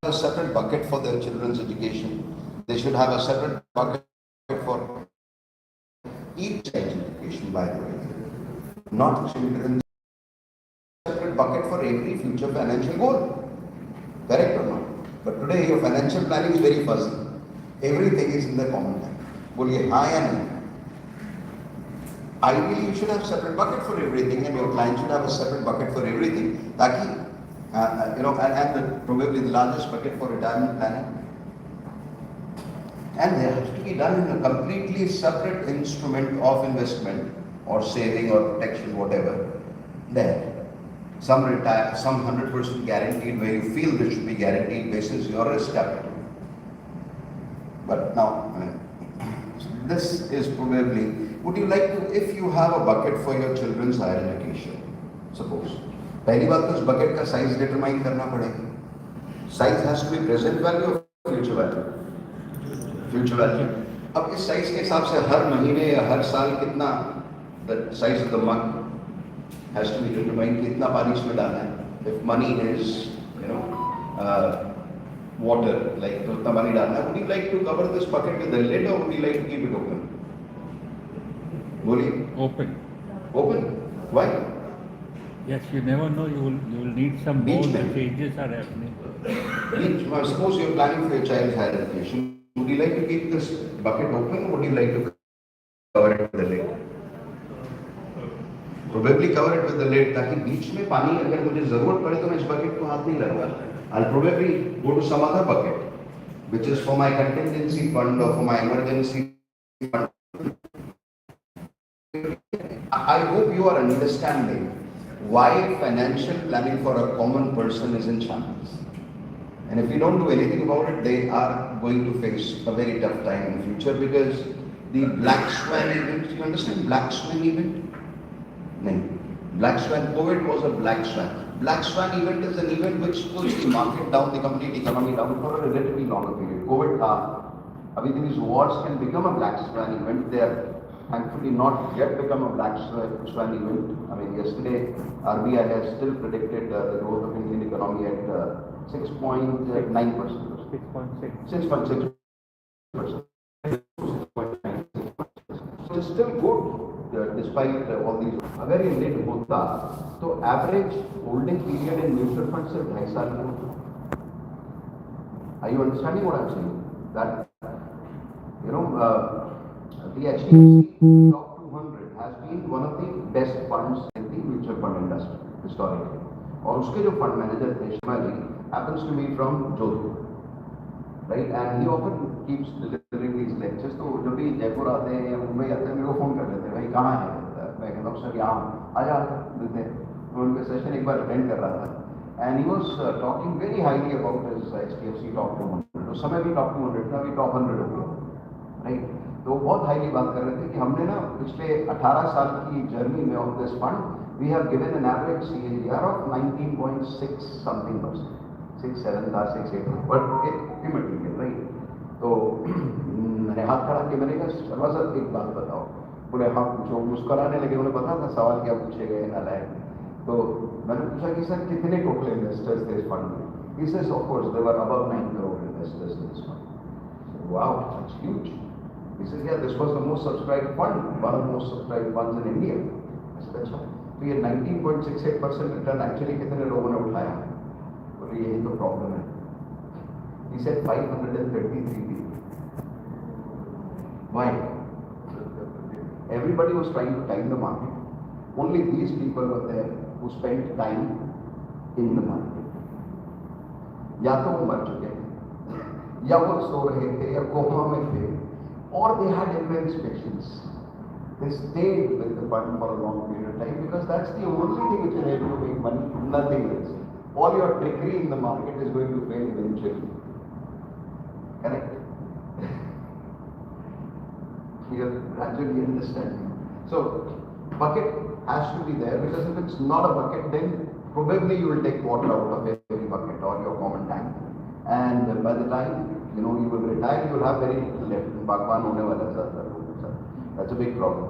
a separate bucket for their children's education. They should have a separate bucket for each child's education, by the way. Not children's separate bucket for every future financial goal. Correct or not? But today your financial planning is very fuzzy. Everything is in the common bank. बोलिए हाँ या नहीं? Ideally, you should have separate bucket for everything, and your client should have a separate bucket for everything. ताकि probably the largest bucket for retirement planning. And they have to be done in a completely separate instrument of investment or saving or protection, whatever. There. Some 100% guaranteed where you feel this should be guaranteed basis your risk capital. But now, this is probably, would you like to, if you have a bucket for your children's higher education, suppose, पहली बात तो उस bucket का size determine करना पड़ेगा. Size has to be present value or future value? Future value. अब इस size के हिसाब से हर महीने या हर साल कितना, the size of the mug has to be determined कितना पानी इसमें डालना है. If money is, water, like तो उतना पानी डालना है. Would you like to cover this bucket with the lid or would you like to keep it open? बोलिए. Open. Open. Why? Yes, you never know. You will need some more. The changes are happening. Suppose you are planning for your child's higher education. Would you like to keep this bucket open or would you like to cover it with the lid? Probably cover it with the lid ताकि बीच में पानी अगर मुझे जरूरत पड़े तो मैं इस bucket को हाथ नहीं लगाऊंगा. I'll probably go to some other bucket, which is for my contingency fund or for my emergency fund. I hope you are understanding why financial planning for a common person is in shambles. And if you don't do anything about it, they are going to face a very tough time in the future because the black swan event, you understand black swan event? No. Black swan, COVID was a black swan. Black swan event is an event which pulls the market down, the complete economy down for a relatively longer period. COVID, these wars can become a black swan event. They are thankfully not yet become a black swan event. Yesterday RBI has still predicted the growth of Indian economy at 6.9%. 6.6%. So it's still good despite all these. अगर ये late होता तो average holding period in mutual fund सिर्फ 2.5 साल का होता. Are you understanding what I'm saying? That the HDFC Top 200 has been one of the best funds in the mutual fund industry historically. और उसके जो fund manager थे शिमाली happens to be from Jodhpur, right? And he often keeps delivering these lectures. तो जब भी जयपुर आते हैं या मुंबई आते हैं मेरे को फोन कर लेते हैं भाई कहाँ है. मैं कहता हूँ सर यहाँ आ जाते हैं. उनके सेशन एक बार अटेंड कर रहा था and he was talking very highly about his HDFC Top 200. उस समय भी Top 200 था, अभी Top 100 हो गया, right? तो बहुत हाईली बात कर रहे थे कि हमने ना पिछले 18 साल की जर्नी में of this fund we have given an average CAGR of 19.6 something %. 6.7 था 6.8 बट इमेटीरियल, राइट? तो मैंने हाथ खड़ा किया. मैंने कहा शर्मा सर एक बात बताओ. बोले हाँ पूछो. मुस्कुराने लगे. उन्हें पता था सवाल क्या पूछे गए नालायक. तो मैंने पूछा कि सर कितने टोटल इन्वेस्टर्स थे इस फंड में. He says of course there were above 9 crore investors in this fund. Wow, that's huge. He says yeah, this was the most subscribed fund, one of the most subscribed funds in India. I said that's right. तो ये 19.68% return actually कितने लोगों ने उठाया. बोले यही तो problem है. He said 533 people. Why? Everybody was trying to time the market. Only these people were there who spent time in the market. या तो वो मर चुके थे, या वो सो रहे थे, या कोमा में थे, or they had immense patience. They stayed with the fund for a long period of time because that's the only thing which is able to make money. Nothing else. All your trickery in the market is going to fail eventually. Correct? You gradually understand. So bucket has to be there because if it's not a bucket, then probably you will take water out of every bucket or your common tank, and by the time you will retire, you will have very little left. Bhagwan hone wala zyada. That's a big problem.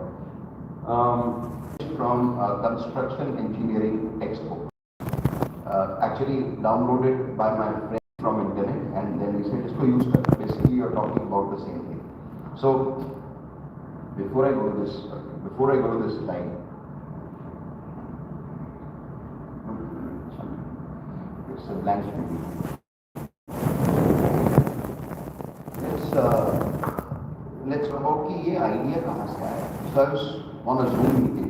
From construction engineering textbook, actually downloaded by my friend from internet. को use करते हैं, basically you are talking about the same thing. So before I go to this line, it's a blank screen. Let's about कि ये idea कहाँ से आया. So I was on a Zoom meeting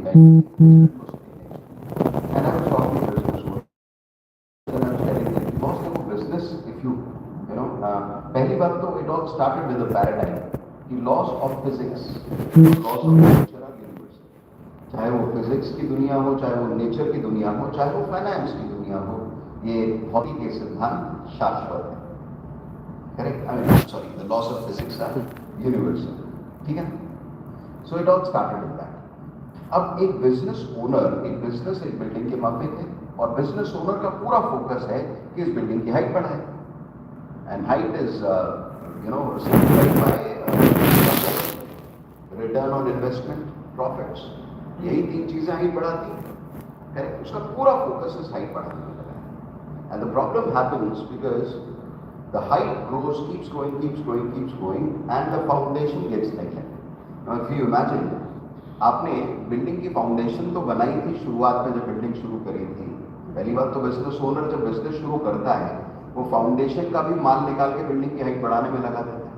and I was talking to business and I was telling them because देखो business, if you know, पहली बात तो it all started with a paradigm कि laws of physics, laws of nature are universal. चाहे वो physics की दुनिया हो, चाहे वो nature की दुनिया हो, चाहे वो finance की दुनिया हो, ये भौतिक के सिद्धांत शाश्वत है. Correct? I mean, sorry, the laws of physics are universal. ठीक है? So it all started with that. अब एक बिजनेस ओनर, एक बिल्डिंग के मालिक है और बिजनेस ओनर का पूरा फोकस है कि इस बिल्डिंग की हाइट बढ़ाए. And height is signified by return on investment, profits. यही तीन चीजें हाइट बढ़ाती हैं. करेक्ट? उसका पूरा फोकस इस हाइट बढ़ाने में लगा है. And the problem happens because the height grows, keeps going, and the foundation gets neglected. Now, if you imagine, आपने बिल्डिंग की फाउंडेशन तो बनाई थी शुरुआत में जब बिल्डिंग शुरू करी थी. पहली बात तो बिजनेस ओनर जब बिजनेस शुरू करता है वो फाउंडेशन का भी माल निकाल के बिल्डिंग की हाइट बढ़ाने में लगा देता है.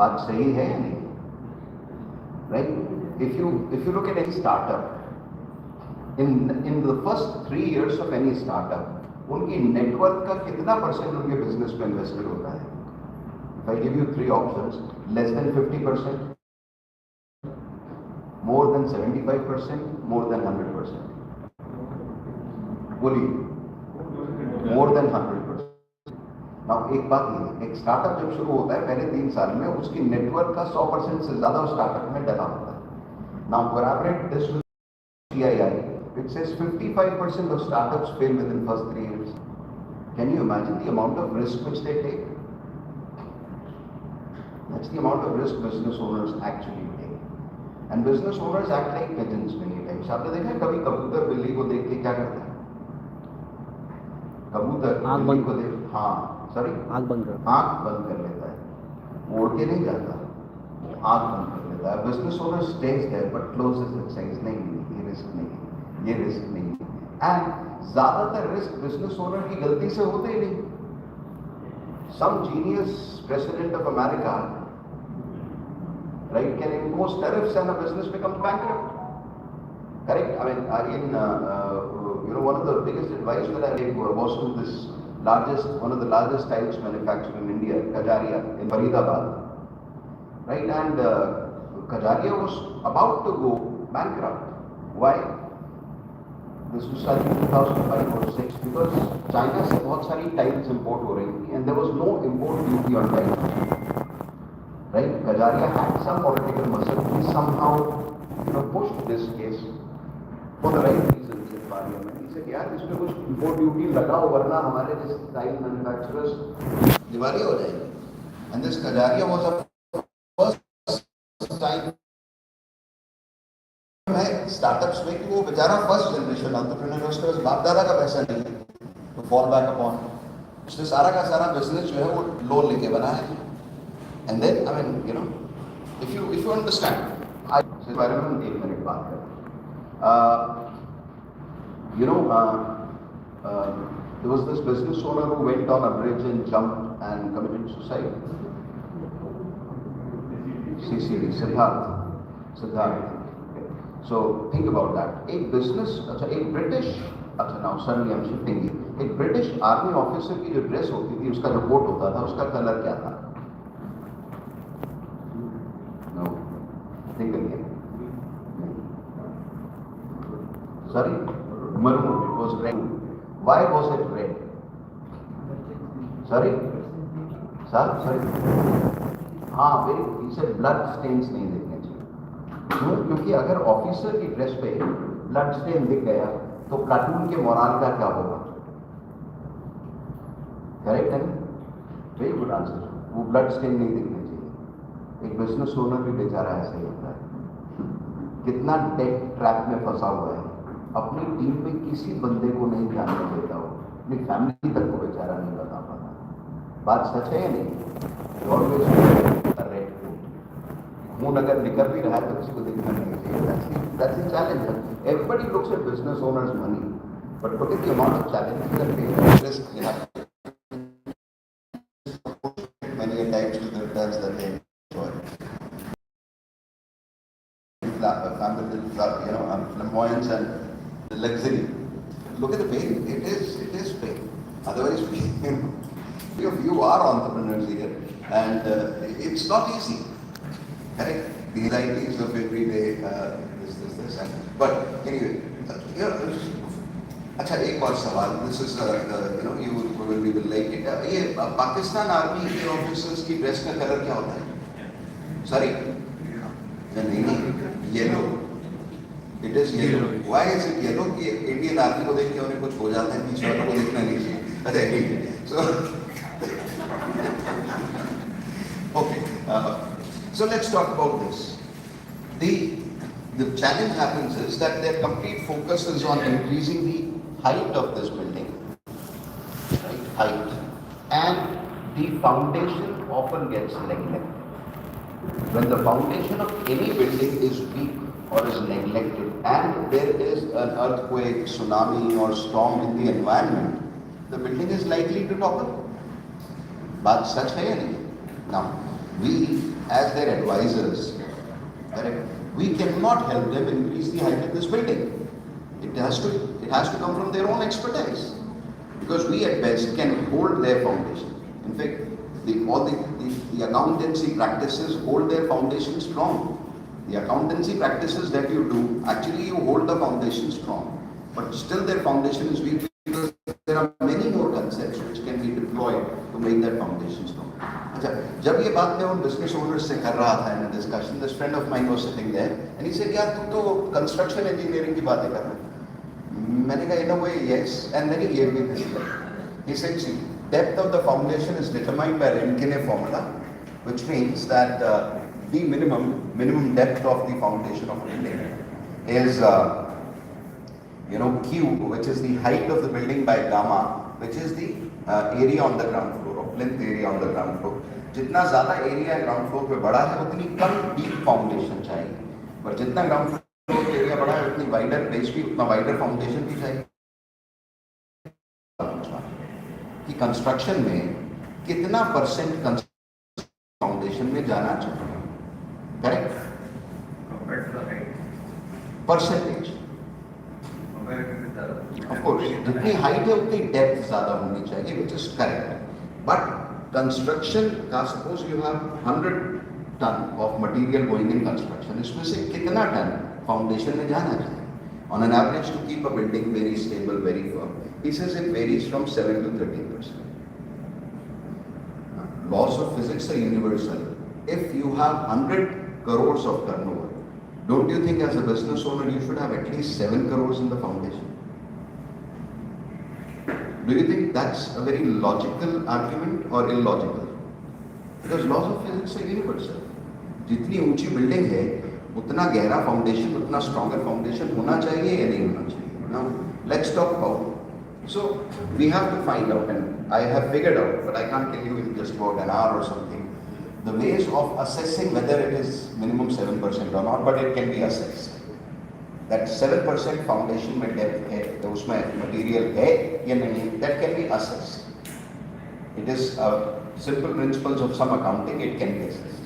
बात सही है या नहीं? Right? If you look at any startup, in the first 3 years of any startup उनकी नेटवर्क का कितना % उनके बिजनेस में इन्वेस्टेड होता है? If I give you 3 options, less than 50%, more than 75%, more than 100%. बोलिए. More than 100%. Now एक बात ये, एक स्टार्टअप जब शुरू होता है पहले 3 साल में उसकी नेटवर्क का 100% से ज्यादा उस स्टार्टअप में डला होता है. Now corroborate this with CII. It says 55% of startups fail within first 3 years. Can you imagine the amount of risk which they take? That's the amount of risk business owners actually take. And business owners act like pigeons many times. आपने देखा है कभी कबूतर बिल्ली को देख के क्या करता है? कबूतर बिल्ली को देख, हाँ, सॉरी, आँख बंद कर लेता है. उड़ के नहीं जाता, आँख बंद कर लेता है. Business owner stays there but closes its eyes. नहीं, ये रिस्क नहीं, ये रिस्क नहीं. एंड ज्यादातर रिस्क बिजनेस ओनर की गलती से होते ही नहीं. Some genius president of America, right, can impose tariffs and a business becomes bankrupt. Correct? I mean, one of the biggest advice that I gave was to one of the largest tiles manufacturer in India, Kajaria, in Faridabad. Right? And Kajaria was about to go bankrupt. Why? This was starting 2005 or 6 because China से बहुत सारी tiles import हो रही थी and there was no import duty on tiles. Right? Kajaria had some political muscle. He somehow pushed this case for the right reasons in parliament. He said, यार इसमें कुछ import duty लगाओ वरना हमारे जैसे टाइल मैन्युफैक्चरर्स दिवालिया हो जाएंगे. And this Kajaria was a first time है स्टार्टअप्स में कि वो बेचारा फर्स्ट जनरेशन एंटरप्रेन्योर है, उसके पास बाप दादा का पैसा नहीं है तो फॉल बैक अपॉन. उसने सारा का सारा बिजनेस जो है वो लोन लेके बनाया है. And then I mean if you understand, I इस बारे में हम 1 मिनट बात करें. there was this business owner who went on a bridge and jumped and committed suicide. CCD, Siddharth. So think about that. एक ब्रिटिश, अच्छा now suddenly I'm shifting it. एक British army officer की जो dress होती थी, उसका जो coat होता था, उसका कलर क्या था? No, think again. Sorry, maroon. It was red. Why was it red? Sorry, हाँ, very good. He said blood stains नहीं देखने चाहिए. क्यों? क्योंकि अगर ऑफिसर की ड्रेस पे ब्लड स्टेन दिख गया तो प्लाटून के मोराल का क्या होगा? करेक्ट है? Very good answer. वो ब्लड स्टेन नहीं दिखने चाहिए. एक बिजनेस ओनर भी बेचारा ऐसा ही होता है. कितना डेट ट्रैप में फंसा हुआ है, अपनी टीम में किसी बंदे को नहीं जानने देता हो. अपनी फैमिली तक को बेचारा नहीं बता पाता। बात सच है या नहीं? ऑलवेज खून अगर निकल भी रहा है तो किसी को दिखना नहीं चाहिए। That's the challenge. Everybody looks at business owners' money, but look at the amount of challenges that they risk. They have many times to the returns that they enjoy. Flamboyance and the luxury. Look at the pain. It is pain. Otherwise, you are entrepreneurs here, and it's not easy. Correct? The anxieties of every day, this, and but anyway, अच्छा एक और सवाल. This is you probably will like it. ये Pakistan army के officers की dress का colour क्या होता है? Sorry, नहीं, yellow. It is yellow. Why is it yellow? कि इंडियन आर्मी को देख के उन्हें कुछ हो जाता है, पीछे वालों को देखना नहीं चाहिए. अच्छा, so okay. So let's talk about this. The challenge happens is that their complete focus is on increasing the height of this building, right? Height, and the foundation often gets neglected. When the foundation of any building is weak or is neglected, and there is an earthquake, tsunami, or storm in the environment, the building is likely to topple. But such है या नहीं? Now, we as their advisors, correct, we cannot help them increase the height of this building. It has to come from their own expertise, because we at best can hold their foundation. In fact, all the accountancy practices hold their foundation strong. The accountancy practices that you do, actually you hold the foundation strong, but still their foundation is weak because there are many more concepts which can be deployed to make that foundation strong. अच्छा, जब ये बात मैं उन business owners से कर रहा था in discussion, this friend of mine was sitting there and he said, यार तुम तो कंस्ट्रक्शन इंजीनियरिंग की बातें कर रहे हो. मैंने कहा in a way yes, and then he give me this. He said, see, depth of the foundation is determined by Rankine formula, which means that the minimum depth of the foundation of a building is Q, which is the height of the building, by gamma, which is the area on the ground floor, or plinth area on the ground floor. जितना ज़्यादा area ground floor पे बड़ा है उतनी कम deep foundation चाहिए, पर जितना ground floor पे एरिया बड़ा है उतनी वाइडर बेस भी, उतना वाइडर फाउंडेशन भी चाहिए. कि कंस्ट्रक्शन में कितना परसेंट फाउंडेशन में जाना चाहिए? करेक्ट? परसेंटेज. ऑफ कोर्स जितनी हाइट है उतनी डेप्थ ज्यादा होनी चाहिए, which is correct. But construction का, suppose you have 100 ton of material going in construction, इसमें से कितना टन फाउंडेशन में जाना चाहिए? On an average, to keep a building very stable, very firm, he says it varies from 7 to 13%. Laws of physics are universal. If you have 100 crores of turnover, don't you think as a business owner you should have at least 7 crores in the foundation? Do you think that's a very logical argument or illogical? Because laws of physics are universal. जितनी ऊंची building है उतना गहरा foundation, उतना stronger foundation होना चाहिए या नहीं होना चाहिए? Now let's talk about it. So we have to find out, and I have figured out, but I can't tell you in just about an hour or something, the ways of assessing whether it is minimum 7% or not, but it can be assessed. That 7% foundation में depth है, तो उसमें material है या नहीं, that can be assessed. It is simple principles of some accounting, it can be assessed.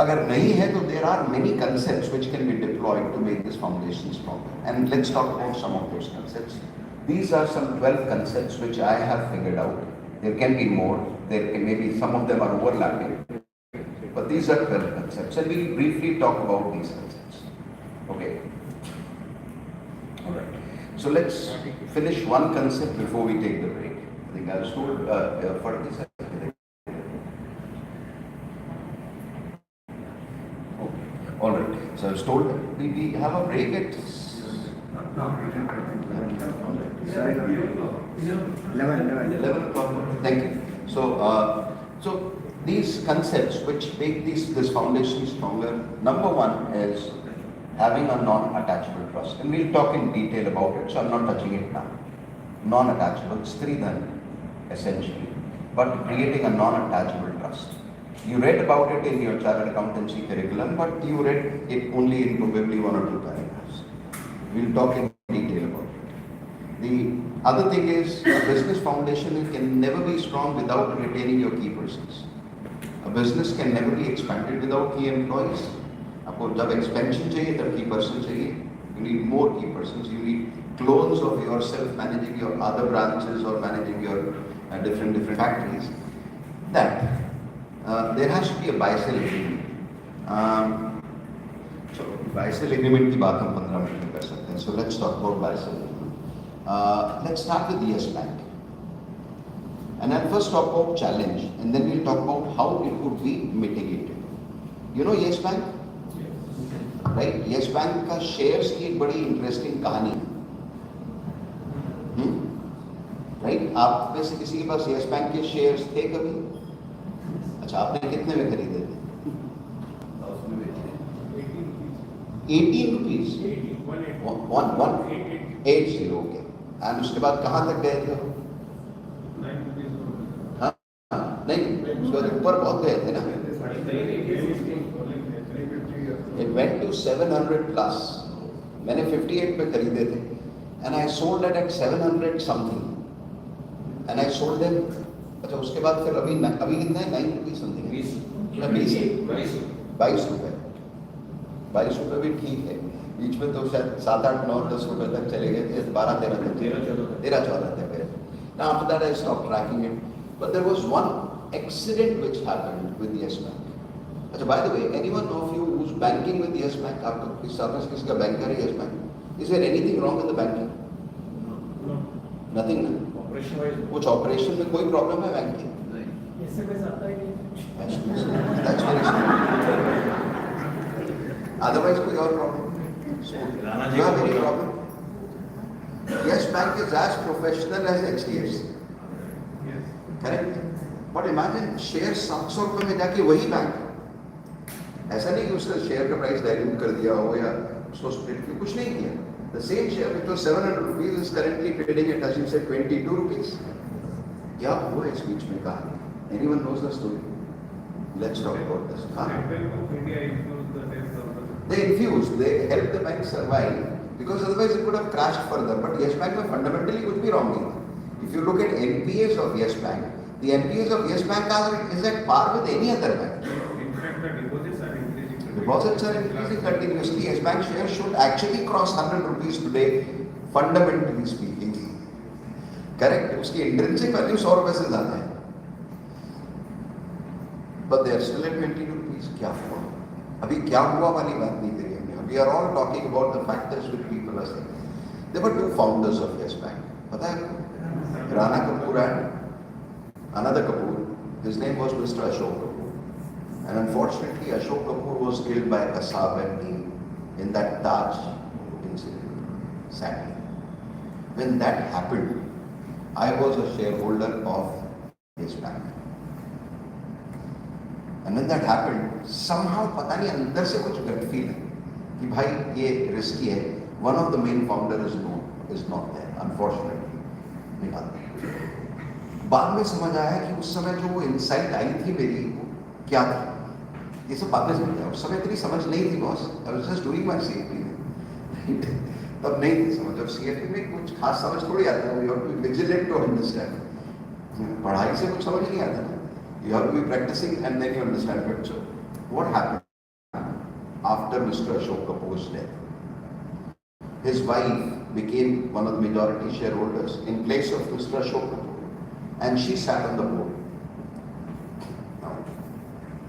अगर नहीं है तो there are many concepts which can be deployed to make this foundation stronger, and let's talk about some of those concepts. These are some 12 concepts which I have figured out. There can be more, there can, maybe some of them are overlapping, but these are 12 concepts, and we'll briefly talk about these concepts. Okay. All right. So let's finish one concept before we take the break. I think I was told 40 seconds. All right. So I was told we have a break at 11 o'clock. Thank you. So these concepts which make this foundation stronger. Number one is having a non-attachable trust, and we'll talk in detail about it. So I'm not touching it now. non-attachable, Stridhan, essentially, but creating a non-attachable trust. You read about it in your chartered accountancy curriculum, but you read it only in probably one or two paragraphs. We'll talk in detail about it. The other thing is, a business foundation can never be strong without retaining your key persons. A business can never be expanded without key employees. आपको जब expansion चाहिए तब key person चाहिए. You need more key persons. You need clones of yourself managing your other branches or managing your different factories. That there has to be a buy-sell agreement. So buy-sell agreement की बात हम 15 minute में कर सकते हैं. So let's talk about buy-sell agreement. Let's start with Yes Bank. And I'll first talk about challenge, and then we'll talk about how it could be mitigated. You know Yes Bank? Right? Yes Bank का shares की एक बड़ी interesting कहानी है. Right आप में से किसी के पास यस बैंक के शेयर्स थे कभी? अच्छा, आपने कितने में खरीदे थे? 18 रुपीज 180. ओके. एंड उसके बाद कहाँ तक गए थे? हाँ नहीं, उसके बाद ऊपर बहुत गए थे ना. It went to 700 plus. मैंने 58 पे खरीदे थे and I sold it at 700 something. And I sold them. अच्छा, उसके बाद फिर अभी कितना है? 9 रुपीज समथिंग. 22 रुपए. 22 रुपए भी ठीक है. बीच में तो शायद 7, 8, 9, 10 रुपए तक चले गए थे. 12, 13 तक. 13, 14 तक गए. Now after that I stopped tracking it. But there was one accident which happened with Yes Bank. अच्छा, by the way, anyone of you who's banking with Yes Bank, आपको किसका बैंकर है Yes Bank? Is there anything wrong with the banking? No. Nothing. Operation wise. कुछ operation में कोई problem है bank की? SMS आता ही नहीं. That's very simple. Otherwise कोई और problem? You have any problem? Yes Bank is as professional as HDFC. Yes. Correct? But imagine share 700 रुपए में जाके वही बैंक. ऐसा नहीं कि उसका शेयर का प्राइस डाइल्यूट कर दिया हो या उसको स्प्लिट किया, कुछ नहीं किया. The same share which was 700 rupees is currently trading at, as you said, 22 rupees. क्या हुआ इस बीच में कहा? Anyone knows the story? Let's talk about this. Bank of India infused the 10,000. They infused, they helped the bank survive because otherwise it could have crashed further. But Yes Bank में fundamentally कुछ भी wrong नहीं था. If you look at NPAs of Yes Bank, the NPAs of Yes Bank is at par with any other bank. In fact, the deposits are increasing. Deposits are increasing continuously. Yes Bank shares should actually cross 100 rupees today, fundamentally speaking. Correct? उसकी intrinsic value 100 रुपए से ज़्यादा है. But they are still at 22 rupees. क्या हुआ? अभी क्या हुआ वाली बात नहीं करी हमने. We are all talking about the factors which people are saying. There were two founders of Yes Bank. पता है? Rana Kapoor and another Kapoor. His name was Mr. Ashok Kapoor. And unfortunately, Ashok Kapoor was killed by Kasab and me in that Taj incident, sadly. When that happened, I was a shareholder of Yes Bank. And when that happened, somehow पता नहीं अंदर से कुछ gut feel है कि भाई ये risky है. One of the main founders is not there, unfortunately. निकाल. बाद में समझ आया कि उस समय जो वो insight आई थी मेरी, क्या थी? ये सब बातें समझ आया. उस समय इतनी समझ नहीं थी boss. I was just doing my CFP में. तब नहीं थी समझ. अब CFP में कुछ खास समझ थोड़ी आता है. You have to be vigilant to understand. पढ़ाई से कुछ समझ नहीं आता. You have to be practicing and then you understand it. So what happened after Mr. Ashok Kapoor's death? His wife became one of the majority shareholders in place of Mr. Ashok Kapoor, and she sat on the board. Now,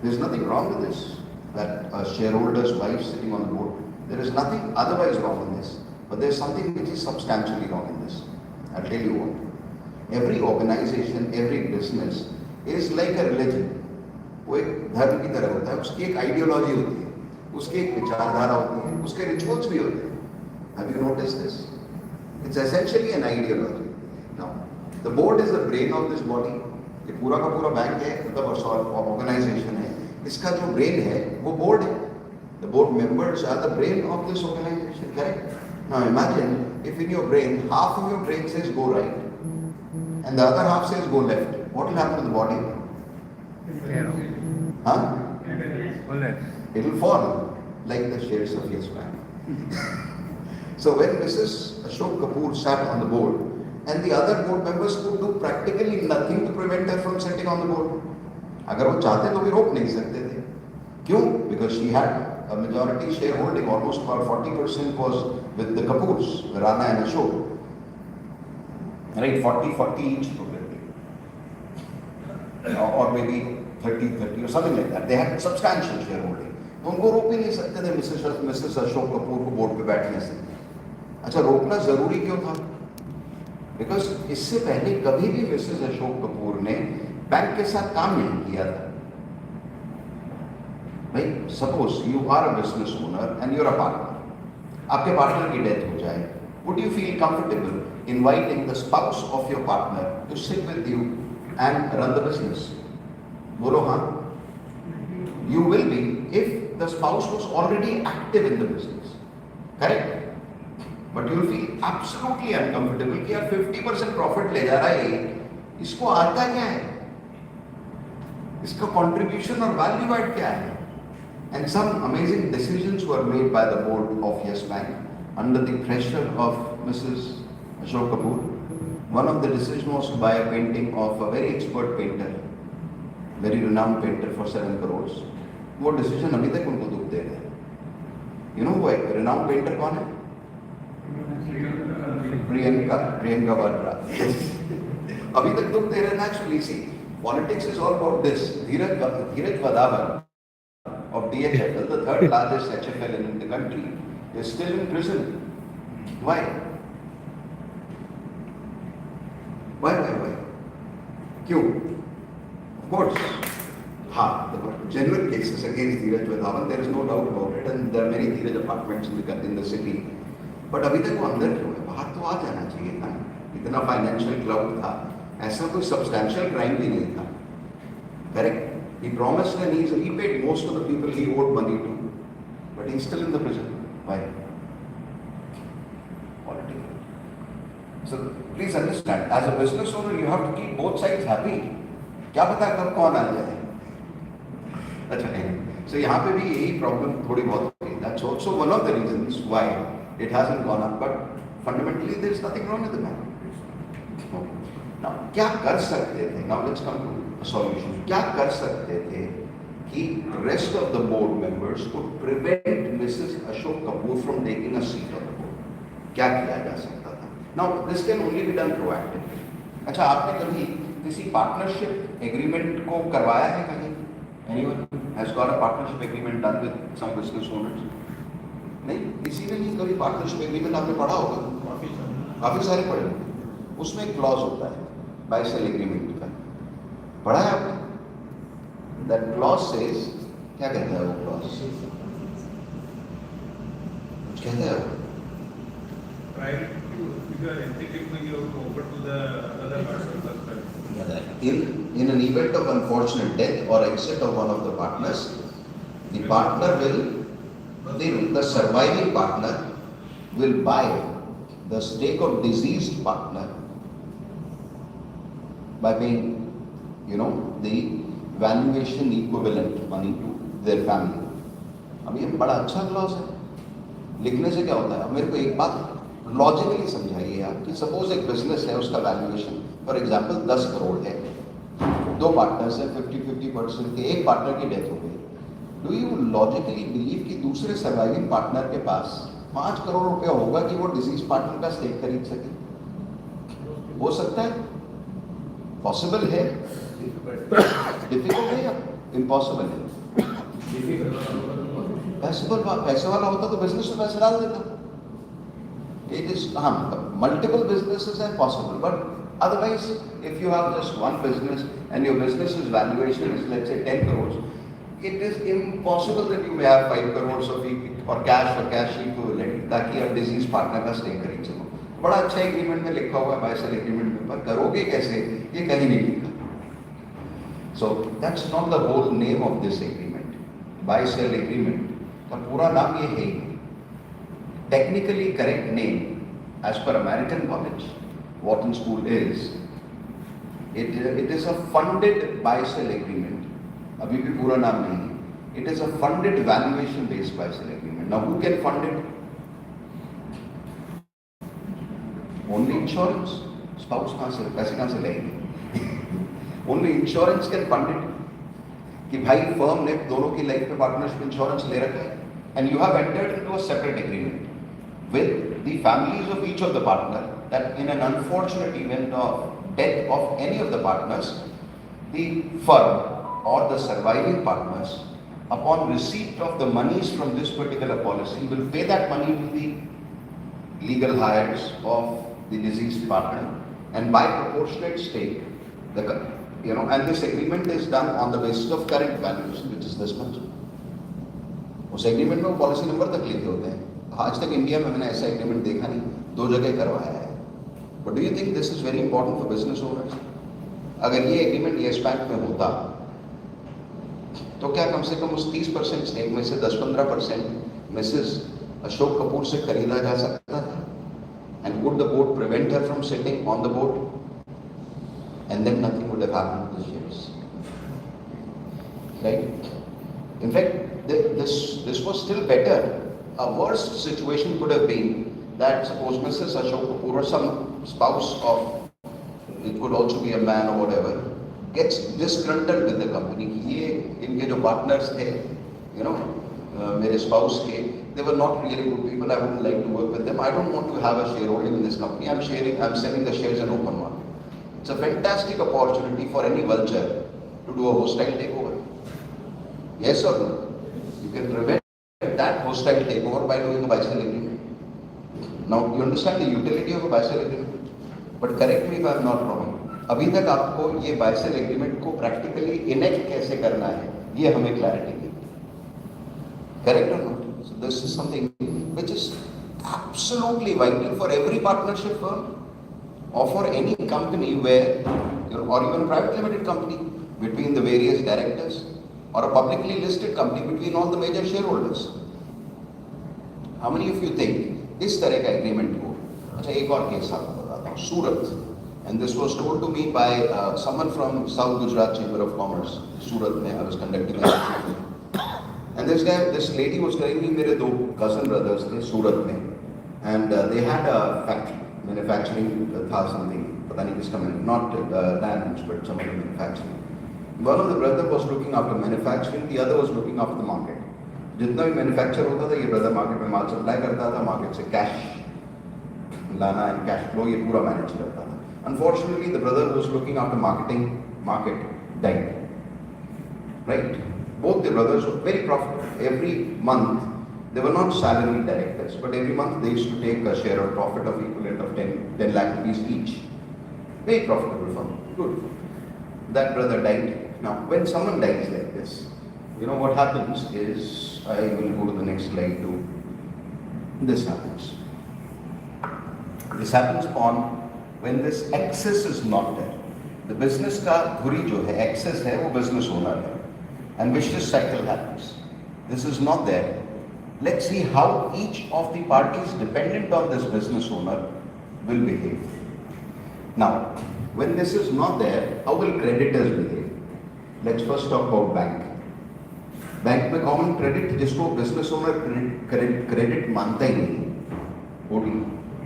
there's nothing wrong with this, that a shareholder's wife sitting on the board. There is nothing otherwise wrong in this, but there's something which is substantially wrong in this. I'll tell you what. Every organization, every business is like a religion. वो एक धर्म की तरह होता है. उसकी एक ideology होती है, उसकी एक विचारधारा होती है, उसके रिचुअल्स भी होते हैं. Have you noticed this? It's essentially an ideology. Now, the board is the brain of this body. ये पूरा का पूरा बैंक है, मतलब ऑर्गेनाइजेशन है. इसका जो ब्रेन है वो बोर्ड है. The board members are the brain of this organization, correct? Now imagine if in your brain half of your brain says go right and the other half says go left, what will happen to the body? Huh? Collapse. It will fall like the shares of Yes Bank. So when Mrs. Ashok Kapoor sat on the board, and the other board members could do practically nothing to prevent her from sitting on the board. अगर वो चाहते तो भी रोक नहीं सकते थे. क्यों? Because she had a majority shareholding, almost about 40% was with the Kapoors, Rana and Ashok. Right, 40 each probably. Or maybe 30 or something like that. They had substantial shareholding. तो उनको रोक भी नहीं सकते थे मिसेस अशोक कपूर को बोर्ड पे बैठने से. अच्छा, रोकना जरूरी क्यों था? बिकॉज इससे पहले कभी भी मिसेस अशोक कपूर ने बैंक के साथ काम नहीं किया था. भाई, suppose you are a business owner and you are a partner. आपके पार्टनर की डेथ हो जाए, would you feel comfortable inviting the spouse of your partner to sit with you and run the business? बोलो हाँ. You will be if the spouse was already active in the business, correct? But you will feel absolutely uncomfortable कि यार 50% profit ले जा रहा है, इसको आता क्या है, इसका contribution और value add क्या है? And some amazing decisions were made by the board of Yes Bank under the pressure of Mrs. Ashok Kapoor. One of the decisions was to buy a painting of a very expert painter, very renowned painter for 7 crores. वो decision अभी तक उनको दुख दे रहे हैं. You know वो renowned painter कौन है? प्रियंका वाड्रा. अभी तक दुख दे रहे हैं. Naturally, see, politics is all about this. Dheeraj Wadhawan of DHFL, the third largest HFL in the country, is still in prison. Why? Why? क्यों? Of course. हाँ, there were genuine cases against Dheeraj Vadhavan, there is no doubt about it, and there are many Dheeraj apartments in the city. But अभी तक वो अंदर क्यों है? बाहर तो आ जाना चाहिए था. इतना फाइनेंशियल क्लाउड था, ऐसा कोई सब्सटैंशियल क्राइम भी नहीं था. Correct? He promised and he's repaid most of the people he owed money to, but he's still in the prison. Why? Political. So please understand, as a business owner, you have to keep both sides happy. क्या पता कब कौन आ जाए. अच्छा है. So यहाँ पे भी यही प्रॉब्लम थोड़ी बहुत होगी. That's also one of the reasons why it hasn't gone up. But fundamentally, there is nothing wrong with the matter. Now, क्या कर सकते थे? Now let's come to a solution. क्या कर सकते थे कि rest of the board members could prevent Mrs. Ashok Kapoor from taking a seat on the board? क्या किया जा सकता था? Now this can only be done proactively. अच्छा, आपने कभी किसी पार्टनरशिप एग्रीमेंट को करवाया है कहीं? Anyone has got a partnership agreement done with some business owners? नहीं, किसी ने नहीं कभी पार्टनरशिप एग्रीमेंट आपने पढ़ा होगा, काफी सारे पढ़े होंगे. उसमें एक क्लॉज होता है बाय सेल एग्रीमेंट का. पढ़ा है आपने? That clause says, क्या कहता है वो क्लॉज? कुछ कहता है वो? Prior to your entity to your offer to the other person. In an event of unfortunate death or exit of one of the partners, the partner the surviving partner will buy the stake of deceased partner by paying, the valuation equivalent money to their family. अब ये बड़ा अच्छा clause है. लिखने से क्या होता है? अब मेरे को एक बात लॉजिकली समझाइए आप कि सपोज एक बिजनेस है, उसका वैल्यूएशन फॉर एग्जांपल 10 करोड़ है. 2 पार्टनर्स हैं, 50-50% के. एक पार्टनर की डेथ हो गई. डू यू लॉजिकली बिलीव कि दूसरे सर्वाइविंग पार्टनर के पास 5 करोड़ रुपया होगा कि वो डिसीज पार्टनर का स्टेक खरीद सके? हो सकता है? पॉसिबल है? डिफिकल्ट है या इम्पॉसिबल है? पैसे वाला होता तो बिजनेस में पैसे डाल देता. It is multiple businesses are possible, but otherwise, if you have just one business and your business's valuation is, let's say, 10 crores, it is impossible that you may have 5 crores of or cash equivalent ताकि आप disease partner का stake खरीद सको. बड़ा अच्छा agreement में लिखा हुआ है buy sell एग्रीमेंट में, पर करोगे कैसे ये कहीं नहीं लिखा. So that's not the whole name of this agreement. Buy sell agreement का पूरा नाम ये है. Technically correct name as per American college Wharton School is It is a funded buy-sell agreement. अभी भी पूरा नाम नहीं है. It is a funded valuation-based buy-sell agreement. Now, who can fund it? Only insurance. Spouse कहाँ से पैसे कहाँ से लेंगे? Only insurance can fund it. कि भाई फर्म ने दोनों की लाइफ में पार्टनरशिप इंश्योरेंस ले रखा है, and you have entered into a separate agreement with the families of each of the partner that in an unfortunate event of death of any of the partners, the firm or the surviving partners, upon receipt of the monies from this particular policy, will pay that money to the legal heirs of the deceased partner, and by proportionate stake, and this agreement is done on the basis of current values, which is this much. उस agreement में वो policy number तक लिखे होते हैं. आज तक India में मैंने ऐसा एग्रीमेंट देखा नहीं, 2 जगह करवाया है. But do you think this is very important for business owners? अगर ये एग्रीमेंट येस बैंक में होता तो क्या कम से कम उस 30% स्टेक में से 10-15% मिसेस अशोक कपूर से खरीदा जा सकता था? And would the board prevent her from sitting on the board? And then nothing would have happened to the shares, right? In fact, this was still better. A worse situation could have been that suppose Mrs. Ashok Kapoor or some spouse of, it could also be a man or whatever, gets disgruntled with the company. ये इनके जो partners थे, मेरे spouse के, they were not really good people. I wouldn't like to work with them. I don't want to have a shareholding in this company. I'm selling the shares in open market. It's a fantastic opportunity for any vulture to do a hostile takeover. Yes or no? You can prevent that hostile takeover by doing a buy-sell agreement. Now, you understand the utility of a buy-sell agreement? But correct me if I'm not wrong. अभी तक आपको ये buy-sell agreement को practically enact कैसे करना है, ये हमें clarity नहीं. Correct or not? So this is something which is absolutely vital for every partnership firm, or for any company where, or even a private limited company, between the various directors, or a publicly listed company between all the major shareholders. How many of you think इस तरह का agreement हो? अच्छा, एक और case आपको बताता हूँ. सूरत, and this was told to me by someone from South Gujarat Chamber of Commerce. सूरत में I was conducting a session, and this lady was telling me मेरे 2 cousin brothers थे सूरत में, and they had a factory. Manufacturing था something, पता नहीं किसका, not diamonds but some other manufacturing. One of the brother was looking after manufacturing, the other was looking after the market. जितना भी manufacture होता था, ये brother market में माल supply करता था, market से cash लाना and cash flow ये पूरा manage करता था. Unfortunately, the brother who was looking after market died. Right? Both the brothers were very profitable. Every month, they were not salaried directors, but every month they used to take a share of profit of equivalent of 10 lakh rupees each. Very profitable firm. Good. That brother died. Now, when someone dies like this, what happens is, I will go to the next slide too. This happens. This happens upon when this excess is not there. The business का धुरी जो है, excess है, वो business owner है. And vicious cycle happens. This is not there. Let's see how each of the parties dependent on this business owner will behave. Now, when this is not there, how will creditors behave? Let's first talk about bank. Bank में common credit जिसको business owner credit मानता ही नहीं,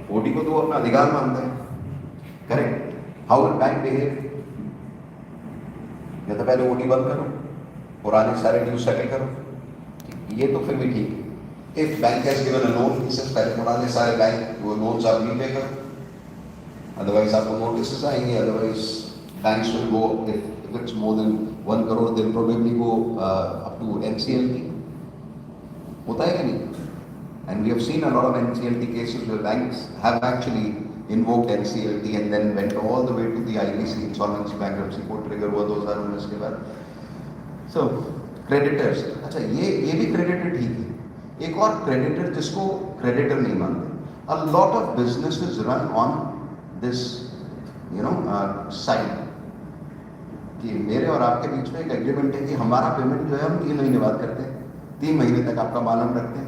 OD को तो अपना अधिकार मानता है. Correct? How will bank behave? या तो पहले OD बंद करो, पुराने सारे ड्यू सेटल करो, ये तो फिर भी ठीक है. If bank has given a loan, he says पहले पुराने सारे बैंक वो loans आप repay करो, otherwise आपको notices आएंगे. Otherwise banks will go, if it's more than 1 crore, they'll probably go up to NCLT. होता है कि नहीं? And we have seen a lot of NCLT cases where banks have actually invoked NCLT and then went all the way to the IBC, insolvency bankruptcy court trigger हुआ 2019 के बाद. So creditors, अच्छा ये भी creditor ठीक है. एक और creditor जिसको creditor नहीं मानते. A lot of businesses run on this, side. कि मेरे और आपके बीच में एक एग्रीमेंट है कि हमारा पेमेंट जो है हम 3 महीने बाद करते हैं, 3 महीने तक आपका माल हम रखते हैं.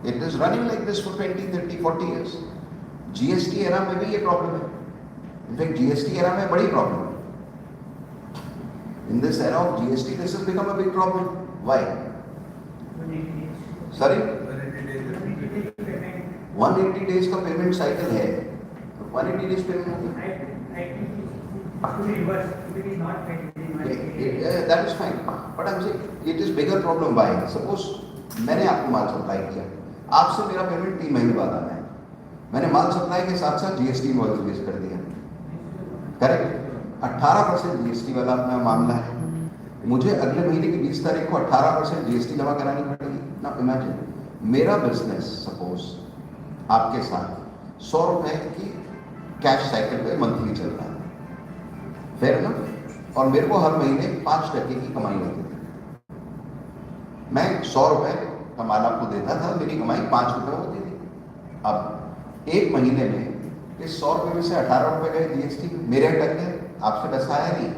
It is running like this for 20, 30, 40 years. GST era में भी ये प्रॉब्लम है. इनफैक्ट जीएसटी एरा में बड़ी प्रॉब्लम है. In this era of GST, this has become a big problem. Why? Sorry? 180 days का पेमेंट साइकिल है. 180 days payment. That is fine. But I'm saying it is bigger problem. Why? Suppose मैंने आपको माल supply किया, आपसे मेरा payment 3 महीने बाद आना है. मैंने माल सप्लाई के साथ साथ जीएसटी इनवॉइस रेज कर दिया. करेक्ट? 18% जीएसटी वाला अपना मामला है. मुझे अगले महीने की 20 तारीख को 18% जीएसटी जमा करानी पड़ेगी. ना इमेजिन मेरा बिजनेस सपोज आपके साथ 100 रुपए की कैश साइकिल पे मंथली चल रहा है, फेयर ना? और मेरे को हर महीने 5% की कमाई होती थी. मैं 100 रुपए का माल आपको देता था, मेरी कमाई 5 रुपए होती थी. अब एक महीने में इस 100 रुपए में से 18 रुपए गए जीएसटी, मेरे अटक गए, आपसे पैसा आया नहीं.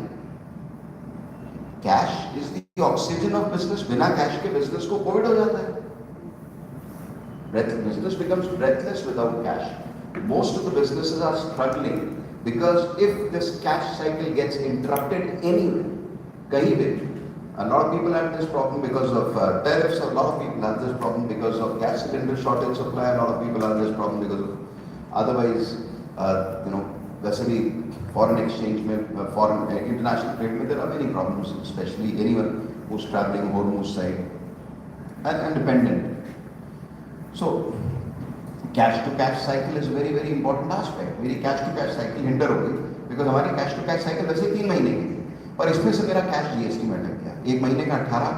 Cash is the oxygen of business. बिना कैश के बिजनेस को कोविड हो जाता है. Business becomes breathless without cash. Most of the businesses are struggling because if this cash cycle gets interrupted anywhere, kahin bhi, a lot of people have this problem because of tariffs. A lot of people have this problem because of gas cylinder shortage supply. A lot of people have this problem because of otherwise, वैसे भी foreign exchange में, foreign international trade में there are many problems, especially anyone who's traveling Hormuz side and dependent. So, cash to cash cycle is a very very important aspect. मेरी cash to cash cycle hinder हो गई because हमारी cash to cash cycle वैसे 3 महीने की थी, पर इसमें से मेरा cash GST में अटक गया. 1 महीने का 18,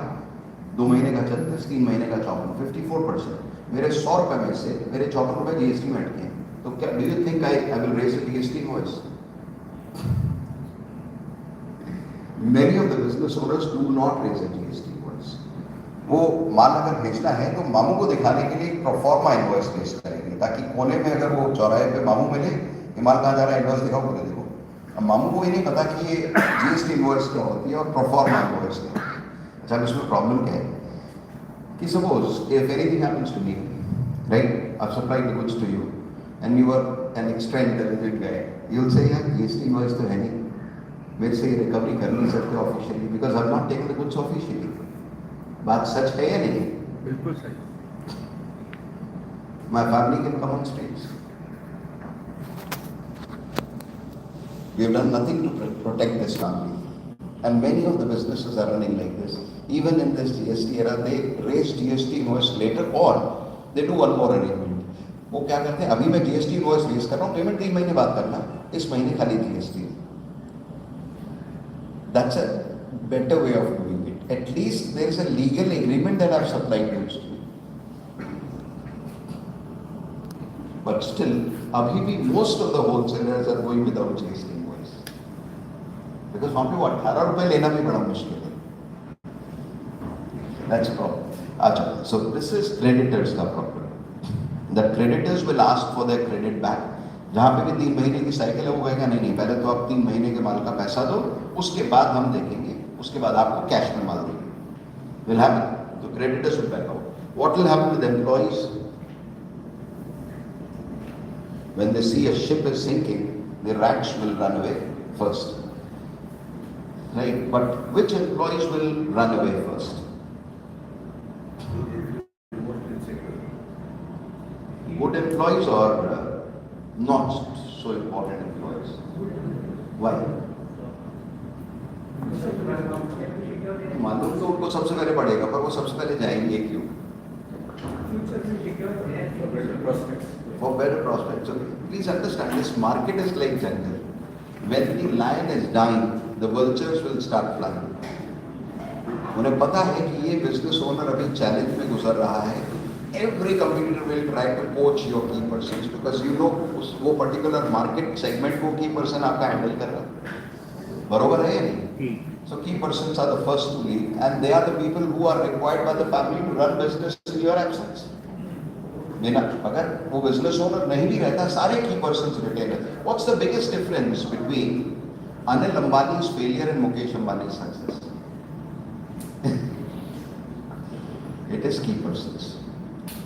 2 महीने का 34, 3 महीने का 54, 54%. मेरे 100 रुपए में से मेरे 54 रुपए GST में अटके. तो क्या do you think I will raise the GST invoice? Many of the business owners do not raise a GST invoice. वो माल अगर भेजना है तो मामू को दिखाने के लिए एक प्रोफॉर्मा इनवॉइस पेश करेंगे, ताकि कोने में अगर वो चौराहे पे मामू मिले, ये माल कहाँ जा रहा है, इनवॉइस दिखाओ, बोले देखो. अब मामू को ये नहीं पता कि ये जीएसटी इनवॉइस क्या होती है और प्रोफॉर्मा इनवॉइस क्या होती है. अच्छा, इसमें प्रॉब्लम क्या है कि suppose if anything happens to me, right, I supplied the goods to you and you are an extra intelligent guy, you will say यार जीएसटी इनवॉइस तो है नहीं, मेरे से ये रिकवरी कर नहीं सकते officially because I have not taken the goods officially. बात सच है या नहीं? बिल्कुल सही. My family can come on streets. We have done nothing to protect this family, and many of the businesses are running like this. Even in this GST era, they raise GST invoice later, or they do one more arrangement. वो क्या करते हैं, अभी मैं GST invoice raise कर रहा हूँ, payment 3 महीने बाद करना, इस महीने खाली GST. That's a better way of doing it. At least there is a legal agreement that I've supplied goods to. But still, abhi bhi most of the wholesalers are going without GST invoice. Because वहाँ पे वो 18 रुपए लेना भी बड़ा मुश्किल है. That's a problem. अच्छा, so this is creditors का problem. The creditors will ask for their credit back. जहाँ पे भी 3 महीने की साइकिल है, वो कहेगा नहीं, पहले तो आप 3 महीने के माल का पैसा दो, उसके बाद हम देखेंगे, उसके बाद आपको कैश में माल देंगे. Will happen. The creditors will back out. What will happen with employees? When they see a ship is sinking, the rats will run away first. Right? But which employees will run away first? Good employees or not so important employees? Why? मालूम तो उनको सबसे पहले पड़ेगा, पर वो सबसे पहले जाएंगे क्यों? For better prospects. So please understand, this market is like jungle. When the lion is dying, the vultures will start flying. उन्हें पता है कि ये business owner अभी challenge में गुजर रहा है. Every competitor will try to poach your key persons because you know वो particular market segment को key person आपका handle कर रहा है. बरोबर है या नहीं? So key persons are the first to leave, and they are the people who are required by the family to run business in your absence. लेना, अगर वो business owner नहीं भी रहता, सारे key persons retain है. What's the biggest difference between Anil Ambani's failure and Mukesh Ambani's success? It is key persons.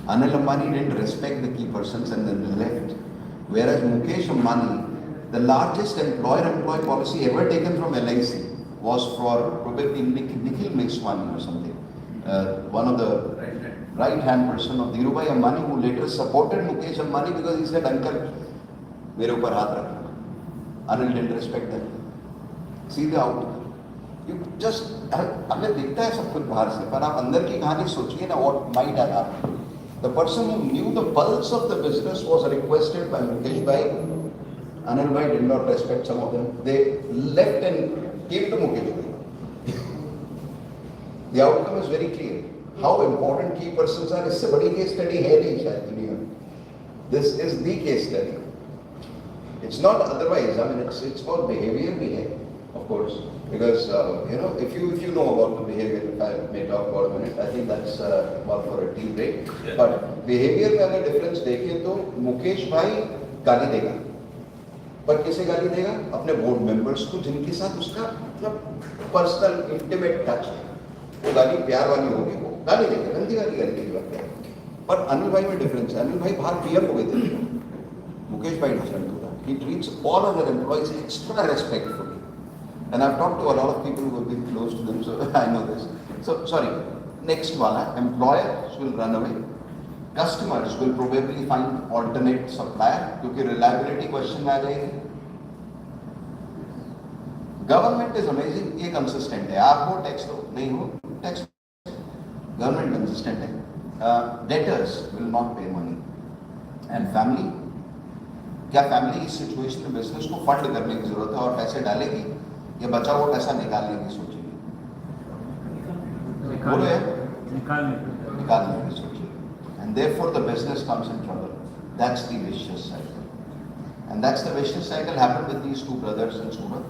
Anil Ambani didn't respect the key persons and then left, whereas Mukesh Ambani The largest employer-employee policy ever taken from LIC was for probably Nikhil Meswani or something, one of the right-hand person of Dhirubhai Ambani, who later supported Mukesh Ambani because he said, "Uncle, मेरे ऊपर हाथ रखना." Anil didn't respect that. See the outcome. You just हमें दिखता है सब कुछ बाहर से, पर आप अंदर की कहानी सोचिए ना, what might have happened. The person who knew the pulse of the business was requested by Mukesh Bhai. Anil Bhai did not respect some of them. They left and came to Mukesh Bhai. The outcome is very clear. How important key persons are, इससे बड़ी case study है नहीं शायद दुनिया में. This is the case study. It's not otherwise. I mean, it's about behavior भी है, of course, because if you know about the behavior, if I may talk for a minute, I think that's one for a tea break. But behavior में अगर difference देखें तो मुकेश भाई गाली देगा, पर किसे गाली देगा? अपने बोर्ड मेंबर्स को, जिनके साथ उसका मतलब पर्सनल इंटीमेट टच है. वो गाली प्यार वाली होगी, वो गाली देगा, गंदी गाली की बात है. पर अनिल भाई में डिफरेंस है. अनिल भाई बाहर पीएम हो गए थे, मुकेश भाई डिफरेंट होता. He treats all other employees extra respectfully, and I've talked to a lot of people who have been close to them, so I know this. So sorry, next one, employers will run away, customers will probably find alternate supplier क्योंकि reliability question में आ जाएगी. Government is amazing, ये consistent है. आप हो tax दो, नहीं हो टैक्स. Government consistent है. Debtors will not pay money, and family, क्या फैमिली इस सिचुएशन में बिजनेस को फंड करने की जरूरत है और पैसे डालेगी या बचा हुआ पैसा निकालने की सोचेगी? बोलो यार, निकालने की सोचेगी. And therefore the business comes in trouble. That's the vicious cycle, and that's the vicious cycle happened with these two brothers in Surat.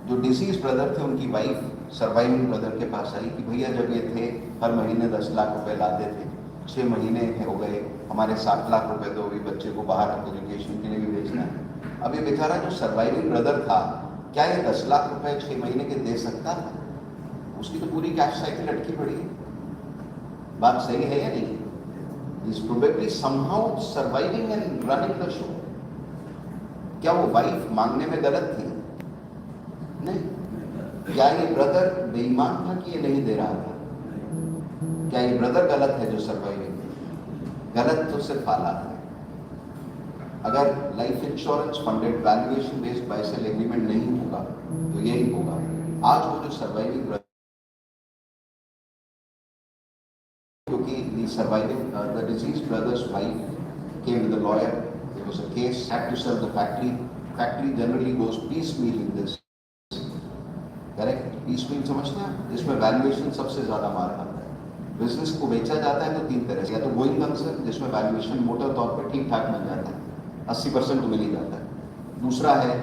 जो डिसीज ब्रदर थे, उनकी वाइफ सर्वाइविंग ब्रदर के पास आई कि भैया जब ये थे हर महीने 10 लाख रुपए लाते थे, 6 महीने हो गए, हमारे 7 लाख रुपए दो, अभी बच्चे को बाहर एजुकेशन के लिए भी भेजना है. अब ये बेचारा जो सर्वाइविंग ब्रदर था, क्या ये 10 लाख रुपए 6 महीने के दे सकता था? उसकी तो पूरी कैश साइकिल अटकी पड़ी है. बात सही है या नहीं? He's probably somehow surviving and running the show. क्या वो वाइफ मांगने में गलत थी? नहीं. क्या ये ब्रदर बेईमान था कि ये नहीं दे रहा था? क्या ये ब्रदर गलत है जो सर्वाइविंग? गलत तो सिर्फ हालात है. अगर life insurance funded valuation based buy sell agreement नहीं होगा तो यही होगा. आज वो जो सर्वाइविंग ब्रदर, क्योंकि the surviving the deceased brother's wife came to the lawyer. There was a case, had to sell the factory. Factory generally goes piecemeal in this. Correct? piecemeal समझते हैं? जिसमें वैल्यूएशन सबसे ज्यादा मार खाता है. बिजनेस को बेचा जाता है तो 3 तरह से, या तो गोइंग कंसर्न जिसमें वैल्यूएशन मोटा तौर पर ठीक ठाक मिल जाता है, 80% तो मिल ही जाता है. दूसरा है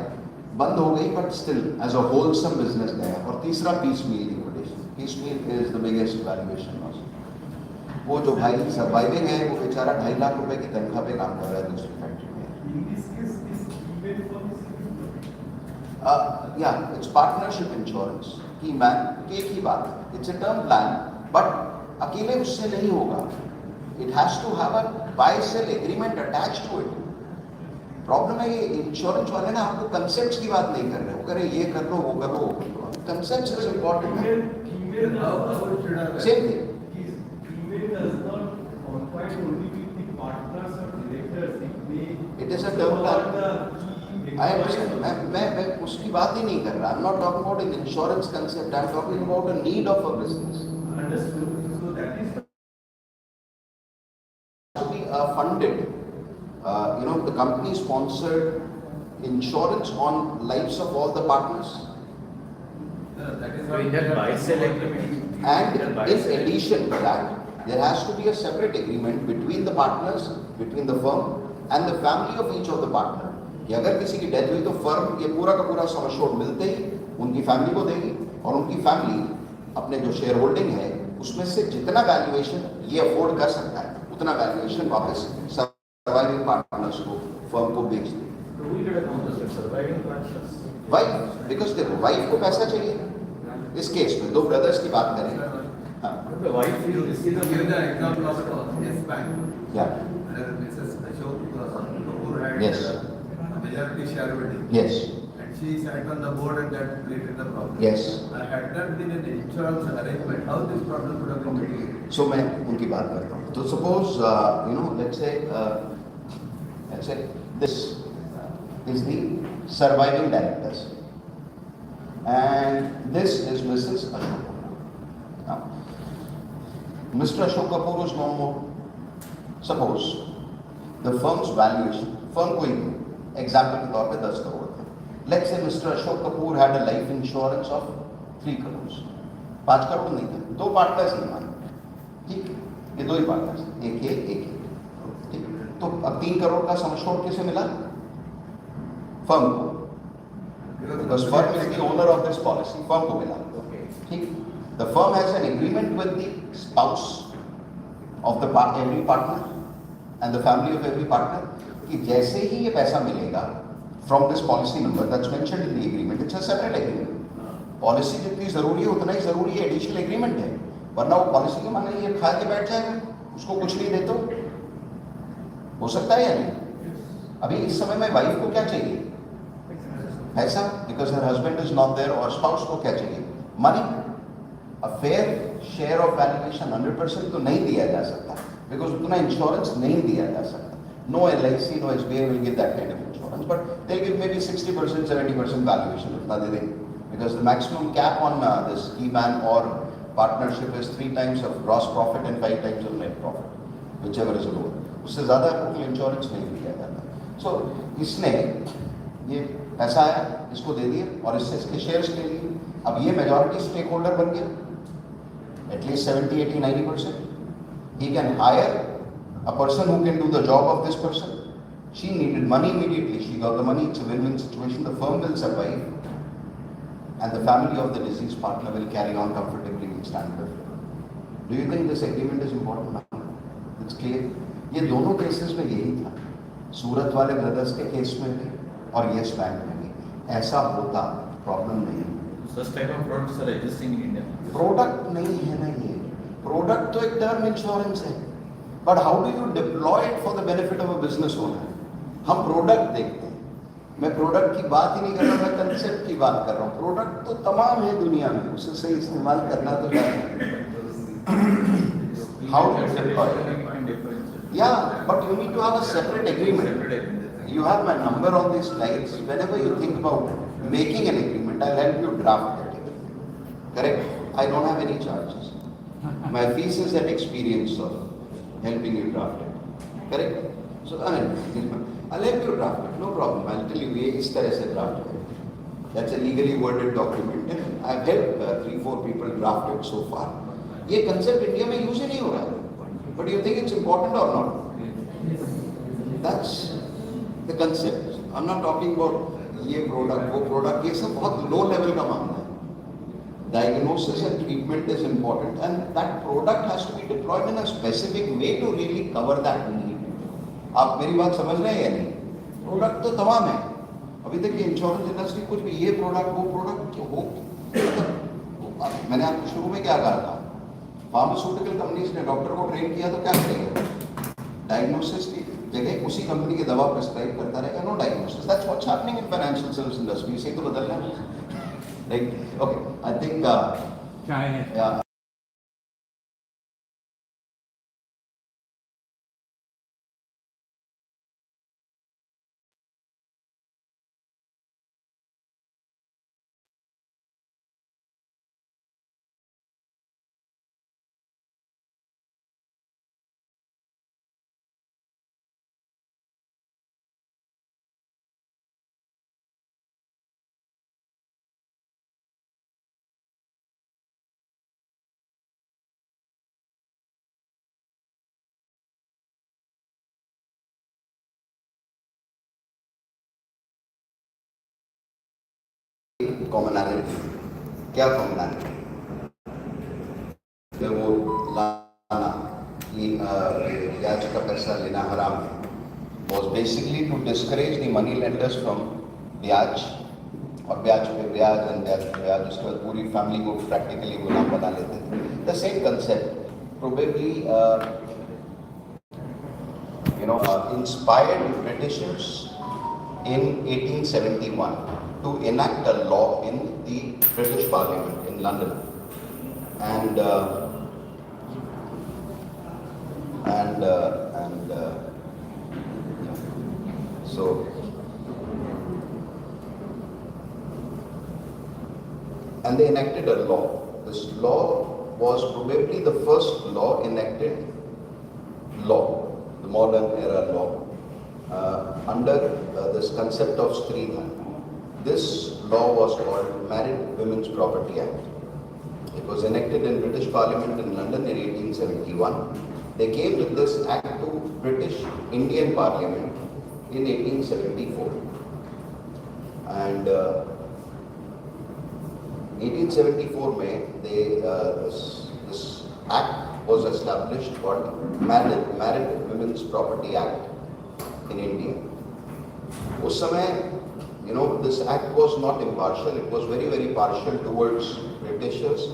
बंद हो गई but still as a wholesome business गया. और तीसरा piecemeal liquidation. Piecemeal is the biggest valuation loss. वो जो भाई सर्वाइविंग है, वो बेचारा 2.5 लाख रुपए की तनख्वाह पे काम कर रहा है दूसरी फैक्ट्री में. Yeah, it's partnership insurance की एक ही बात है. It's a term plan, but अकेले उससे नहीं होगा. It has to have a buy-sell agreement attached to it. Problem है ये इंश्योरेंस वाले ना आपको कंसेप्ट्स की बात नहीं कर रहे. वो करे ये कर लो, वो कर लो, वो कर लो. Concepts is important. Same thing. It is a term plan. I understand. मैं उसकी बात ही नहीं कर रहा. I'm not talking about an insurance concept. I'm talking about a need of a business. Understood. So that is to be funded. The company sponsored insurance on lives of all the partners. that is So in that buy-sell agreement, And in addition to that, there has to be a separate agreement between the partners, between the firm and the family of each of the partner. कि अगर किसी की death हुई तो firm ये पूरा का पूरा सम एश्योर्ड मिलते ही उनकी फैमिली को देगी, और उनकी फैमिली अपने जो शेयर होल्डिंग है उसमें से जितना वैल्यूएशन ये अफोर्ड कर सकता है उतना वैल्यूएशन वापस सर्वाइविंग पार्टनर्स को, फर्म को बेच देगी. who will get account of surviving partners? Wife, because देखो वाइफ को पैसा चाहिए. इस केस में 2 ब्रदर्स की बात करें. हाँ, But the wife is Give the example of Yes Bank. yeah, Mrs. Ashok Kapoor had Yes. a majority shareholding. Yes. And she sat on the board and that created the problem. Yes. Had that been an insurance arrangement, how this problem could have been mitigated? So मैं उनकी बात करता हूँ. So suppose let's say this is the surviving directors, and this is Mrs. Ashok Kapoor. Now, Mr. Ashok Kapoor is no more. Suppose the firm's valuation, firm कोई भी, example के तौर पे 10 करोड़ है. Let's say Mr. Ashok Kapoor had a life insurance of 3 crores. 5 crore नहीं था, 2 partners ही मान, ठीक, ये 2 ही पार्टनर्स, एक है, एक है, ठीक. तो अब 3 करोड़ का सम एश्योर्ड किसे मिला? फर्म को, because firm is the owner of this policy, firm को मिला, ठीक. The firm has an agreement with the spouse of the every partner and the family of every partner कि जैसे ही ये पैसा मिलेगा from this policy number that's mentioned in the agreement, it's a separate agreement. Policy जितनी जरूरी है उतना ही जरूरी है, एडिशनल एग्रीमेंट है, वरना वो पॉलिसी के माने ये खा के बैठ जाएगा, उसको कुछ नहीं दे तो हो सकता है या नहीं? अभी इस समय में वाइफ को क्या चाहिए? पैसा, because her husband is not there, और स्पाउस को क्या चाहिए? Money. A fair share of valuation 100% तो नहीं दिया जा सकता, बिकॉज उतना इंश्योरेंस नहीं दिया जा सकता. No LIC, no SBI will give that kind of insurance, but they'll give maybe 60%, 70% valuation. उतना दे देंगे, because the maximum cap on this E-man or partnership is 3 times of gross profit and 5 times of net profit, whichever is lower. उससे ज़्यादा total insurance नहीं दिया जाता. So इसने ये पैसा आया, इसको दे दिए और इससे इसके शेयर्स ले लिए. अब ये मेजॉरिटी स्टेक होल्डर बन गया, at least 70, 80, 90%. He can hire a person who can do the job of this person. She needed money immediately. She got the money. It's a win-win situation. The firm will survive, and the family of the deceased partner will carry on comfortably in standard. Do you think this agreement is important now? It's clear. ये दोनों cases में यही था. सूरत वाले brothers के case में भी और येस बैंक में भी ऐसा होता, प्रॉब्लम नहीं. Such type of products are existing in India. Product नहीं है ना ये. प्रोडक्ट तो एक टर्म इंश्योरेंस है, but how do you deploy it for the benefit of a business owner? हम प्रोडक्ट देखते हैं. मैं प्रोडक्ट की बात ही नहीं कर रहा, मैं कंसेप्ट की बात कर रहा हूँ. प्रोडक्ट तो तमाम है दुनिया में, उसे सही इस्तेमाल करना तो चाहिए. How to deploy? Yeah, but you need to have a separate agreement. You have my number on these slides. Whenever you think about making an agreement, I'll help you draft that agreement. Correct? I don't have any charges. My fees is that experience of helping you draft it. Correct? So I'll help you draft it. No problem. I'll tell you ये इस तरह से draft it. That's a legally worded document. And I've helped 3-4 people draft it so far. ये concept India में use ही नहीं हो रहा है. But do you think it's important or not? That's the concept. I'm not talking about ये product, वो product, ये सब बहुत low level का मामला है. Diagnosis and treatment is important, and that product has to be deployed in a specific way to really cover that need. आप मेरी बात समझ रहे हैं या नहीं? Product तो तमाम है. अभी तक ये इंश्योरेंस इंडस्ट्री कुछ भी ये प्रोडक्ट वो प्रोडक्ट क्यों हो, मैंने आपको शुरू में क्या कहा था? फार्मास्यूटिकल कंपनीज ने डॉक्टर को ट्रेन किया तो क्या करेगा? डायग्नोसिस की जगह उसी कंपनी की दवा प्रिस्क्राइब करता रहेगा. No diagnosis. That's what's happening in financial service industry. इसे तो बदलना है. राइट? ओके, आई थिंक चाय है. कॉमनैलिटी. क्या कॉमनैलिटी? वो लाना कि ब्याज का पैसा लेना हराम है, was basically to discourage the money lenders from ब्याज, और ब्याज पे ब्याज एंड ब्याज पे ब्याज, उसके बाद पूरी फैमिली को प्रैक्टिकली गुलाम बना लेते थे. The same concept probably inspired Britishers in 1871 to enact a law in the British Parliament in London, and so and they enacted a law. This law was probably the first law enacted law, the modern era law, under this concept of Stridhan. This law was called Married Women's Property Act. It was enacted in British Parliament in London in 1871. They came with this act to British Indian Parliament in 1874. And 1874 May, this act was established called Married Women's Property Act in India. उस समय, this act was not impartial. It was very, very partial towards Britishers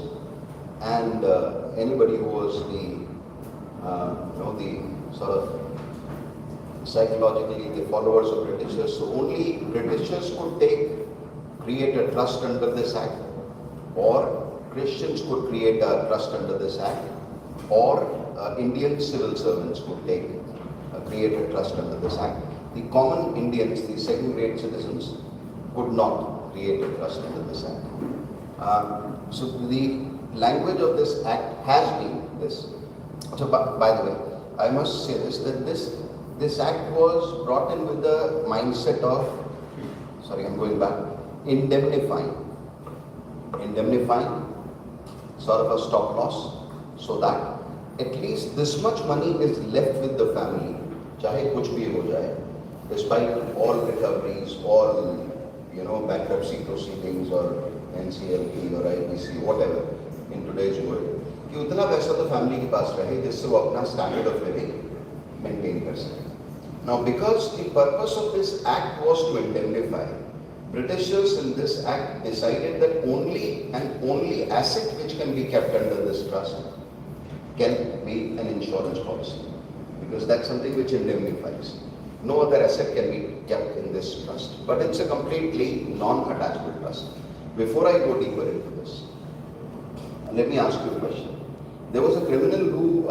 and anybody who was the sort of psychologically the followers of Britishers. So only Britishers could create a trust under this act, or Christians could create a trust under this act, or Indian civil servants could create a trust under this act. The common Indians, the second-grade citizens, could not create a trust under this act. So the language of this act has been this. So by the way, I must say that this act was brought in with the mindset of, indemnifying sort of a stop loss, so that at least this much money is left with the family, chahe kuch bhi ho jaye, despite all recoveries, all bankruptcy proceedings or NCLT or IBC, whatever in today's world, कि उतना पैसा तो family के पास रहे जिससे वो अपना standard of living maintain कर सके. Now, because the purpose of this act was to indemnify, Britishers in this act decided that only asset which can be kept under this trust can be an insurance policy, because that's something which indemnifies. No other asset can be kept in this trust, but it's a completely non-attachable trust. Before I go deeper into this, let me ask you a question. There was a criminal who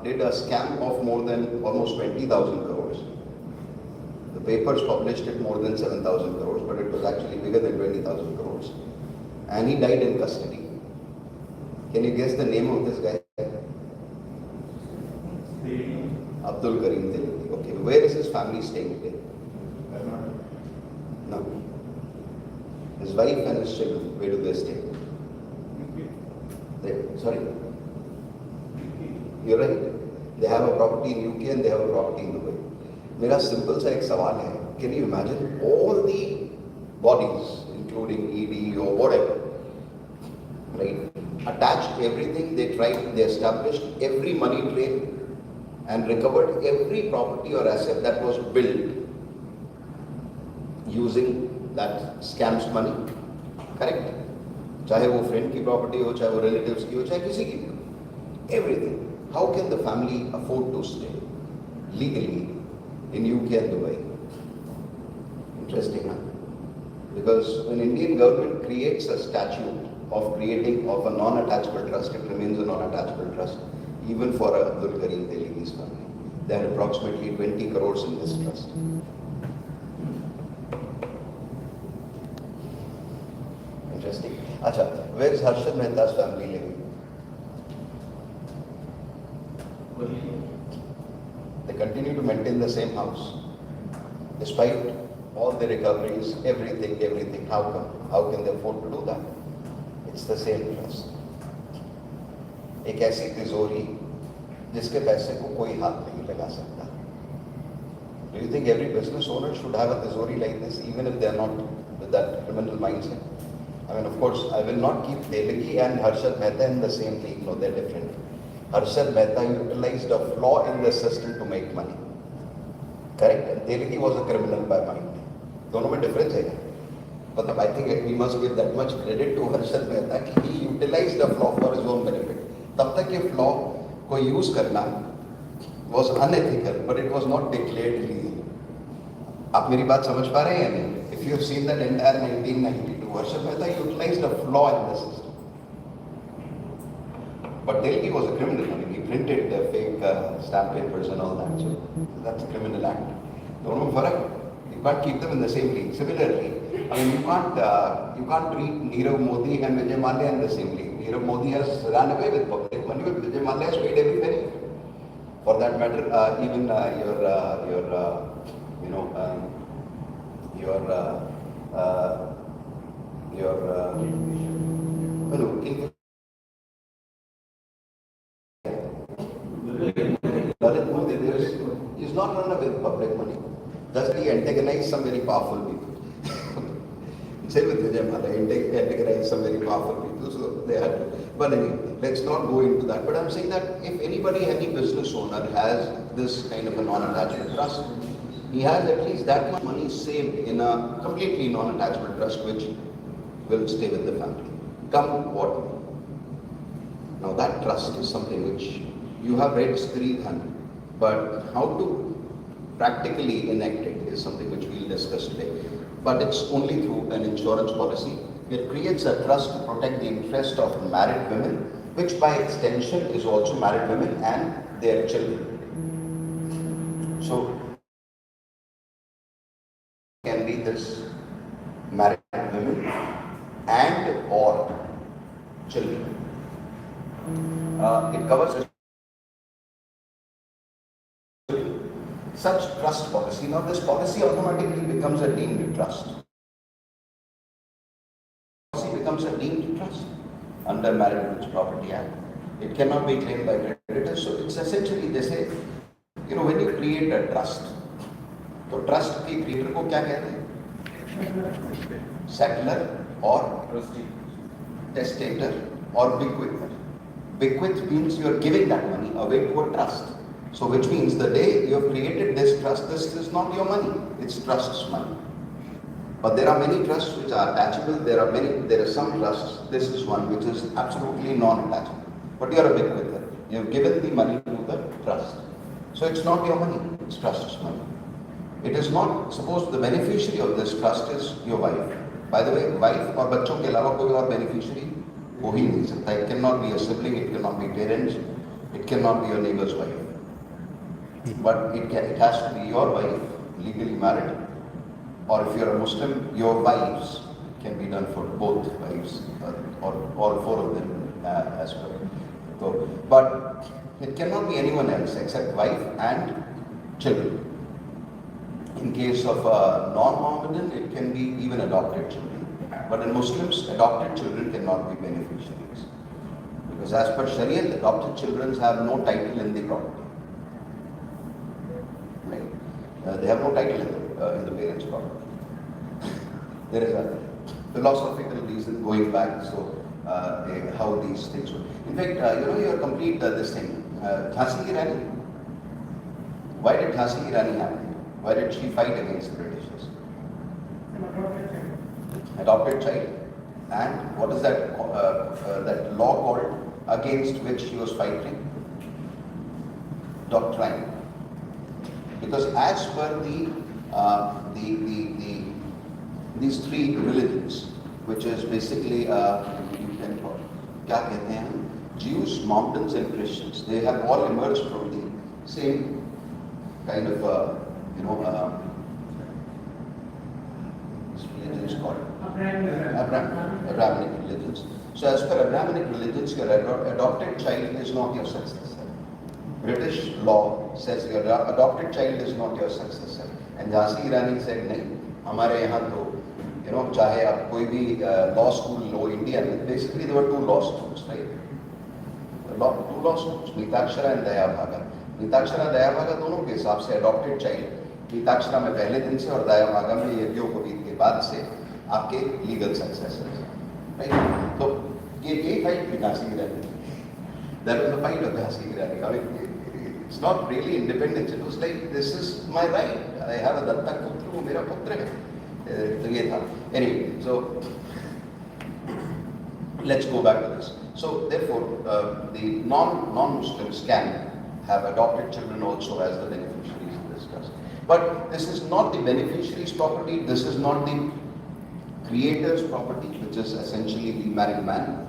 did a scam of more than almost 20,000 crores. The papers published it more than 7,000 crores, but it was actually bigger than 20,000 crores. And he died in custody. Can you guess the name of this guy? Abdul Karim Tilaki. Okay, where is his family staying today? No. His wife and his children, where do they stay? Sorry? You're right. They have a property in UK and they have a property in Dubai. मेरा simple सा एक सवाल है. Can you imagine all the bodies, including ED or whatever, right? Attached everything, they established every money trail and recovered every property or asset that was built using that scam's money. Correct? चाहे वो friend की property हो, चाहे वो relatives की हो, चाहे किसी की भी, everything. How can the family afford to stay legally in UK and Dubai? Interesting, huh? Because when Indian government creates a statute of a non-attachable trust, it remains a non-attachable trust, even for Abdul Karim Telaki's family. There are approximately 20 crores in this trust. Interesting. Acha, where is Harshad Mehta's family living? They continue to maintain the same house, despite all the recoveries, everything. How come? How can they afford to do that? It's the same trust. एक ऐसी तिजोरी जिसके पैसे को कोई हाथ नहीं लगा सकता. Do you think every business owner should have a tizori like this, even if they are not with that criminal mindset? I mean, of course, I will not keep Telagi and Harshad Mehta in the same league. No, they're different. Harshad Mehta utilized a flaw in the system to make money. Correct? And Telagi was a criminal by mind. दोनों में difference है. But I think we must give that much credit to Harshad Mehta कि he utilized a flaw for his own benefit. तब तक ये flaw को use करना was unethical, but it was not declared illegal. आप मेरी बात समझ पा रहे हैं या नहीं? If you have seen that entire 1992, Harshad Mehta utilized a flaw in the system. But Delhi was a criminal. I mean, he printed the fake stamp papers and all that. So that's a criminal act. दोनों में फर्क है. You can't keep them in the same league. Similarly, I mean, you can't treat Nirav Modi and Vijay Mallya in the same league. Nirav Modi has run away with public money, but Vijay Mallya has paid every penny. For that matter, even Lalit Modi, he's not run away with public money. Does he antagonize some very powerful people? Same with Vijay Mallya, antagonize some very powerful people, so they had to. But anyway, let's not go into that. But I'm saying that if anybody, any business owner has this kind of a non-attachment trust, he has at least that much money saved in a completely non-attachment trust which will stay with the family. Come what may. Now that trust is something which you have read Stridhan, but how to practically enact it is something which we'll discuss today. But it's only through an insurance policy. It creates a trust to protect the interest of married women, which by extension is also married women and their children. So, can be this married women and or children. It covers such trust policy. Now this policy automatically becomes a deemed trust. Policy becomes a deemed trust under Marriage Property Act. It cannot be claimed by creditors. So it's essentially, they say, when you create a trust, तो trust के creator को क्या कहते हैं? Settler और testator और bequeather. Bequeath means you are giving that money away to a trust. So which means the day you have created this trust, this is not your money, it's trust's money. But there are many trusts which are attachable, there are some trusts, this is one which is absolutely non-attachable. But you are a bequeather, you have given the money to the trust. So it's not your money, it's trust's money. It is not, suppose the beneficiary of this trust is your wife. By the way, wife और बच्चों के अलावा कोई और beneficiary हो ही नहीं सकता. It cannot be a sibling, it cannot be parents, it cannot be your neighbor's wife. But it has to be your wife, legally married, or if you're a Muslim, your wives. It can be done for both wives or all four of them as well. So, but it cannot be anyone else except wife and children. In case of non-Mohammedan, it can be even adopted children. But in Muslims, adopted children cannot be beneficiaries. Because as per Shariat, adopted children have no title in the property. Right? They have no title in the parents' property. There is a philosophical reason going back, so how these things work. In fact, you are complete this thing. Jhansi Ki Rani. Why did Jhansi Ki Rani happen? Why did she fight against the Britishers? Adopted child. And what is that law called against which she was fighting? Doctrine. Because as per these three religions, which is basically क्या कहते हैं? Jews, Mohammedans and Christians, they have all emerged from the same kind of religions called Abrahamic religions. So as per Abrahamic religions, your adopted child is not your successor. British law says your adopted child is not your successor. And Jhansi Ki Rani said, नहीं, हमारे यहाँ तो, चाहे आप कोई भी law school लो India में, basically there were two law schools, right? Two law schools, Nitakshara and Dayabhaga. Nitakshara, Dayabhaga दोनों के हिसाब से adopted child नीताक्षरा में पहले दिन से और दयाभागा में यज्ञोपवीत के बाद से आपके लीगल सक्सेसर्स, राइट? तो ये फाइट थी झांसी की रानी. That was the fight of Jhansi Ki Rani. I mean, it's not really independence. It was like, this is my right. I have a dattak putra, वो मेरा पुत्र है. तो ये था. Anyway, so let's go back to this. So therefore, the non-Muslims can have adopted children also as the beneficiaries in this trust. But this is not the beneficiary's property, this is not the creator's property, which is essentially the married man.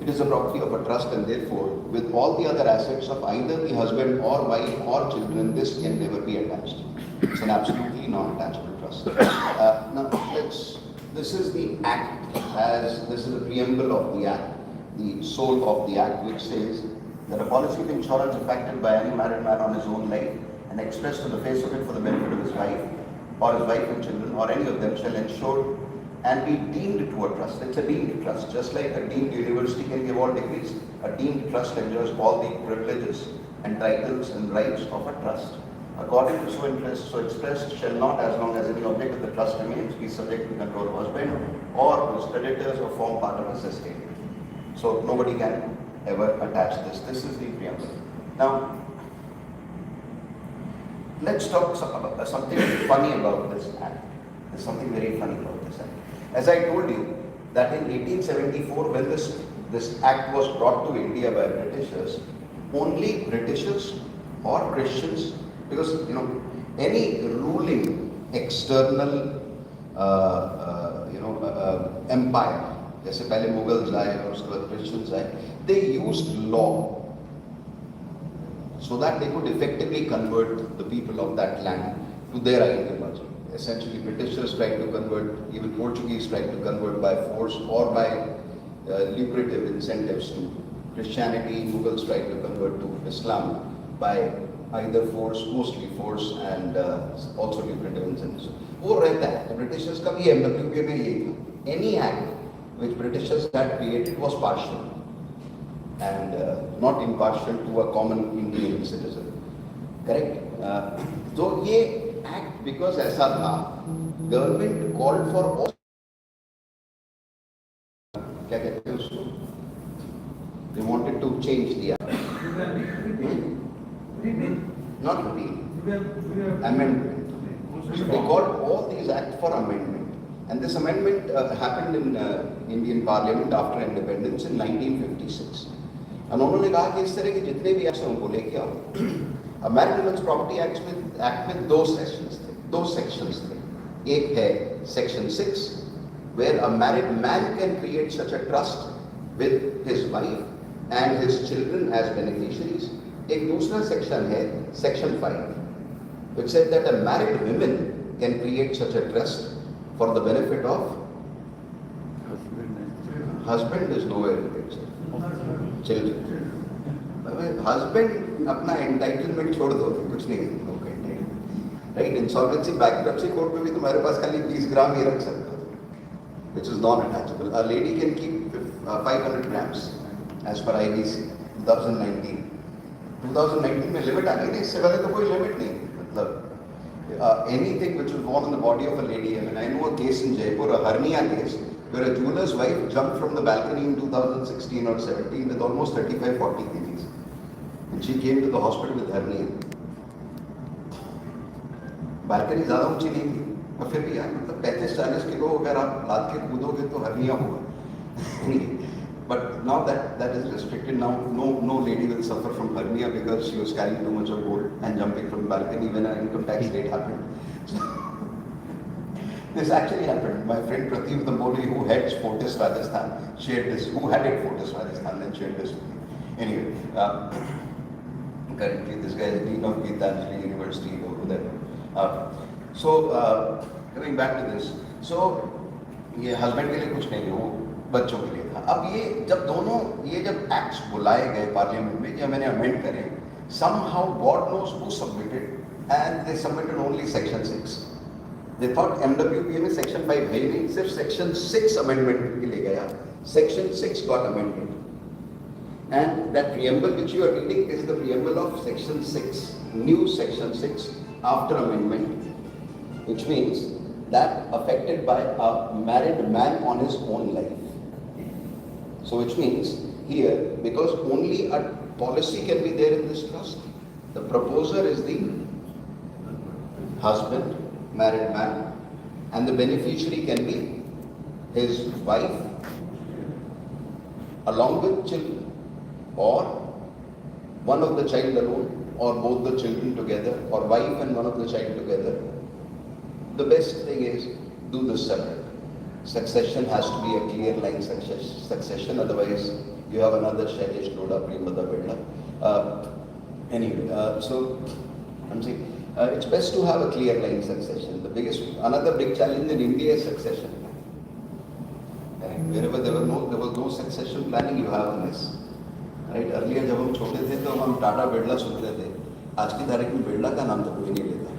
It is the property of a trust, and therefore, with all the other assets of either the husband or wife or children, this can never be attached. It's an absolutely non-attachable trust. Now, this is the act, this is the preamble of the act, the soul of the act, which says that a policy of insurance effected by any married man on his own life and expressed on the face of it for the benefit of his wife or his wife and children or any of them shall ensure and be deemed to a trust. It's a deemed trust. Just like a deemed university can give all degrees, a deemed trust enjoys all the privileges and titles and rights of a trust. According to so interest, so expressed, shall not, as long as any object of the trust remains, be subject to the control of husband or his creditors or form part of his estate. So nobody can ever attach this. This is the preamble. Now, let's talk about something funny about this act. There's something very funny about this act. As I told you, that in 1874, when this act was brought to India by Britishers, only Britishers or Christians, because any ruling external empire, जैसे पहले Mughals आए और उसके बाद Christians आए, they used law so that they could effectively convert the people of that land to their ideology. Essentially, Britishers tried to convert, even Portuguese tried to convert by force or by lucrative incentives to Christianity. Mughals tried to convert to Islam by either force, mostly force, and also lucrative incentives. वो रहता है, तो Britishers का भी MWPA में यही था. Any act which Britishers had created was partial and not impartial to a common Indian citizen. Correct? So ये act, because ऐसा था, government called for all, क्या कहते हैं उसको? They wanted to change the act. Not repeal. Amendment. So they called all these acts for amendment. And this amendment happened in Indian Parliament after independence in 1956. And उन्होंने कहा कि इस तरह के जितने भी एक्ट्स हैं उनको लेके आओ. Married Women's Property Act में दो sections थे. एक है Section 6, where a married man can create such a trust with his wife and his children as beneficiaries. एक दूसरा section है Section 5, which said that a married woman can create such a trust for the benefit of husband is nowhere in picture. Children. Husband अपना entitlement छोड़ दो, कुछ नहीं है, no entitlement. Right? Insolvency, bankruptcy court में भी तुम्हारे पास खाली 20 ग्राम ही रख सकते हो, which is non-attachable. A lady can keep 500 grams as per IBC 2019. 2019 में लिमिट आ गई थी, इससे पहले तो कोई लिमिट नहीं. मतलब anything which was born on the body of a lady. I mean, I know a case in Jaipur, a hernia case, where a jeweler's wife jumped from the balcony in 2016 or 17 with almost 35-40 kgs. And she came to the hospital with hernia. Balcony ज़्यादा ऊंची नहीं थी, और फिर भी यार मतलब 35-40 kilo अगर आप लाद के कूदोगे तो हर्निया होगा. But now that is restricted. Now no lady will suffer from hernia because she was carrying too much of gold and jumping from the balcony when her income tax rate happened. So, this actually happened. My friend Prateek Damboli, who heads Fortis Rajasthan, shared this. Who headed Fortis Rajasthan and shared this with me. Anyway, currently this guy is dean of Geetanjali University over there. Coming back to this, so ये husband के लिए कुछ नहीं है, वो बच्चों के लिए था. अब ये जब एक्ट्स बुलाए गए पार्लियामेंट में, जब मैंने अमेंड करे, somehow God knows who submitted, and they submitted only Section 6. They thought MWPA में Section 5 है ही नहीं, सिर्फ Section 6 amendment के लिए गया. Section 6 got amended, and that preamble which you are reading is the preamble of Section 6, new Section 6 after amendment, which means that affected by a married man on his own life. So which means here, because only a policy can be there in this trust, the proposer is the husband, married man, and the beneficiary can be his wife along with children, or one of the child alone, or both the children together, or wife and one of the child together, the best thing is do this separate. Succession has to be a clear line succession, otherwise you have another Shailesh Lodha, Premlata Birla. Anyway, so I'm saying it's best to have a clear line succession. Another big challenge in India is succession. Wherever there was no succession planning, you have this. Right? Earlier जब हम छोटे थे तो हम टाटा बिरला सुनते थे. आज की तारीख में बिरला का नाम तो कोई नहीं लेता.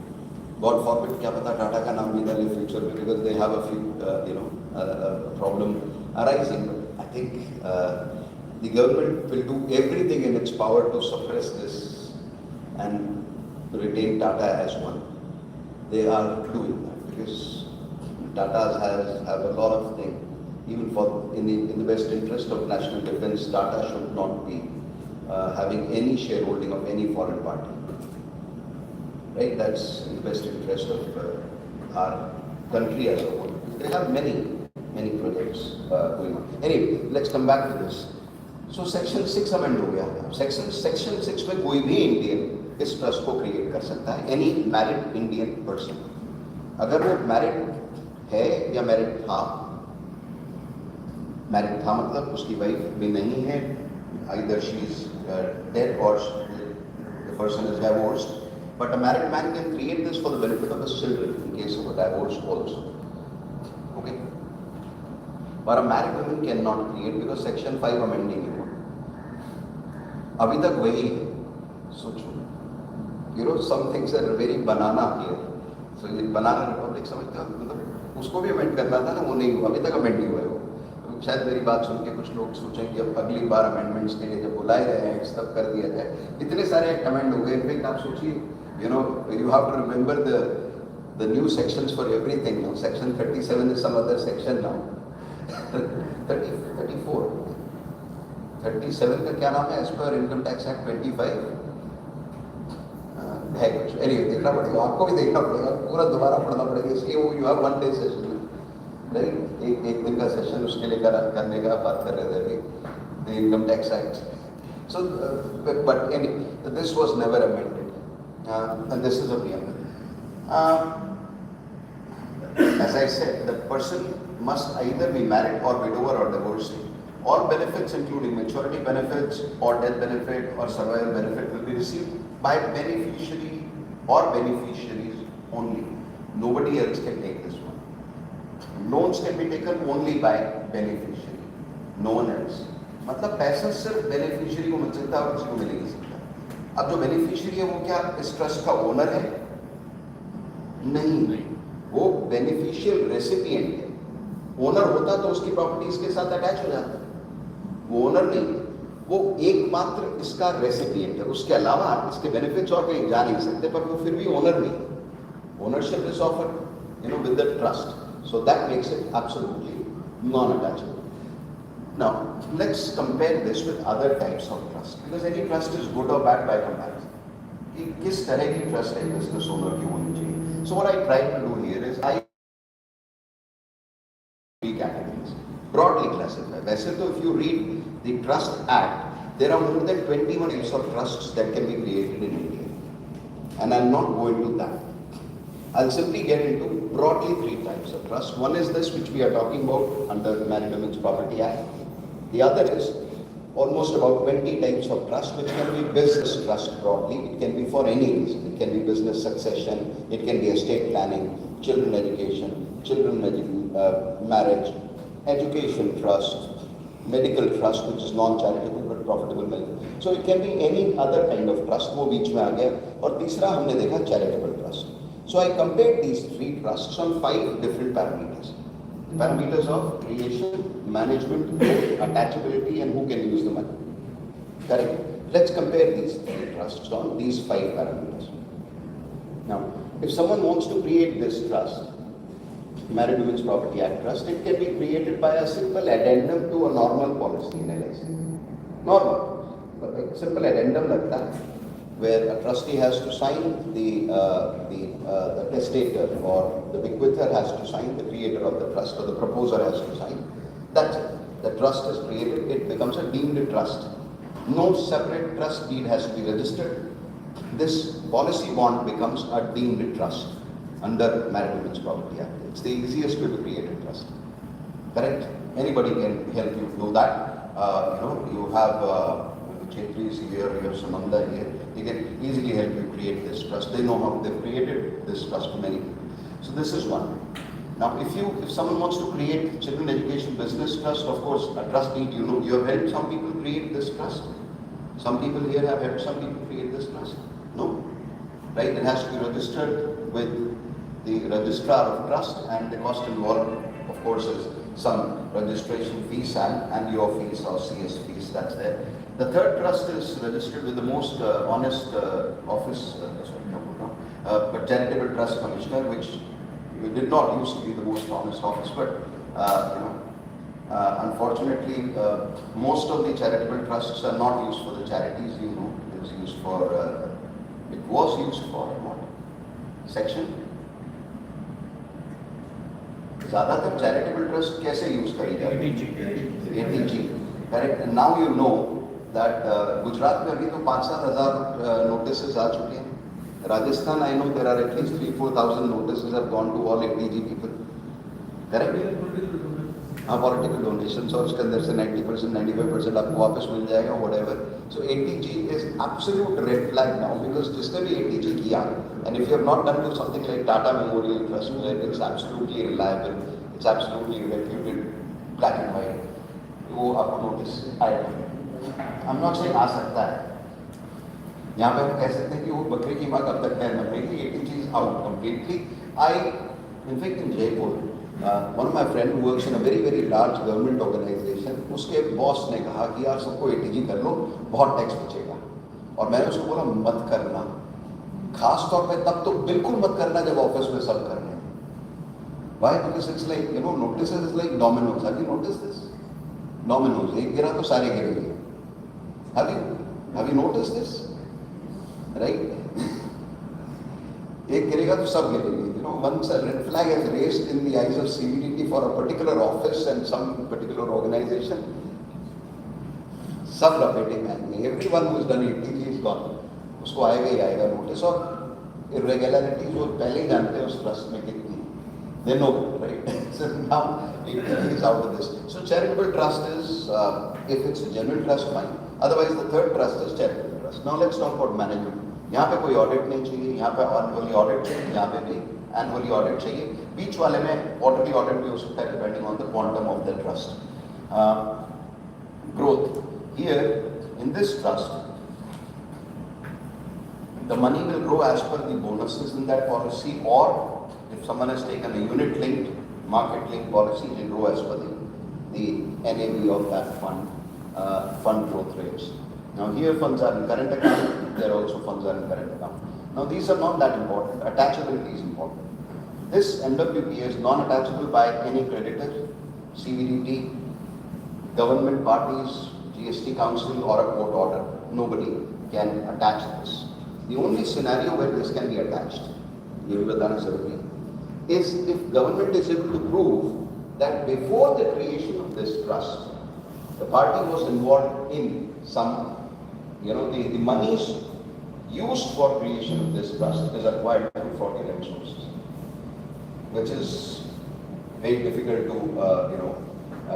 God forbid, क्या पता टाटा का नाम निकाले future में, because they have a few problem arising. But I think the government will do everything in its power to suppress this and retain Tata as one. They are doing that because Tata have a lot of things. Even in the best interest of national defense, Tata should not be having any shareholding of any foreign party. Right? That's in the best interest of our country as a whole. They have many projects going on. Anyway, let's come back to this. So Section 6 amend हो गया. Section 6 में कोई भी Indian इस trust को create कर सकता है. Any married Indian person. अगर वो married है या married था मतलब उसकी वाइफ भी नहीं है, either she is dead or the person is divorced. But a married man can create this for the benefit of his children in case of a divorce also. Okay? But a married woman cannot create because Section 5 amending है. अभी तक वही है. सोचो. Some things are very banana here. So ये banana republic समझते हो? मतलब उसको भी अमेंड करना था ना, वो नहीं हुआ. अभी तक अमेंड नहीं हुआ है वो. शायद मेरी बात सुन के कुछ लोग सोचें कि अब अगली बार अमेंडमेंट्स के लिए जब बुलाए गए हैं तब कर दिया जाए. इतने सारे एक्ट अमेंड हो गए. इनफैक्ट आप सोचिए, you have to remember the new sections for everything now. Section 37 is some other section now. 34. 37 का क्या नाम है? As per Income Tax Act 25 है कुछ. Anyway, देखना पड़ेगा, आपको भी देखना पड़ेगा, पूरा दोबारा पढ़ना पड़ेगा. इसलिए वो you have one day session. एक दिन का सेशन उसके लिए करने का बात कर रहे थे अभी. The Income Tax Act. So, but anyway, this was never amended. And this is a preamble. As I said, the person must either be married or widower or divorcee. All benefits, including maturity benefits or death benefit or survival benefit, will be received by beneficiary or beneficiaries only. Nobody else can take this one. Loans can be taken only by beneficiary, no one else. मतलब पैसा सिर्फ beneficiary को मिल सकता है और किसी को मिल नहीं सकता. अब जो बेनिफिशियरी है वो क्या इस ट्रस्ट का ओनर है? नहीं, वो बेनिफिशियल रेसिपिएंट है. ओनर होता तो उसकी प्रॉपर्टी इसके साथ अटैच हो जाता. वो ओनर नहीं, वो एकमात्र इसका रेसिपिएंट है. उसके अलावा इसके बेनिफिट्स और कहीं जा नहीं सकते, पर वो फिर भी ओनर नहीं. Ownership is offered with the trust. So that makes it absolutely non-attachable. Now, let's compare this with other types of trust, because any trust is good or bad by comparison. किस तरह की trust है business owner की होनी चाहिए. So what I try to do here is I three categories broadly classified. वैसे तो if you read the Trust Act, there are more than 21 types of trusts that can be created in India, and I'll not go into that. I'll simply get into broadly three types of trust. One is this which we are talking about under the Married Women's Property Act. The other is almost about 20 types of trust, which can be business trust broadly. It can be for any reason. It can be business succession, it can be estate planning, children education, marriage, education trust, medical trust, which is non-charitable but profitable. So it can be any other kind of trust. वो बीच में आ गया. और तीसरा हमने देखा charitable trust. So I compared these three trusts on 5 different parameters. The parameters of creation, management, attachability, and who can use the money. Correct? Let's compare these three trusts on these 5 parameters. Now, if someone wants to create this trust, Married Women's Property Act trust, it can be created by a simple addendum to a normal policy in LIC. Normal. But a simple addendum like that, where a trustee has to sign, the testator or the bequeather has to sign, the creator of the trust or the proposer has to sign. That's it. The trust is created, it becomes a deemed trust. No separate trust deed has to be registered. this policy bond becomes a deemed trust under Maritime Bridge Property Act. It's the easiest way to create a trust. Correct? Anybody can help you do that. You have Chetri is here, you have Samanda here. They can easily help you create this trust. They know how they've created this trust for many people. So this is one. Now, if someone wants to create children education business trust, of course, a trust need, you have helped some people create this trust. Some people here have helped some people create this trust. No, right? It has to be registered with the registrar of trust, and the cost involved, of course, is some registration fees and annual fees or CS fees. That's there. The third trust is registered with the most honest office, but charitable trust commissioner, which did not used to be the most honest office, but unfortunately, most of the charitable trusts are not used for the charities. It was used for what? Section. ज़्यादातर charitable trust कैसे use करी जाती है? ATG. Correct. And now you know that Gujarat में अभी तो 5-7 हज़ार notices आ चुके हैं. Rajasthan, I know there are at least 3,000-4,000 notices have gone to all ATG people. Correct? हाँ, political donations और उसके अंदर से 90%, 95% आपको वापस मिल जाएगा, whatever. So ATG is absolute red flag now, because जिसने भी ATG किया, and if you have not done to something like Tata Memorial Trust, where it's absolutely reliable, it's absolutely reputed, black and white, वो आपको notice आएगा. I'm not saying आ सकता है. यहाँ पे हम कह सकते हैं कि वो बकरे की माँ कब तक पैर मरेगी. ATG is out completely. In fact, in Jaipur, one of my friend who works in a very very large government organization, उसके बॉस ने कहा कि यार सबको ATG कर लो, बहुत टैक्स बचेगा. और मैंने उसको बोला मत करना, खास तौर पे तब तो बिल्कुल मत करना जब ऑफिस में सब कर रहे हैं. Why? Because it's like, notices is like dominoes. Have you noticed this? Dominoes. एक गिरा तो सारे गिरेंगे. Have you noticed this? Right? एक गिरेगा तो सब गिरेंगे. Once a red flag is raised in the eyes of CBDT for a particular office and some particular organization, सब लपेटे में. Everyone who has done ATG is gone. उसको आएगा ही आएगा notice. और irregularities वो पहले ही जानते हैं उस trust में कितनी. They know, right? So now ATG is out of this. So charitable trust is, if it's a genuine trust, fine. Otherwise, the third trust is charitable trust. Now let's talk about management. यहाँ पे कोई audit नहीं चाहिए, यहाँ पे annually audit चाहिए, यहाँ पे भी annually ऑडिट चाहिए. बीच वाले में quarterly ऑडिट भी हो सकता है depending on the quantum of the trust. Growth. Here in this trust, the money will grow as per the bonuses in that policy, or if someone has taken a unit-linked, market-linked policy, it will grow as per the NAV of that fund growth rates. Now here funds are in current account, there also funds are in current account. Now these are not that important. Attachability is important. This NWP is non-attachable by any creditor, CBDT, government parties, GST council or a court order. Nobody can attach this. The only scenario where this can be attached, is if government is able to prove that before the creation of this trust, the party was involved in some, the monies used for creation of this trust is acquired through fraudulent sources, which is very difficult to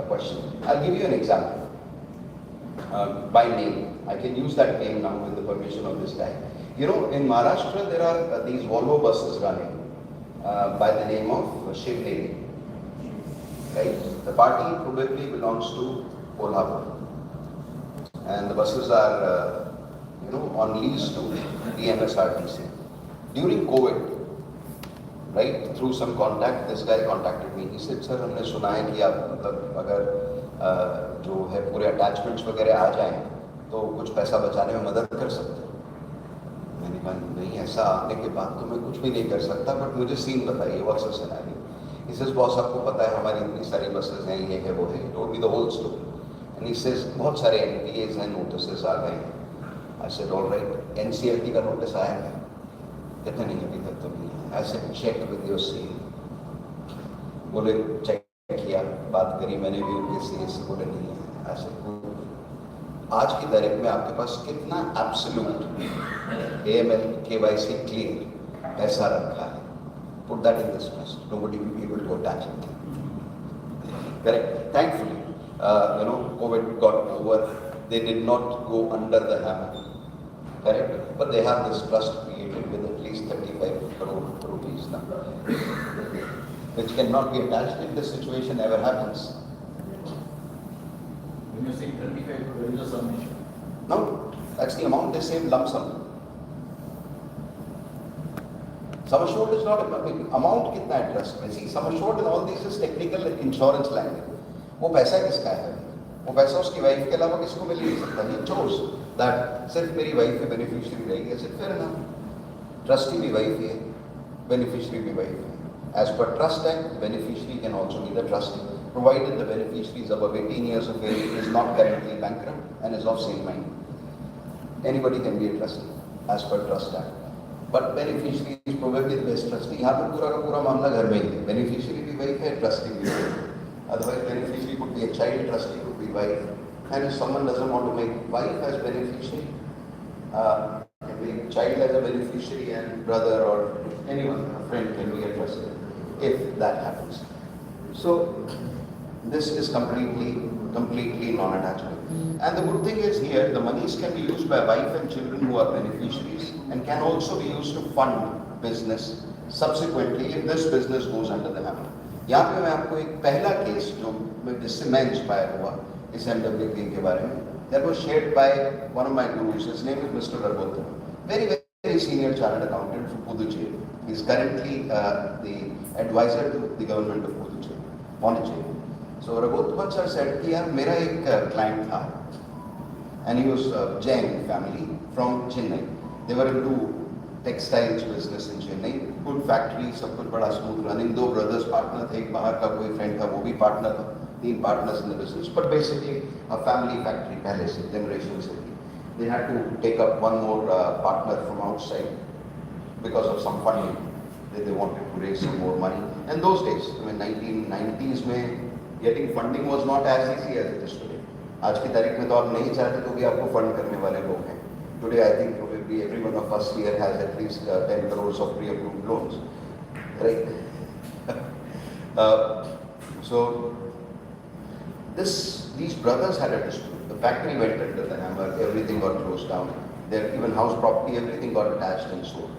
question. I'll give you an example. By name, I can use that name now with the permission of this guy. In Maharashtra there are these Volvo buses running by the name of Shiv Lady. Right? The party probably belongs to Kolhapur, and the buses are on lease to the MSRTC. During COVID, right, through some contact, this guy contacted me. He said, "Sir, हमने सुना है कि आप अगर जो है पूरे attachments वगैरह आ जाएं तो कुछ पैसा बचाने में मदद कर सकते हो." मैंने कहा नहीं, ऐसा आने के बाद तो मैं कुछ भी नहीं कर सकता, बट मुझे सीन बताइए, what's the scenario. He says, "boss, आपको पता है हमारी इतनी सारी बसेस हैं, ये है वो है." He told me the whole story. And he says, बहुत सारे NPAs हैं, notices आ गए. I said, all right, NCLT का notice आया है? कहते नहीं, अभी तक तो नहीं है. I said, check with your CA. बोले check किया, बात करी मैंने भी उनके CA से, बोले नहीं है. I said, आज की तारीख में आपके पास कितना एब्सोल्यूट AML KYC क्लियर पैसा रखा है? Put that in this list. Nobody will be able to attack it. Correct. Thankfully, COVID got over. They did not go under the hammer. Correct. But they have this trust created with at least 35 crore rupees now, which cannot be attached if this situation ever happens. When you say 25 crore, there is a sum issue. No, that's the amount they save lump sum. Sum assured is not amount कितना है trust में? See, sum assured in all these is technical insurance language. वो पैसा किसका है? वो पैसा उसकी वाइफ के अलावा किसको मिल नहीं सकता? He chose that सिर्फ मेरी वाइफ ही बेनिफिशियरी रहेगी. Is it fair enough? Trustee भी वाइफ ही है, बेनिफिशियरी भी वाइफ है. As per Trust Act, the beneficiary can also be the trustee, provided the beneficiary is above 18 years of age, is not currently bankrupt and is of sane mind. Anybody can be a trustee as per Trust Act. But beneficiary is probably the best trustee. यहाँ पर पूरा का पूरा मामला घर में ही है. Beneficiary भी वाइफ है, trustee भी वाइफ है. Otherwise, beneficiary could be a child, trustee could be wife. And if someone doesn't want to make wife as beneficiary, can be child as a beneficiary and brother or anyone, a friend can be a trustee, if that happens. So, this is completely non-attachable. And the good thing is here, the monies can be used by wife and children who are beneficiaries and can also be used to fund business subsequently if this business goes under the hammer. यहाँ पे मैं आपको एक पहला case जो जिससे मैं inspire हुआ इस MWP के बारे में, that was shared by one of my gurus. His name is Mr. Raghottam, very senior chartered accountant from Puducherry. He is currently the advisor to the government of Puducherry, Pondicherry. So Raghottam sir said कि यार मेरा एक client था, and he was Jain family from Chennai. They were into textiles business in Chennai. Good factory, सब कुछ बड़ा smooth running. 2 brothers partner थे, एक बाहर का कोई friend था, वो भी partner था. 3 partners in the business, but basically a family factory पहले से generation से थी. They had to take up one more partner from outside because of some funding. They wanted to raise some more money. And those days, I mean 1990s में getting funding was not as easy as it is today. आज की तारीख में तो आप नहीं चाहते तो भी आपको फंड करने वाले लोग हैं. Today I think probably every one of us here has at least 10 crores of pre-approved loans, right? So these brothers had a dispute. The factory went under the hammer. Everything got closed down. Their even house property, everything got attached and sold.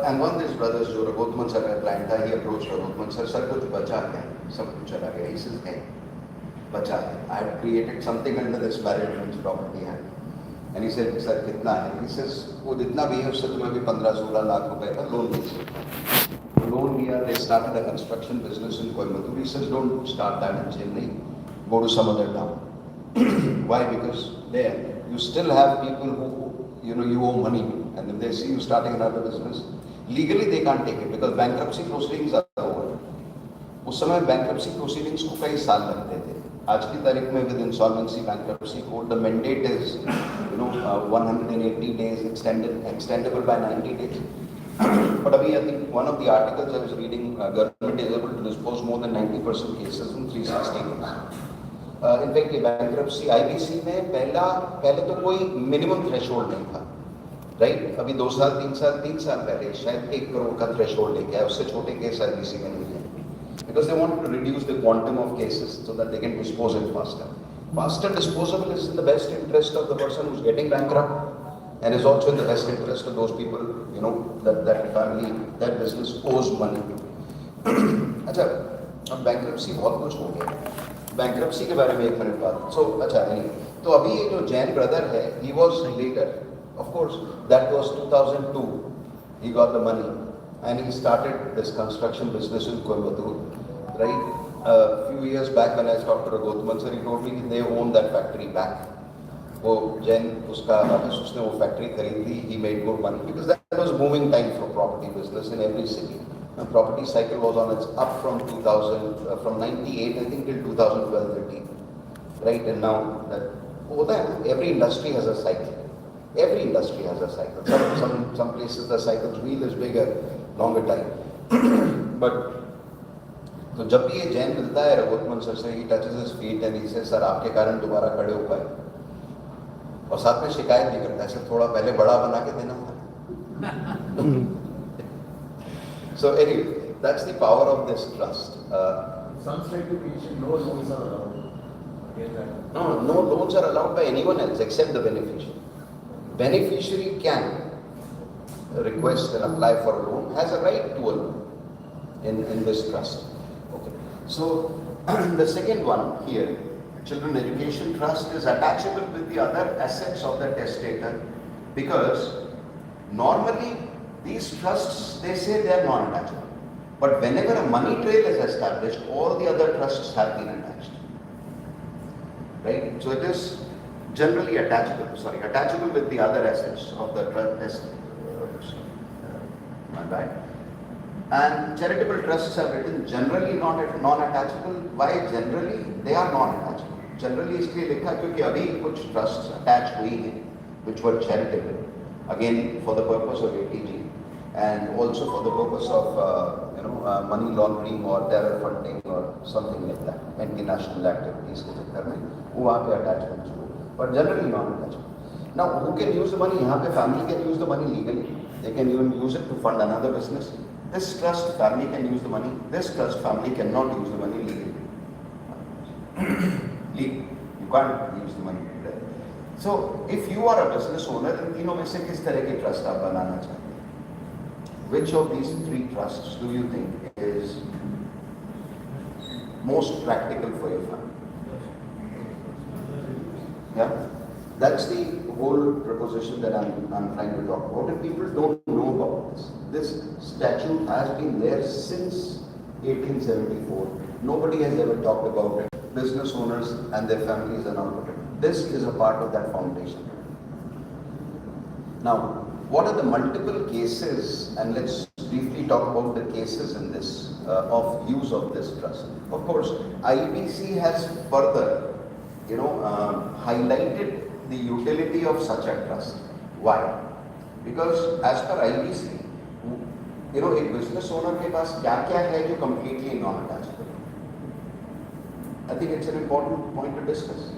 And one of these brothers, जो रघोत्तमन sir का client था, he approached रघोत्तमन sir, sir कुछ बचा क्या? सब कुछ चला गया. He says, नहीं, बचा है. I had created something under this management property. And he said, sir, कितना है? He says, वो जितना भी है उससे तुम्हें भी 15-16 लाख रुपए का लोन दीजिए. Loan लिया, they started a construction business in Coimbatore. He says, don't start that in Chennai. Go to some other town. Why? Because there you still have people who you owe money to, and if they see you starting another business, legally they can't take it because bankruptcy proceedings are over. उस समय bankruptcy proceedings को कई साल लगते थे. आज की तारीख में with insolvency bankruptcy code the mandate is 180 days extendable by 90 days. But I think one of the articles I was reading, government is able to dispose more than 90% cases in 360 days. In fact, bankruptcy IBC में पहले तो कोई minimum threshold नहीं था, right? अभी 2 साल 3 साल पहले शायद 1 करोड़ का threshold लेके आए, उससे छोटे केस IBC में नहीं है. Because they wanted to reduce the quantum of cases so that they can dispose it faster. Faster disposal is in the best interest of the person who's getting bankrupt and is also in the best interest of those people, that family, that business owes money. अच्छा, अब bankruptcy बहुत कुछ हो गया. Bankruptcy के बारे में 1 minute बात. So, अच्छा नहीं. तो अभी ये जो Jain brother है, he was later, of course, that was 2002. He got the money. And he started this construction business in Coimbatore, right? A few years back when I talked to Raghottam sir, he told me they own that factory back. वो Jain उसका वापस उसने वो factory खरीद ली. He made good money because that was moving time for property business in every city. The property cycle was on its up from 98 I think till 2012-13, right? And now that होता है, every industry has a cycle. Every industry has a cycle. Some places the cycle's wheel is bigger, longer time. But तो जब भी ये जैन मिलता है Raghuttam sir से, he touches his feet and he says, sir आपके कारण दोबारा खड़े हो पाए, और साथ में शिकायत भी करता है, सर थोड़ा पहले बड़ा बना के देना था. So anyway, that's the power of this trust. Some state to patient, no loans are allowed. Again, that. No loans are allowed by anyone else except the beneficiary. Beneficiary can request and apply for a loan, has a right to a loan in this trust. Okay. So the second one here, Children Education Trust, is attachable with the other assets of the testator, because normally these trusts, they say they are non-attachable. But whenever a money trail is established, all the other trusts have been attached. Right? So it is generally attachable with the other assets of the trust. My bad. And charitable trusts are written generally non-attachable. Why generally? They are non-attachable. Generally इसलिए लिखा क्योंकि अभी कुछ trusts attached हुई हैं, which were charitable, again for the purpose of ATG, and also for the purpose of money laundering or terror funding or something like that, anti-national activities के चक्कर में वो वहाँ पे attachments हुए, but generally non-attachable. Now who can use the money? यहाँ पे family can use the money legally. They can even use it to fund another business. This trust family can use the money. This trust family cannot use the money legally. You can't use the money. So if you are a business owner, इन तीनों में से किस तरह की trust आप बनाना चाहते हैं? Which of these three trusts do you think is most practical for your family? Yeah, that's the whole proposition that I'm trying to talk about, and people don't know about this. This statute has been there since 1874. Nobody has ever talked about it. Business owners and their families are now protected. This is a part of that foundation. Now, what are the multiple cases, and let's briefly talk about the cases in this of use of this trust. Of course, IBC has further, highlighted the utility of such a trust. Why? Because as per IBC, एक business owner के पास क्या-क्या है जो completely non-attachable. I think it's an important point to discuss.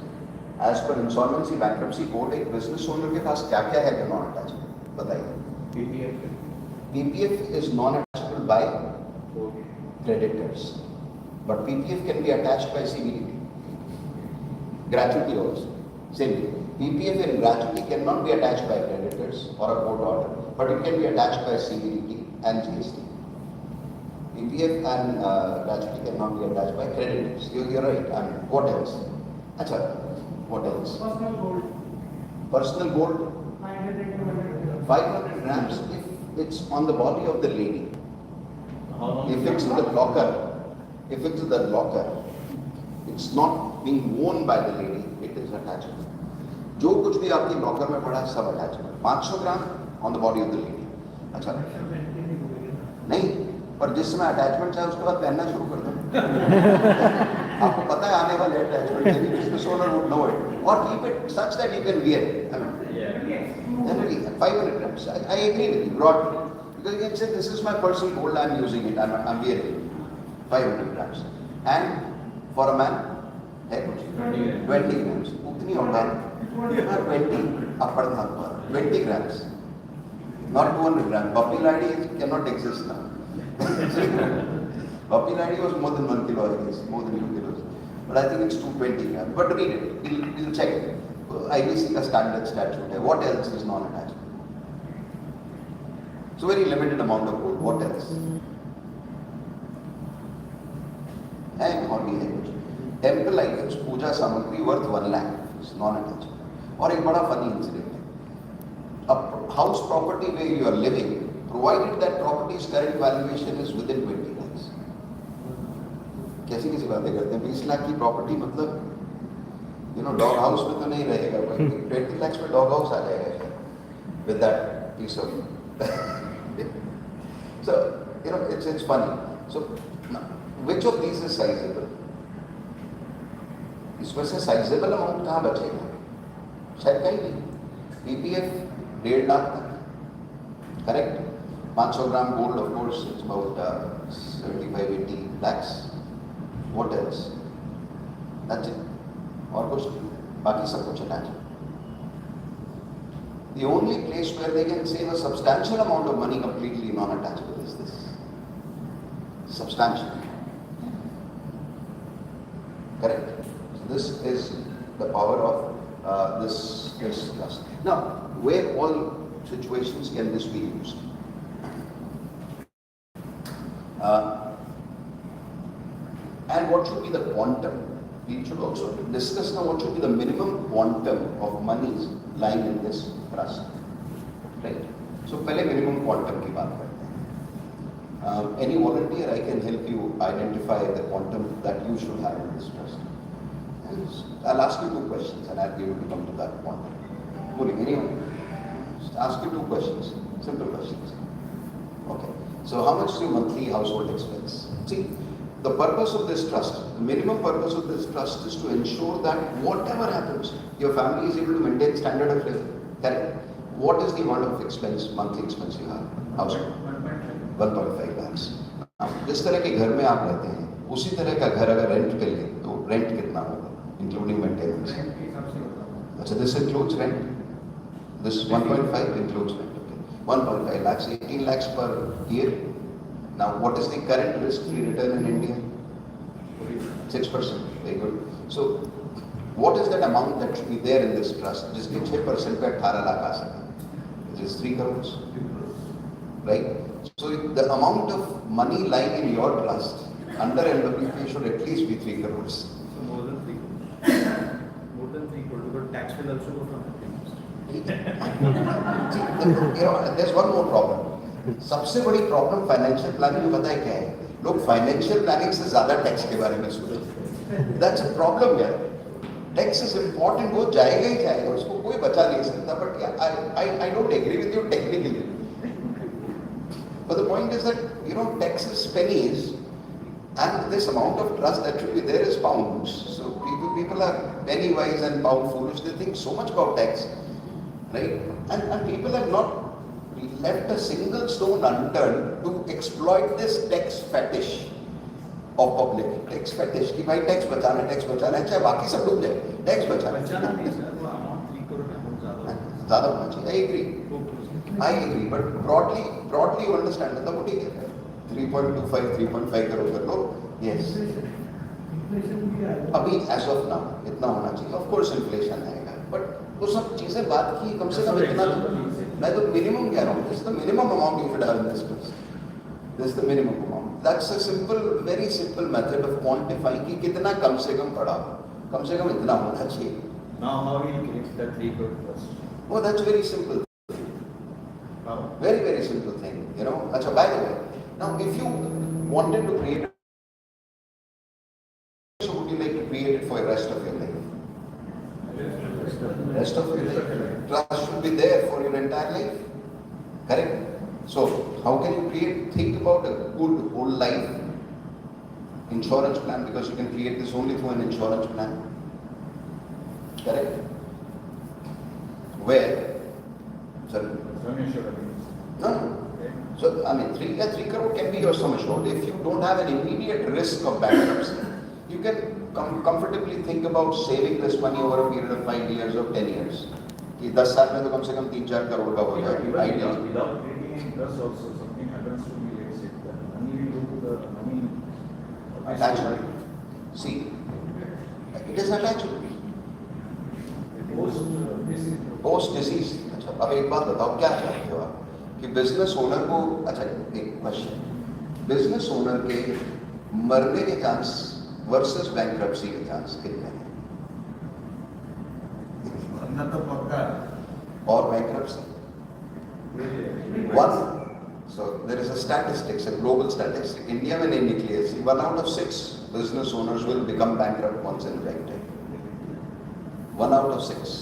As per Insolvency Bankruptcy Code, एक business owner के पास क्या-क्या है जो non-attachable. बताइए. PPF is non-attachable by creditors, but PPF can be attached by CBDT. Gratuity also, same thing. PPF and gratuity cannot be attached by creditors or a court order, but it can be attached by CBDT and GST. PPF and gratuity cannot be attached by creditors. You're right. And what else? Achha, what else? Personal gold. Personal gold. 500 grams if it's on the body of the lady. If it's in the locker, it's not being worn by the lady, it is attachable. जो कुछ भी आपकी locker में पड़ा है सब attachable. 500 gram on the body of the lady. अच्छा नहीं, पर जिस समय अटैचमेंट है उसके बाद पहनना शुरू कर दो. आपको पता है आने वाले attachment, any business owner would know it, or keep it such that you can wear it. Generally, 500 grams. I agree with you broadly, because you can say this is my personal gold, I'm using it, I'm wearing it. 500 grams. And for a man, 20 grams. उतनी होता है. 20 grams. Not 200 grams. Puppy lady cannot exist now. Puppy lady was more than 1 kilo, I guess, more than 2 kilos. But I think it's 220 grams. But read it. We'll check it. IBC का standard statute है. What else is non-attachable? So very limited amount of gold. What else? And और भी है कुछ. Temple items, पूजा सामग्री worth 1 lakh is non-attachable. और एक बड़ा funny incident है. A house property where you are living, provided that property's current valuation is within 20 lakhs. कैसी बातें करते हैं? 20 लाख की प्रॉपर्टी मतलब डॉग हाउस में तो नहीं रहेगा, 20 lakhs में डॉग हाउस आ जाएगा with that piece of so it's funny. So which of these is sizable? इसमें से sizable amount कहाँ बचेगा? शायद कहीं नहीं. PPF 1.5 लाख तक, correct? 500 gram gold, of course, it's about 75-80 lakhs. What else? That's it. और कुछ नहीं. बाकी सब कुछ attached. The only place where they can save a substantial amount of money completely non-attachable is this. Substantial. Correct? So this is the power of this trust. Now, where all situations can this be used? And what should be the quantum? We should also discuss now what should be the minimum quantum of monies lying in this trust. Right? So, पहले minimum quantum की बात करते हैं. Any volunteer, I can help you identify the quantum that you should have in this trust. And I'll ask you 2 questions and I'll be able to come to that quantum. Pulling anyone? Just ask you 2 questions. Simple questions. Okay. So, how much is your monthly household expense? See, the purpose of this trust, the minimum purpose of this trust is to ensure that whatever happens, your family is able to maintain standard of living. Correct? What is the amount of expense, monthly expense you have? Household? 1.5 lakhs. Now, जिस तरह के घर में आप रहते हैं, उसी तरह का घर अगर रेंट पे लें, तो रेंट कितना होगा, including maintenance? अच्छा, this includes rent. This 1.5 includes rent. Okay. 1.5 lakhs, 18 lakhs per year. Now, what is the current risk-free return in India? 6%. Very good. So, what is that amount that should be there in this trust? जिसके 6% पे 18 लाख आ सके, which is 3 crores, right? So, the amount of money lying in your trust under NWP should at least be 3 crores. So more than 3 crores. More than 3 crores, because tax will also go from that. See, there's one more problem. सबसे बड़ी problem financial planning में पता है क्या है? लोग financial planning से ज्यादा टैक्स के बारे में सोचते हैं. दैट्स अ प्रॉब्लम यार. टैक्स इज इम्पोर्टेंट, वो जाएगा ही जाएगा, उसको कोई बचा नहीं सकता. But I don't agree with you technically. But the point is that tax is pennies, and this amount of trust that should be there is pounds. So people are penny wise and pound foolish. They think so much about tax, right? And people have not left a single stone unturned to exploit this tax fetish of public. Tax fetish कि भाई tax बचाना है, चाहे बाकी सब डूब जाए, tax बचाना. बचाना नहीं सर, वो अमाउंट 3 करोड़ है, बहुत ज़्यादा होना चाहिए. I agree, but broadly you understand मतलब वो ठीक है. 3.25, 3.5 करोड़ कर लो. Yes. अभी as of now इतना होना चाहिए. Of course inflation आएगा, but वो सब चीजें बात की, कम से कम इतना. मैं तो मिनिमम कह रहा हूँ. This is the minimum amount you should have in this trust. This is the minimum amount. That's a simple, very simple method of quantifying कि कितना कम से कम पड़ा हो. कम से कम इतना होना चाहिए. Now how will you create that 3 crore trust? Oh, that's very simple. How? Very, very simple thing. Achha, by the way, now if you wanted to create, so would you like to create it for the rest of your life? Rest of your life. Trust should be there for your entire life. Correct? So, how can you think about a good whole life insurance plan, because you can create this only through an insurance plan. Correct? Where? Sorry? No. So, I mean, 3 crore can be your sum assured. If you don't have an immediate risk of bankruptcy, you can comfortably think about saving this money over a period of 5 years or 10 years. कि 10 साल में तो कम से कम 3-4 करोड़ का हो जाए. Without creating any trust also, something happens to me, let's say, the money will go to the money. Attachment. See, it is attachment. Post disease. अच्छा, अब एक बात बताओ, क्या चाहते हो आप कि बिजनेस ओनर को, अच्छा एक क्वेश्चन, बिजनेस ओनर के मरने के चांस वर्सेस बैंक्रप्सी के चांस कितने हैं? तो पक्का. और bankruptcy 1. So there is a statistics, a global statistic. India में नहीं निकली है. 1 out of 6 business owners will become bankrupt once in lifetime. 1 out of 6.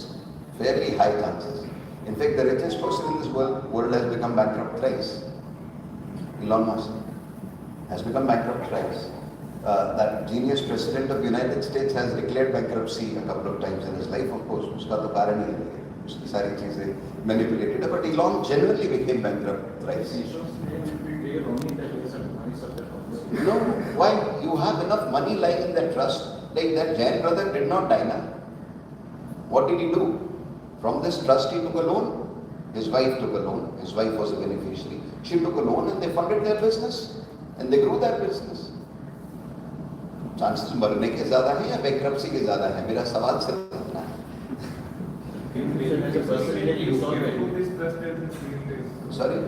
Fairly high chances. In fact, the richest person in this world has become bankrupt thrice. Elon Musk has become bankrupt thrice. That genius president of the United States has declared bankruptcy a couple of times in his life. Of course, उसका तो कारण ही है, उसकी सारी चीजें manipulated. But Elon generally became bankrupt thrice. fail only in the case of money subject policy. No, why? You have enough money lying in that trust. Like that Jain brother did not die now. What did he do? From this trust he took a loan. His wife took a loan. His wife was a beneficiary. She took a loan and they funded their business. And they grew their business. Chances मरने के ज़्यादा है या bankruptcy के ज़्यादा है? मेरा सवाल सिर्फ इतना है. This trust has been sealed. Sorry?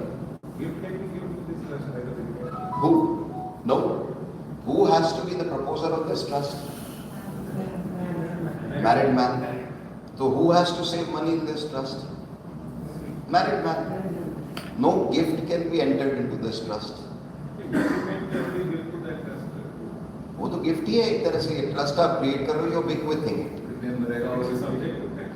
Gift can be given to this trust by the beneficiary. Who? No. Who has to be the proposer of this trust? Married man. So who has to save money in this trust? Married man. No gift can be entered into this trust. Document can be given to that trust. वो तो gift ही है एक तरह से. ये trust आप create कर रहे हो, you're big with it. It is subject to tax.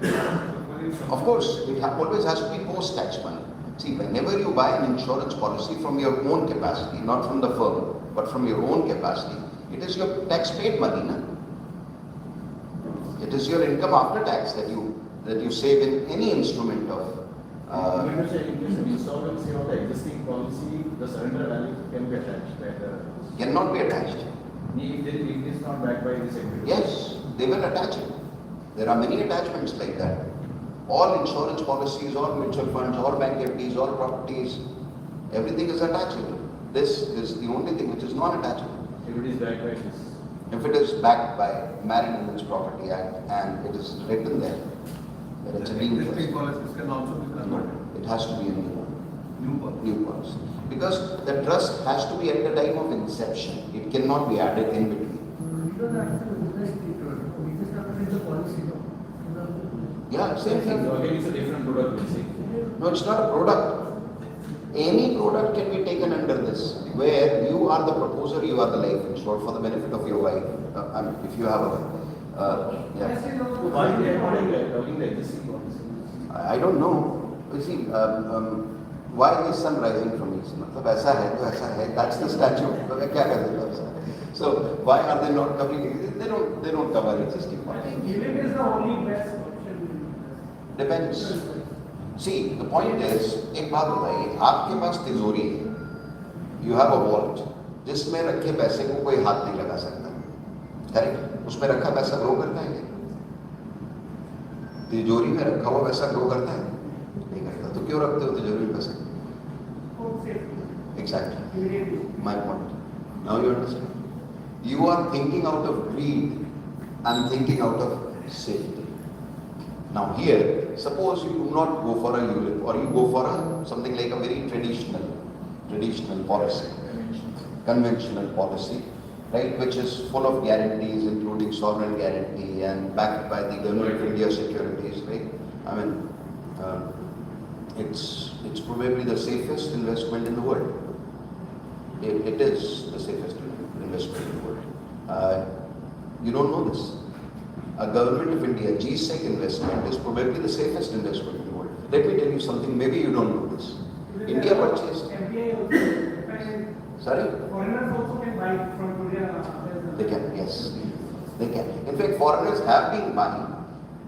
Of course, it always has to be post-tax money. See, whenever you buy an insurance policy from your own capacity, not from the firm, but from your own capacity, it is your tax-paid money, na? It is your income after tax that you save in any instrument of. In case of insolvency of the existing policy, the surrender value can be attached by the. Cannot be attached. If it is not backed by this agreement. Yes, they will attach it. There are many attachments like that. All insurance policies, all mutual funds, all bank FDs, all properties, everything is attachable. This is the only thing which is non-attachable. If it is backed by this. If it is backed by Married Women's Property Act and it is written there, that it's a The new existing policy. policies can also be No, converted. it has to be a new one. New policy. New policy. Because the trust has to be at the time of inception. It cannot be added in between. We don't have to invest it, we just have to change the policy, no? Yeah, same thing. So again, it's a different product, basically. No, it's not a product. Any product can be taken under this, where you are the proposer, you are the life insured for the benefit of your wife. If you have a, yeah. So why they are not talking the existing policy? I don't know. You see, why is sun rising from east? मतलब ऐसा है तो ऐसा है. That's the statute. तो मैं क्या कर देता हूँ? So why are they not covering it? They don't cover existing I policy. think giving is the only best option. Depends. See, the point is, एक बात बताइए, आपके पास तिजोरी है, you have a wallet, जिसमें रखे पैसे को कोई हाथ नहीं लगा सकता, करेक्ट? उसमें रखा पैसा ग्रो करता है क्या? तिजोरी में रखा हुआ पैसा ग्रो करता है? नहीं करता. तो क्यों रखते हो तिजोरी में पैसे? Exactly. My point. Now you understand. You are thinking out of greed and thinking out of safety. Now here, suppose you do not go for a ULIP or you go for something like a very traditional policy, conventional policy, right, which is full of guarantees, including sovereign guarantee and backed by the Government of India securities, right? I mean, it's probably the safest investment in the world. It is the safest investment in the world. You don't know this. A Government of India GSEC investment is probably the safest investment in the world. Let me tell you something, maybe you don't know this. India purchased. MPI also, Sorry? foreigners also can buy from Korea. They can, yes. They can. In fact, foreigners have been buying,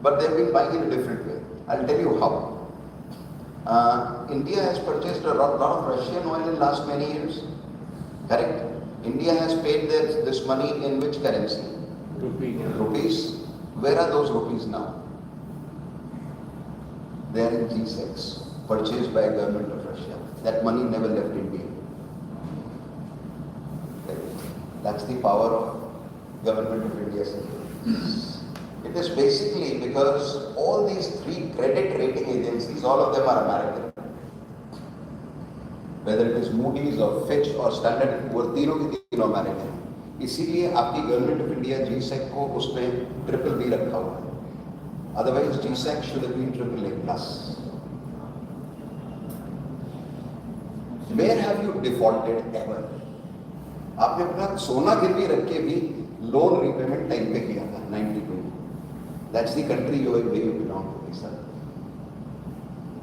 but they've been buying in a different way. I'll tell you how. India has purchased a lot of Russian oil in last many years. Correct? India has paid this money in which currency? Rupees. Where are those rupees now? They are in G6, purchased by the government of Russia. That money never left India. That's the power of government of India. It is basically because all these three credit rating agencies, all of them are American. Whether it is Moody's or Fitch or Standard & Poor's, तीनों की तीनों American हैं. इसीलिए आपकी government of India GSEC को उसमें BBB रखा हुआ है. Otherwise GSEC should have been AAA+. Where have you defaulted ever? आपने अपना सोना गिरवी रख के भी लोन रिपेमेंट टाइम पे किया था 92. That's the country you belong to, sir.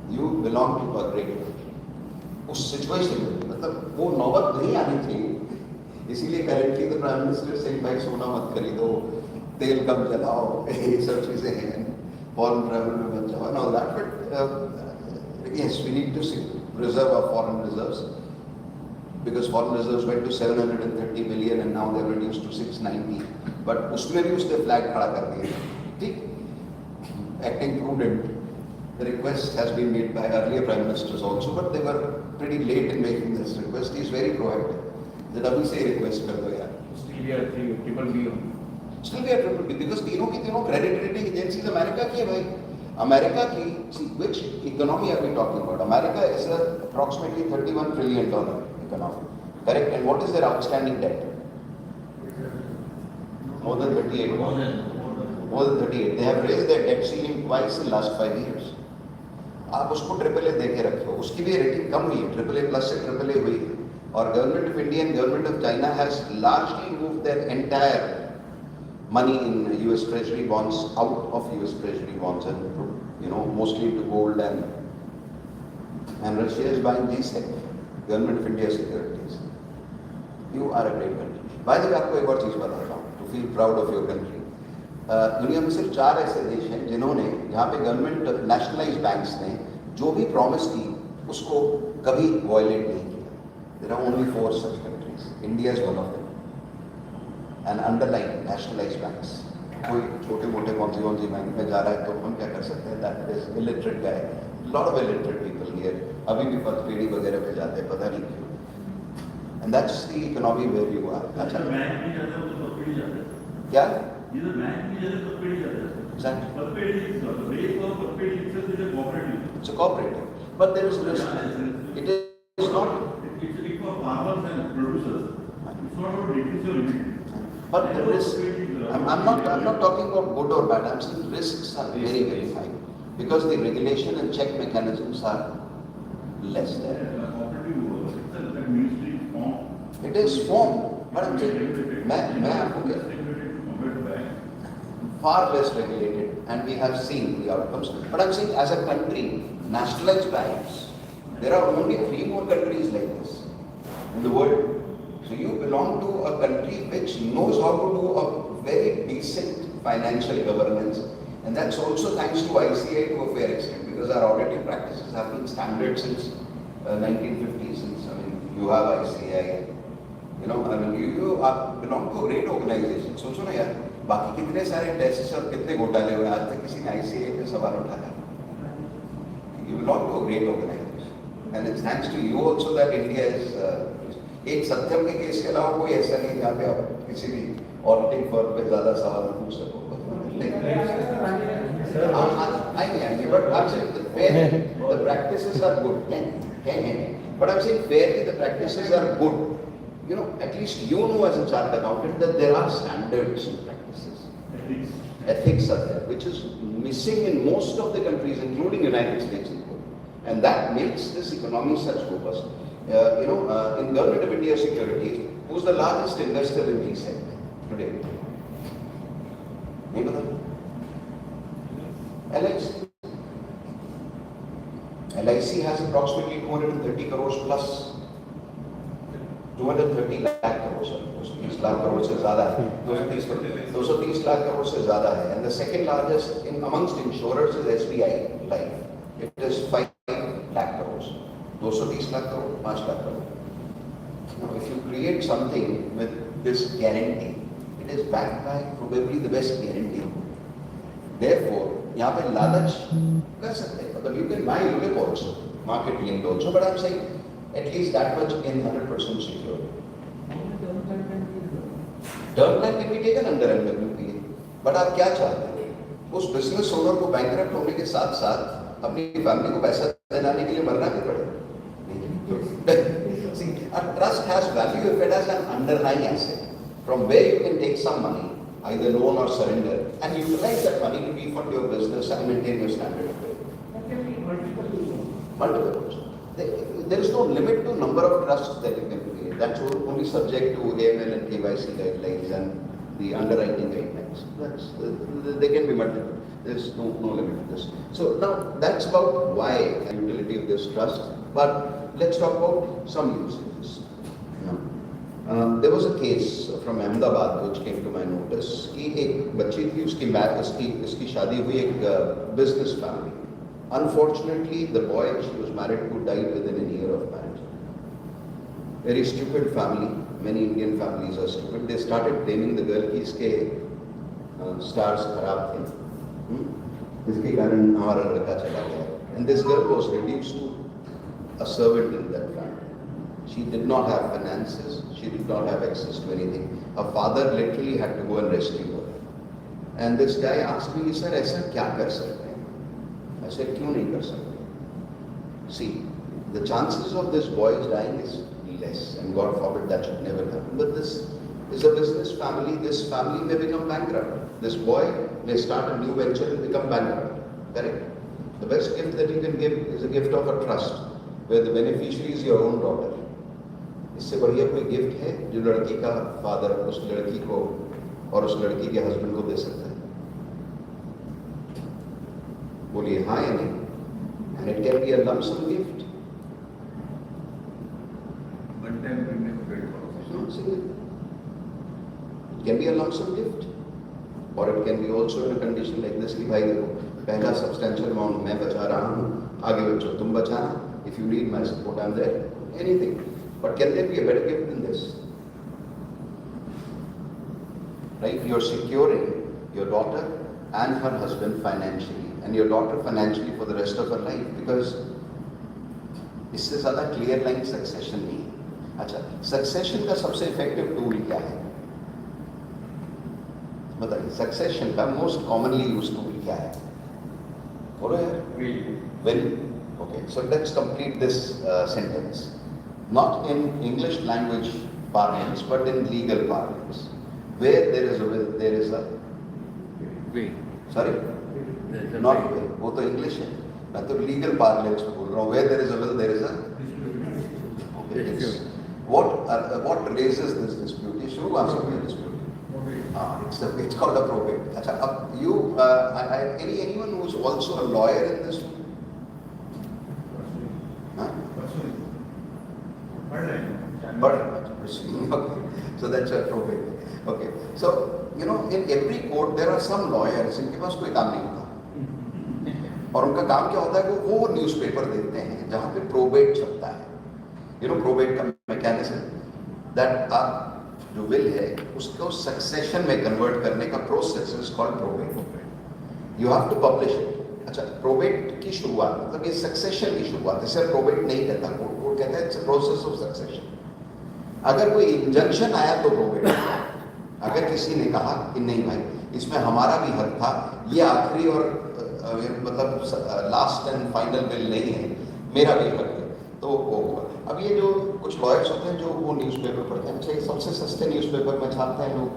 You belong to a great country. उस सिचुएशन में मतलब वो नौबत नहीं आनी चाहिए. इसीलिए करेंटली तो प्राइम मिनिस्टर से भाई सोना मत खरीदो, तेल कम जलाओ, ये सब चीजें हैं, फॉरेन ट्रैवल में मत जाओ, all that. But yes, we need to preserve our foreign reserves. because foreign reserves went to 730 million and now they're reduced to 690. But उसमें भी उसने flag खड़ा कर दिया, ठीक? Acting prudent, the request has been made by earlier prime ministers also, but they were pretty late in making this request. He is very proactive. That अभी से request कर दो यार. Still we are triple B. Still we are triple B because तीनों की तीनों credit rating agencies America की है भाई. अमेरिका की, see which economy are we talking about? America is a approximately $31 trillion economy, correct? And what is their outstanding debt? More than 38. More than 38. They have raised their debt ceiling twice in last 5 years. आप उसको triple A दे के रखो, उसकी भी rating कम हुई है, triple A plus से triple A हुई है. और government of India and government of China has largely move their entire money in US Treasury bonds out of US Treasury bonds and mostly into gold and Russia is buying GSEC, Government of India securities. You are a great country. By the way, आपको एक और चीज बताता हूँ to feel proud of your country. दुनिया में सिर्फ 4 ऐसे देश हैं जिन्होंने जहाँ पे गवर्नमेंट नेशनलाइज बैंक्स ने जो भी प्रॉमिस की उसको कभी वायलेट नहीं किया. There are only 4 such countries. India is one of them. And underlying nationalized banks. कोई छोटे मोटे कौन सी बैंक में जा रहा है तो हम क्या कर सकते हैं? That is illiterate guy. Lot of illiterate people here. अभी भी पीढ़ी वगैरह पे जाते हैं, पता नहीं क्यों. And that's the economy where you are. अच्छा. बैंक भी जाते हैं तो पीढ़ी जाते हैं. क्या? इधर बैंक भी जाते हैं तो पीढ़ी जाते हैं. Exactly. It's a cooperative. But there is risk. It is not. It's for farmers and producers. It's not about decrease or increase. But the risk, I'm not talking about good or bad. I'm saying risks are very, very high because the regulation and check mechanisms are less there. It is formed, but I'm saying, far less regulated, and we have seen the outcomes. But I'm saying, as a country, nationalized banks, there are only 3 more countries like this in the world. So you belong to a country which knows how to do a very decent financial governance, and that's also thanks to ICAI to a fair extent because our auditing practices have been standard since 1950s. Since you have ICAI, you belong to a great organization. सोचो ना यार, बाकी कितने सारे test और कितने घोटाले हुए आज तक किसी ने ICAI पे सवाल उठाया. You belong to a great organization, and it's thanks to you also that India is. एक सत्यम के केस के अलावा कोई ऐसा नहीं जहाँ पे आप किसी भी ऑडिटिंग फर्म पे ज्यादा सवाल पूछ सको. But I'm saying the practices are good. But I'm saying fairly the practices are good. At least you know as a chartered accountant that there are standards and practices. Ethics are there, which is missing in most of the countries, including United States. And that makes this economy such robust. In Government of India Securities, who's the largest investor in GSEC today? नहीं पता? LIC has approximately 230 crores plus. 230 lakh crores. 230 lakh crores से ज़्यादा है. 230 lakh crores से ज़्यादा है. And the second largest amongst insurers is SBI Life. It is 5 lakh crores. 230 lakh crore, 5 lakh crore. Now, if you create something with this guarantee, it is backed by probably the best guarantee. Therefore, यहाँ पे लालच कर सकते हैं. मतलब you can buy ULIP also, market linked also, but I'm saying at least that much in 100% secure. Term plan can be taken under NWPA. But आप क्या चाहते हैं? उस business owner को bankrupt होने के साथ साथ अपनी फैमिली को पैसा देने के लिए मरना भी पड़ेगा. See, a trust has value if it has an underlying asset from where you can take some money, either loan or surrender, and utilize that money to refund your business and maintain your standard of living. That can be Multiple. There is no limit to number of trusts that you can create. That's only subject to AML and KYC guidelines and the underwriting guidelines. They can be multiple. There is no limit to this. So now that's about why the utility of this trust. But let's talk about some usages. There was a case from Ahmedabad which came to my notice कि एक बच्ची थी उसकी शादी हुई एक business family. Unfortunately, the boy she was married to died within a year of marriage. Very stupid family. Many Indian families are stupid. They started blaming the girl कि इसके stars खराब थे. इसके कारण हमारा लड़का चला गया. And this girl was reduced to a servant in that family. She did not have finances. She did not have access to anything. Her father literally had to go and rescue her. And this guy asked me, sir, ऐसा क्या कर सकते हैं? I said, क्यों नहीं कर सकते? See, the chances of this boy dying is less, and God forbid that should never happen. But this is a business family. This family may become bankrupt. This boy may start a new venture and become bankrupt. Correct? The best gift that you can give is a gift of a trust, where the beneficiary is your own daughter. इससे बढ़िया कोई gift है जो लड़की का father उस लड़की को और उस लड़की के हस्बैंड को दे सकता है? बोलिए हाँ या नहीं? And it can be a lump sum gift. One time payment paid for. Not single. It can be a lump sum gift, or it can be also in a condition like this कि भाई देखो पहला substantial amount मैं बचा रहा हूँ, आगे बच्चों तुम बचाना. If you need my support, I'm there. Anything. But can there be a better gift than this? Right? You're securing your daughter and her husband financially, and your daughter financially for the rest of her life, because इससे ज़्यादा clear line succession नहीं है. अच्छा, succession का सबसे effective tool क्या है? बताइए, succession का most commonly used tool क्या है? बोलो यार. Will. Okay, so let's complete this sentence. Not in English language parlance, but in legal parlance. Where there is a will, there is a way. Sorry? There's a Not way. will. वो तो English है. मैं तो legal parlance में बोल रहा हूँ. Where there is a will, there is a okay. Dispute. What raises this dispute? ये शुरू कहाँ से हुई dispute? It's called a probate. अच्छा, अब you anyone who is also a lawyer in this room? Huh? But okay. So that's a probate. Okay. So you know, in every court there are some lawyers जिनके पास कोई काम नहीं होता, और उनका काम क्या होता है कि वो न्यूज़पेपर देते हैं जहाँ पे प्रोबेट छपता है. You know, प्रोबेट का मैकेनिज्म दैट जो विल है उसको सक्सेशन में कन्वर्ट करने का process is called probate. You have to publish it. अच्छा, प्रोबेट की शुरुआत मतलब ये सक्सेशन की शुरुआत, इसे प्रोबेट नहीं कहता कोर्ट कहता है it's a process of succession. अगर कोई इंजंक्शन आया तो प्रोबेट. अगर किसी ने कहा कि नहीं भाई इसमें हमारा भी हक था, ये आखिरी और मतलब लास्ट एंड फाइनल बिल नहीं है, मेरा भी हक है, तो वो होगा. अब ये जो कुछ लॉयर्स होते हैं जो वो न्यूज़पेपर पढ़ते हैं, अच्छा ये सबसे सस्ते न्यूज़पेपर में छापते हैं लोग.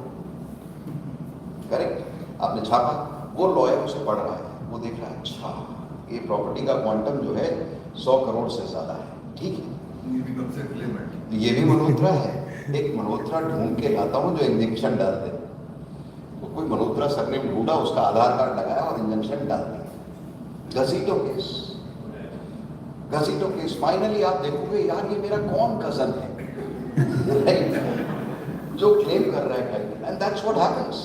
करेक्ट? आपने छापा, वो लॉयर उसे पढ़ रहा है, वो देख रहा है अच्छा ये प्रॉपर्टी का क्वांटम जो है 100 करोड़ से ज्यादा है. ठीक है, ये भी मल्होत्रा है. एक मल्होत्रा ढूंढ के लाता हूँ जो इंजेक्शन डाल दे. तो कोई मल्होत्रा सर ने ढूंढा, उसका आधार कार्ड लगाया और इंजेक्शन डाल दिया. घसीटो केस, घसीटो केस. फाइनली आप देखोगे यार ये मेरा कौन कजन है जो क्लेम कर रहा है title, and that's what happens.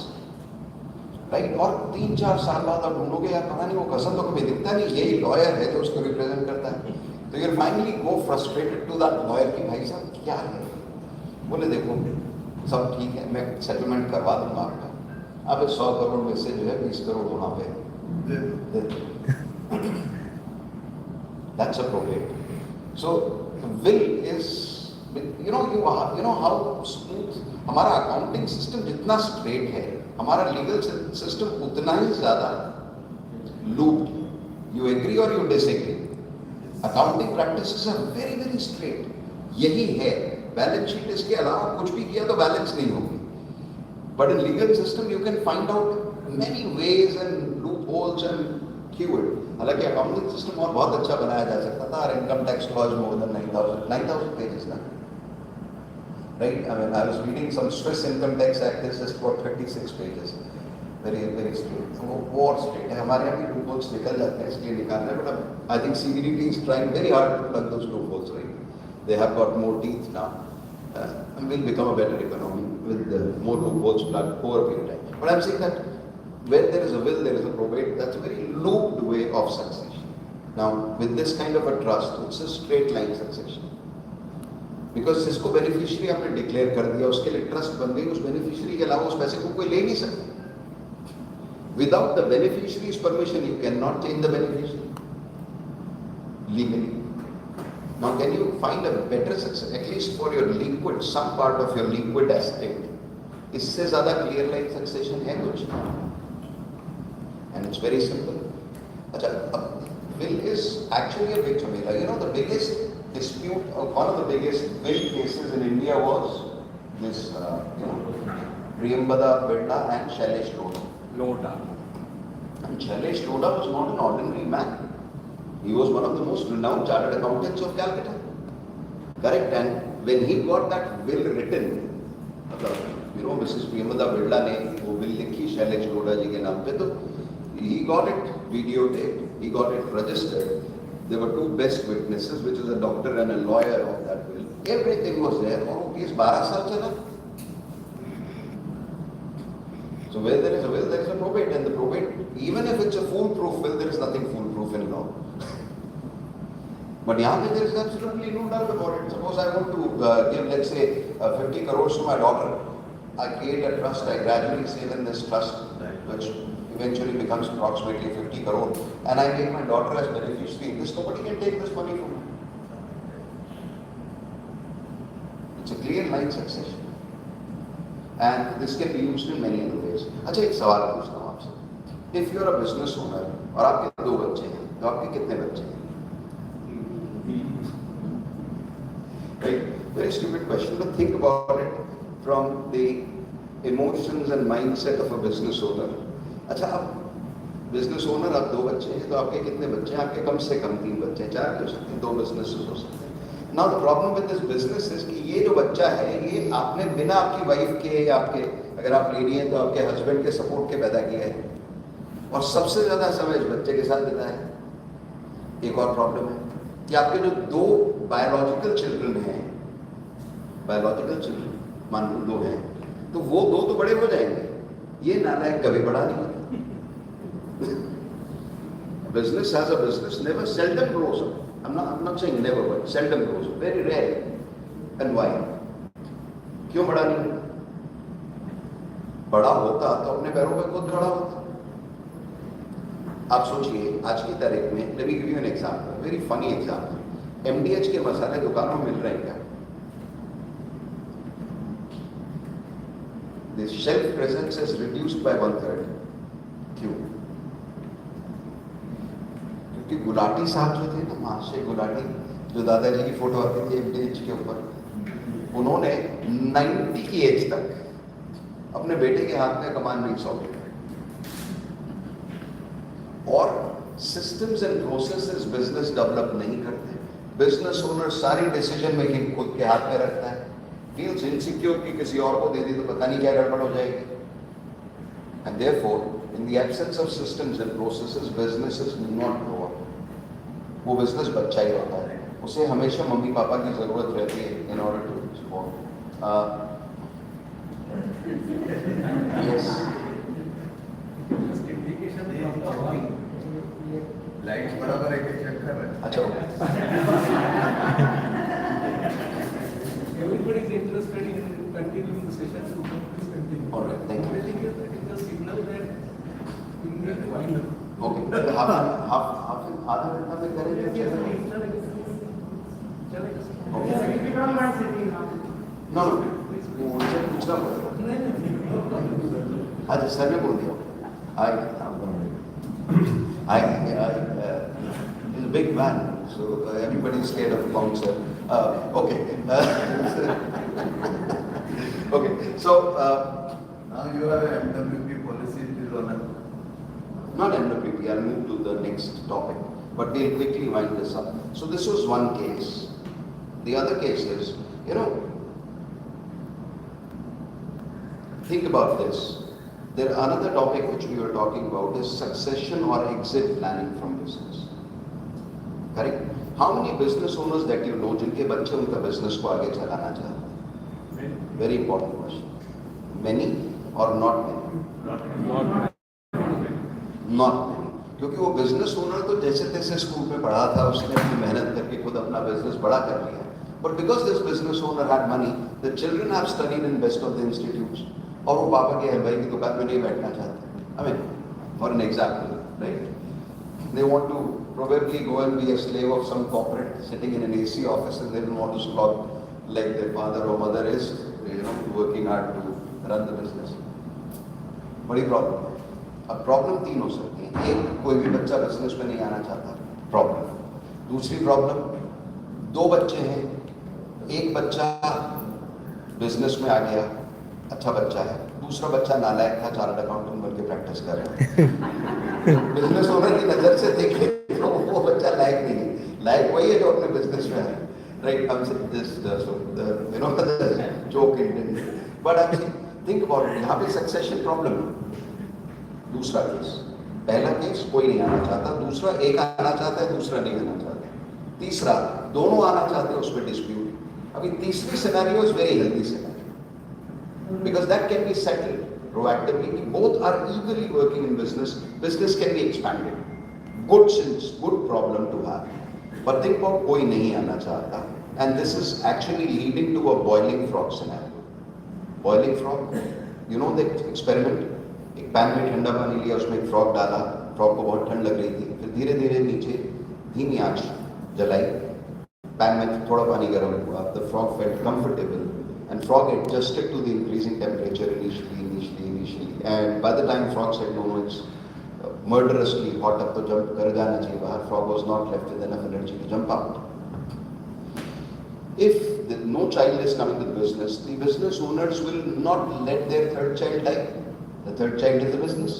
Right? और 3-4 साल बाद आप ढूंढोगे यार पता नहीं वो कजन तो कभी दिखता नहीं, यही लॉयर है जो उसको रिप्रेजेंट करता है. तो you finally go frustrated to that lawyer कि भाई साहब क्या है. बोले देखो सब ठीक है, मैं सेटलमेंट करवा दूंगा आपका. अब 100 करोड़ में से जो है 20 करोड़ वहां पे दे दो. That's a probate. So will is you know how smooth हमारा अकाउंटिंग सिस्टम जितना स्ट्रेट है, हमारा लीगल सिस्टम उतना ही ज्यादा लूप्ड. यू एग्री और you disagree. Accounting practices are very very straight. यही है बैलेंस शीट, इसके अलावा कुछ भी किया तो बैलेंस नहीं होगी. But in legal system you can find out many ways and loop holes and Q it. हालांकि अकाउंटिंग सिस्टम और बहुत अच्छा बनाया जा सकता था. और income tax law is more than 9,000 pages ना. Right? I mean, I was reading some Swiss Income Tax Act. This is about 36 pages. Very, very straight. वो और straight है. हमारे यहाँ भी loopholes निकल जाते हैं, इसलिए निकाल रहे हैं. But I think CBDT is trying very hard to plug those loopholes. Right? They have got more teeth now, and will become a better economy with more loopholes plugged over a period of time. But I'm saying that where there is a will, there is a probate. That's a very looped way of succession. Now, with this kind of a trust, it's a straight line succession. Because जिसको beneficiary आपने declare कर दिया उसके लिए trust बन गई, उस beneficiary के अलावा उस पैसे को कोई ले नहीं सकता. Without the beneficiary's permission, you cannot change the beneficiary legally. Now, can you find a better success, at least for your liquid, some part of your liquid estate? इससे ज़्यादा clear line succession है कुछ? And it's very simple. अच्छा, will is actually a big chamela. You know, the biggest dispute, one of the biggest will cases in India was this, Priyambada Birla and Shailesh Lodha. Lodha. And Shailesh Lodha was not an ordinary man. He was one of the most renowned chartered accountants of Calcutta. Correct? And when he got that will written, Mrs. Priyambada Birla ने वो will लिखी शैलेश लोढ़ा जी के नाम पे, तो he got it videotaped, he got it registered. There were two best witnesses, which is a doctor and a lawyer of that will. Everything was there. और वो case 12 साल चला. So where there is a will, there is a probate, and the probate, even if it's a foolproof will, there is nothing foolproof in law. But यहाँ पे there is absolutely no doubt about it. Suppose I want to give, let's say, 50 crores to my daughter. I create a trust, I gradually save in this trust, which eventually becomes approximately 50 crore, and I take my daughter as beneficiary in this. Nobody can take this money from me. It's a clear line succession. And this can be used in many other ways. अच्छा, एक सवाल पूछता हूँ आपसे. If you are a business owner और आपके 2 बच्चे हैं, तो आपके कितने बच्चे हैं? Right? Very stupid question, but think about it from the emotions and mindset of a business owner. अच्छा, अब business owner आप 2 बच्चे हैं, तो आपके कितने बच्चे हैं? आपके कम से कम 3 बच्चे हैं, 4 हो सकते हैं, 2 businesses हो सकते हैं. Now the problem with this business is कि ये जो बच्चा है, ये आपने बिना आपकी वाइफ के या आपके, अगर आप लेडी हैं तो आपके हस्बैंड के सपोर्ट के पैदा किया है, और सबसे ज्यादा समय इस बच्चे के साथ बिताया है. एक और प्रॉब्लम है कि आपके जो 2 बायोलॉजिकल चिल्ड्रन हैं, मान लो 2 हैं, तो वो 2 तो बड़े हो जाएंगे, ये नालायक कभी बड़ा नहीं होता. Business as a business never seldom grows up. I'm not saying never, but seldom grows up. Very rare. And why? क्यों बड़ा नहीं होता? बड़ा होता तो अपने पैरों पे खुद खड़ा होता. आप सोचिए, आज की तारीख में, let me give you an example, very funny example. MDH के मसाले दुकानों में मिल रहे हैं क्या? The shelf presence is reduced by 1/3. क्यों? कि गुलाटी साहब जो थे ना, महाशय गुलाटी, जो दादाजी की फोटो आती थी MDH के ऊपर, उन्होंने 90 की एज तक अपने बेटे के हाथ में कमान नहीं सौंपी. और systems and processes business develop नहीं करते. बिजनेस ओनर सारी डिसीजन मेकिंग खुद के हाथ में रखता है. फील्स इनसिक्योर कि किसी और को दे दी तो पता नहीं क्या गड़बड़ हो जाएगी. And therefore in the absence of systems and processes, businesses do not grow up. वो बिजनेस बच्चा ही होता है, उसे हमेशा मम्मी पापा की जरूरत रहती है in order to support. Yes. Light बराबर एक चेक कर रहे हैं. अच्छा. Everybody is interested in continuing the session, so please continue. All right, thank you. I think it is a signal that we need to wind up. Okay, half आधा घंटा में करेंगे. No, मुझे पूछना पड़ेगा. अच्छा, सर ने बोल दिया. He's a big man, so everybody is scared of bouncer. Okay. Okay, so Now you have MWP policy is on. not MWP, I'll move to the next topic, but we'll quickly wind this up. So this was one case. The other case is, think about this. There another topic which we were talking about is succession or exit planning from business. Correct? How many business owners that you know जिनके बच्चे उनका business को आगे चलाना चाहते हैं? Very important question. Many or not many? Not many. क्योंकि वो बिजनेस ओनर तो जैसे तैसे स्कूल में पढ़ा था, उसने अपनी मेहनत करके खुद अपना बिजनेस बड़ा कर लिया. But because this business owner had money, the children have studied in best of the institutes. और वो पापा के हलवाई की दुकान में नहीं बैठना चाहते. I mean, for an example, right? They want to probably go and be a slave of some corporate sitting in an AC office, and they don't want to slog like their father or mother is, working hard to run the business. बड़ी problem है. अब problem तीन हो सकती है. एक, कोई भी बच्चा बिजनेस में नहीं आना चाहता, प्रॉब्लम. दूसरी प्रॉब्लम, दो बच्चे हैं, एक बच्चा बिजनेस में आ गया, अच्छा बच्चा है, दूसरा बच्चा नालायक था, चार्टर्ड अकाउंटेंट बन के प्रैक्टिस कर रहा है. बिजनेस ओनर की नजर से देखे तो वो बच्चा लायक नहीं है. लायक वही है जो अपने बिजनेस में है. Right, I'm saying this, the joke intended. But actually, think about it. यहाँ पे सक्सेशन प्रॉब्लम है. दूसरा केस, पहला केस कोई नहीं आना चाहता, दूसरा एक आना चाहता है, दूसरा नहीं आना चाहता, तीसरा दोनों आना चाहते हैं, उसमें डिस्प्यूट. अभी तीसरी scenario is very healthy scenario, because that can be settled proactively. Both are eagerly working in business. Business can be expanded. Good problem to have. But think about कोई नहीं आना चाहता, and this is actually leading to a boiling frog scenario. Boiling frog, you know the experiment. एक pan में ठंडा पानी लिया, उसमें एक फ्रॉग डाला, फ्रॉग को बहुत ठंड लग रही थी, फिर धीरे धीरे नीचे धीमी आंच जलाई, पैन में थोड़ा पानी गर्म हुआ, the frog felt comfortable and frog adjusted to the increasing temperature initially, and by the time frog said no, it's murderously hot, अब तो jump कर जाना चाहिए बाहर, frog was not left with enough energy to jump out. If no child is coming to the business, the business owners will not let their third child die. The third child is the business.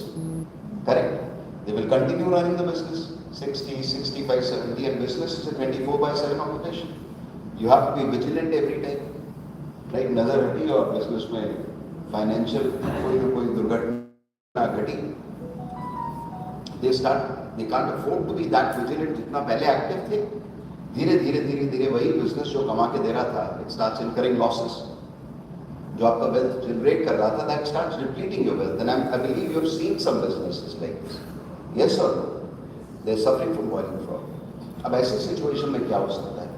Correct? They will continue running the business 60, 65, 70, and business is a 24/7 occupation. You have to be vigilant every time. Right? नजर हटी और business में financial कोई दुर्घटना घटी. They can't afford to be that vigilant जितना पहले active थे. धीरे वही business जो कमा के दे रहा था, it starts incurring losses. जो आपका wealth generate कर रहा था, that starts depleting your wealth. And I believe you have seen some businesses like this. Yes or no? They are suffering from boiling frog. अब ऐसी situation में क्या हो सकता है?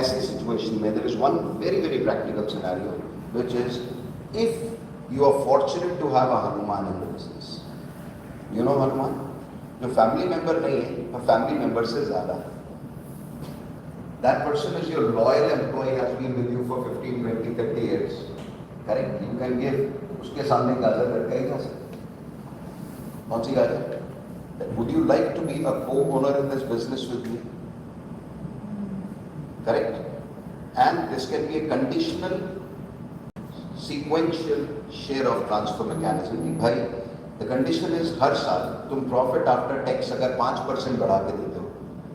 ऐसी situation में there is one very very practical scenario, which is if you are fortunate to have a Hanuman in the business. You know Hanuman? जो family member नहीं है, a family member से ज़्यादा. That person is your loyal employee, has been with you for 15, 20, 30 years. Correct? You can give, उसके सामने गाजर लटका ही जा सकता. कौन सी गाजर? Would you like to be a co-owner in this business with me? Correct? And this can be a conditional, sequential share of transfer mechanism. भाई, the condition is हर साल तुम profit after tax अगर 5% बढ़ा के देते हो,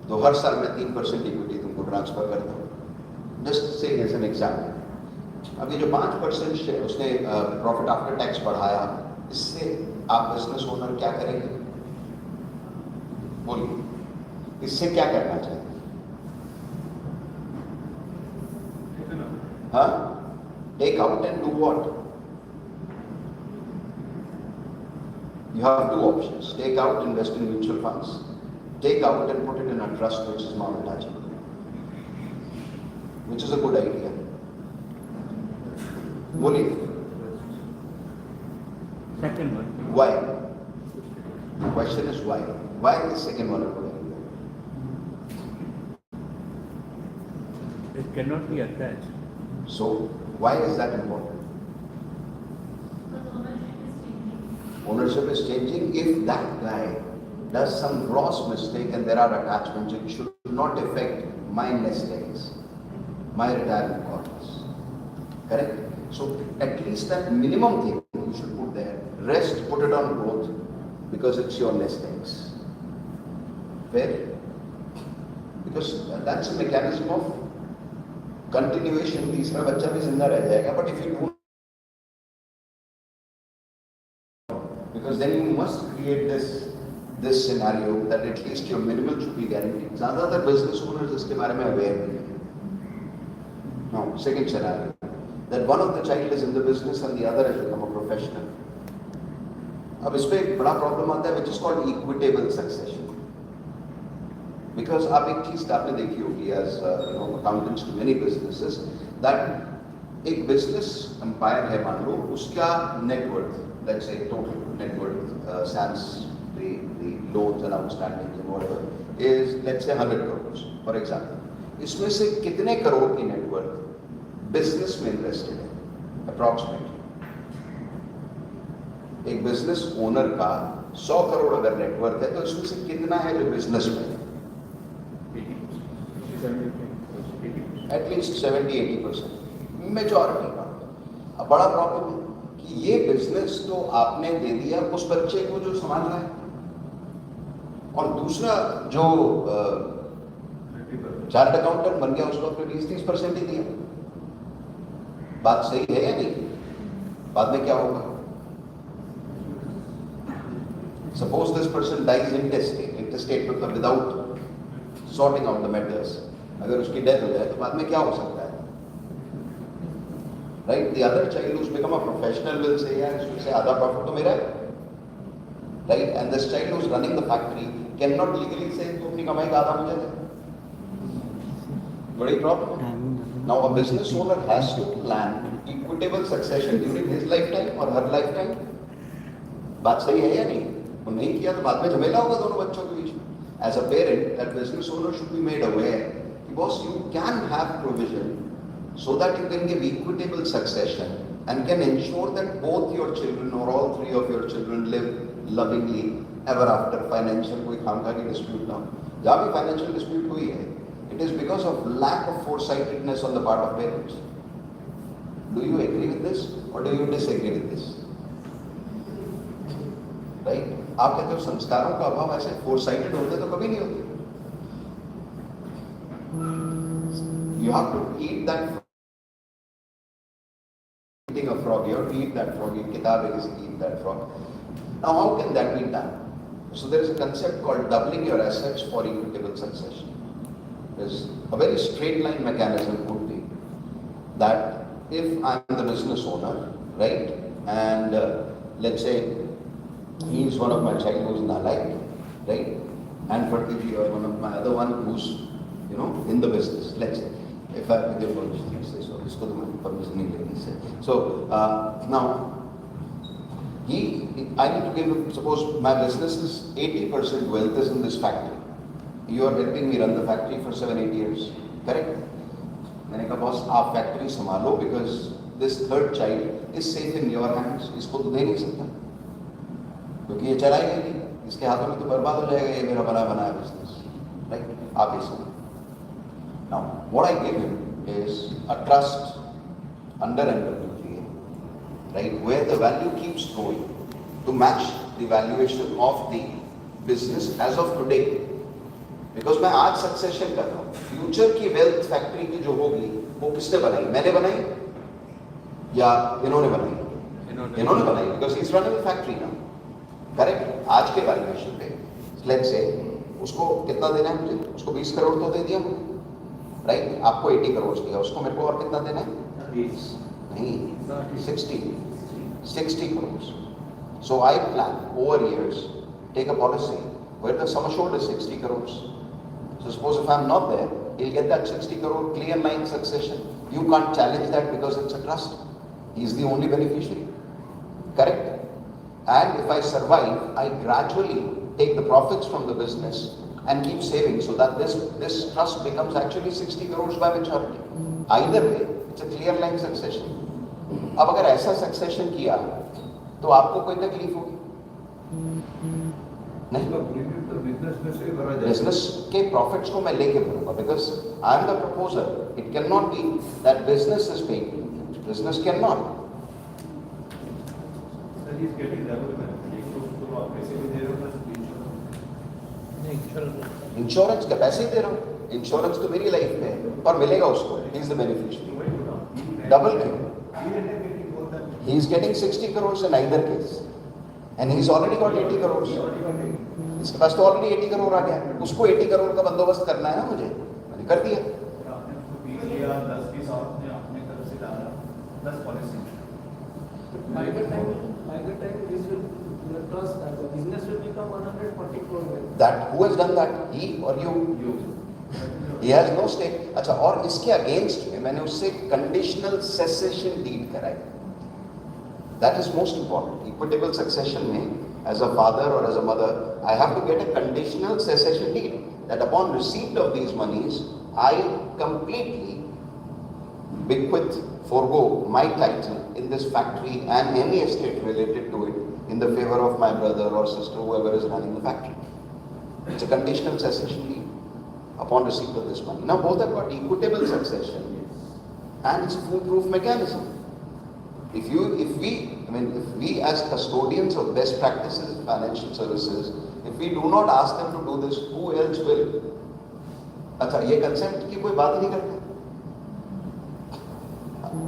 तो हर साल मैं 3% इक्विटी तुमको ट्रांसफर करता हूँ. Just say as an example. अभी जो 5% शेयर उसने प्रॉफिट आफ्टर टैक्स बढ़ाया, इससे आप बिजनेस ओनर क्या करेंगे? बोलिए, इससे क्या करना चाहिए? हाँ, take out and do what? You have two options. Take out, invest in mutual funds. Take out and put it in a trust which is non-attachable, which is a good idea. बोलिए. Second one. Why? The question is why. Why is the second one a good idea? It cannot be attached. So, why is that important? Ownership is changing. If that guy does some gross mistake and there are attachments, it should not affect my nest eggs, my retirement corpus. Correct? So at least that minimum thing you should put there. Rest, put it on growth because it's your nest eggs. Fair? Because that's a mechanism of continuation. तीसरा बच्चा भी जिंदा रह जाएगा. But if you do, because then you must create this scenario that at least your minimum should be guaranteed. ज़्यादातर business owners इसके बारे में aware नहीं हैं. Now, second scenario. That one of the child is in the business and the other has become a professional. अब इस पे एक बड़ा प्रॉब्लम आता है which is called equitable succession. Because आप एक चीज आपने देखी होगी as accountants to many businesses that एक बिजनेस एम्पायर है, मान लो उसका net worth, let's say total net worth sans the loans and outstandings and whatever is let's say 100 crores for example. इसमें से कितने करोड़ की नेटवर्थ बिजनेस में इन्वेस्टेड है अप्रॉक्सीमेटली? एक बिजनेस ओनर का 100 करोड़ अगर नेटवर्थ है तो इसमें से कितना है जो बिजनेस में है? एटलीस्ट 70-80% मेजॉरिटी का। अब बड़ा प्रॉब्लम है कि ये बिजनेस तो आपने दे दिया उस बच्चे को जो संभाल रहा है, और दूसरा जो चार्टर्ड अकाउंटेंट बन गया उसको अपने 20-30% ही दिया। बात सही है या नहीं? बाद में क्या होगा? सपोज दिस पर्सन डाइज इंटेस्टेट मतलब without sorting out the matters, अगर उसकी डेथ हो जाए तो बाद में क्या हो सकता है? Right, the other child who's become a professional will say यार इसमें से आधा प्रॉफिट तो मेरा है, right, and this child who's running the factory cannot legally say तो अपनी कमाई का आधा मुझे दे। बड़ी प्रॉब्लम है। Now a business owner has to plan equitable succession during his lifetime or her lifetime। बात सही है या नहीं? वो नहीं किया तो बाद में झमेला होगा दोनों बच्चों के बीच में। As a parent, that business owner should be made aware कि boss you can have provision so that you can give equitable succession and can ensure that both your children or all three of your children live lovingly ever after। Financial कोई खामखा की dispute ना हो। जहाँ भी financial dispute हुई है it is because of lack of foresightedness on the part of parents। Do you agree with this or do you disagree with this? Right? आप कहते हो संस्कारों का अभाव, ऐसे फोरसाइटेड होते तो कभी नहीं होते। You have to eat that eating a frog, you have to eat that frog, किताब है किसी की eat that frog। Now how can that be done? So there is a concept called doubling your assets for equitable succession। There's a very straight line mechanism could be that if I'm the business owner, right, and let's say he is one of my child who's Nalaik, right, and Pratiti or one of my other one who's in the business, let's say, if I give permission, say so, isko to main permission nahi leni se। So now I need to give, suppose my business is 80% wealth is in this factory, you are helping me run the factory for 7-8 years, correct? मैंने कहा boss आप factory संभालो because this third child is safe in your hands, इसको तो दे नहीं सकता क्योंकि ये चलाएगा नहीं, इसके हाथों में तो बर्बाद हो जाएगा ये मेरा बनाया बिजनेस, राइट? आप इसको now what I give him is a trust under NWPA, right, where the value keeps growing to match the valuation of the business as of today। Because मैं आज सक्सेशन कर रहा हूँ, फ्यूचर की wealth factory की जो होगी वो किसने बनाई? मैंने बनाई या इन्होंने बनाई? इन्होंने बनाई, बिकॉज इज रनिंग फैक्ट्री ना, करेक्ट? आज के वैल्यूएशन पे लेट्स से उसको कितना देना है मुझे? उसको 20 करोड़ तो दे दिया, राइट? आपको 80 करोड़ दिया, उसको मेरे को और कितना देना है? नहीं, 60 crore. So I plan over years take a policy where the sum assured is 60 crores। So suppose if I'm not there, he'll get that 60 crore clear line succession। You can't challenge that because it's a trust। He's the only beneficiary, correct? And if I survive, I gradually take the profits from the business and keep saving so that this trust becomes actually 60 crores by maturity। Either way, it's a clear line succession। अब अगर ऐसा succession किया तो आपको कोई तकलीफ होगी नहीं? बिजनेस के प्रॉफिट्स को मैं लेके भरूंगा because I am the proposer. It can not be that business is paying, business can not. Insurance का पैसे ही दे रहा हूँ, इंश्योरेंस तो मेरी लाइफ में है और मिलेगा उसको, he is the beneficiary. Double क्यों? He is getting 60 crore in either case and he's already got 80 crore. इसके पास तो ऑलरेडी 80 करोड़ आ गया, उसको 80 करोड़ का बंदोबस्त करना है ना मुझे, मैंने कर दिया। By the time this will trust, the business will become 140 crore wealth. That who has done that? He or you? He has no stake. अच्छा, और इसके अगेंस्ट में मैंने उससे कंडीशनल सेसेशन डीड कराई. That is most important. Equitable succession में, as a father or as a mother, I have to get a conditional cessation deed that upon receipt of these monies, I completely bequeath, forego my title in this factory and any estate related to it in the favor of my brother or sister, whoever is running the factory. It's a conditional cessation deed upon receipt of this money. Now both have got equitable succession and it's a foolproof mechanism. If we as custodians of best practices in financial services, if we do not ask them to do this, who else will? अच्छा, ये consent की कोई बात नहीं करते.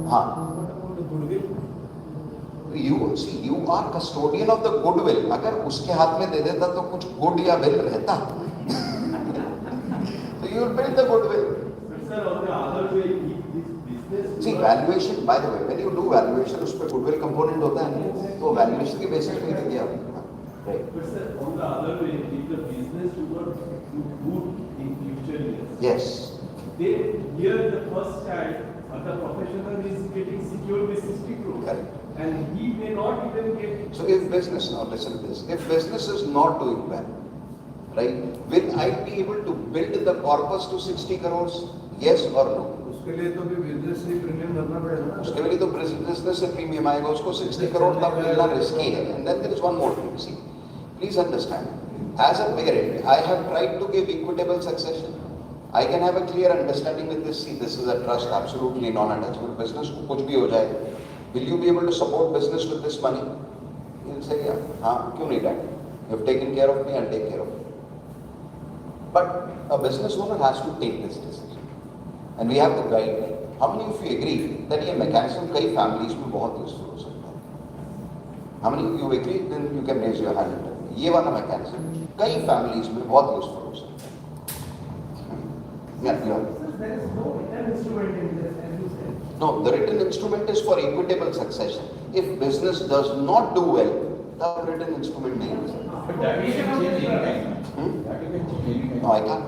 हाँ, you are custodian of the goodwill. अगर उसके हाथ में दे देता तो कुछ गुड या विल रहता. So you will build the goodwill. Sir, on the other way, if this business. See, valuation, by the way, when you do valuation, उस पे goodwill component होता है, तो valuation के basis पे ही दिया. Right. But sir, on the other way, if the business do not do good in future years. Yes. Then here the first child or the professional is getting secured with 60 crores. Correct. And he may not even get. So if business, now listen to this, if business is not doing well, right, will I be able to build the corpus to 60 crores? Yes or no? उसके लिए तो भी business से premium भरना पड़ेगा ना. उसके लिए तो बिजनेस से प्रीमियम आएगा, उसको 60 करोड़ तक मिलना रिस्की है. And then there is one more thing. See, please understand. As a parent, I have tried to give equitable succession. I can have a clear understanding with this. See, this is a trust, absolutely non-attachable business. कुछ भी हो जाए, will you be able to support business with this money? He will say, yeah. हाँ, क्यों नहीं dad? You have taken care of me, I'll take care of you. But a business owner has to take this decision, and we have to guide them. How many of you agree that ये mechanism कई families में बहुत useful हो सकता है? How many of you agree? Then you can raise your hand. ये वाला mechanism कई families में बहुत useful हो सकता है. Yeah, yeah. Sir, there is no written instrument in this, as you said. No, the written instrument is for equitable succession. If business does not do well, the written instrument नहीं है. But that you can change anytime. That you can change anytime. No, I can't.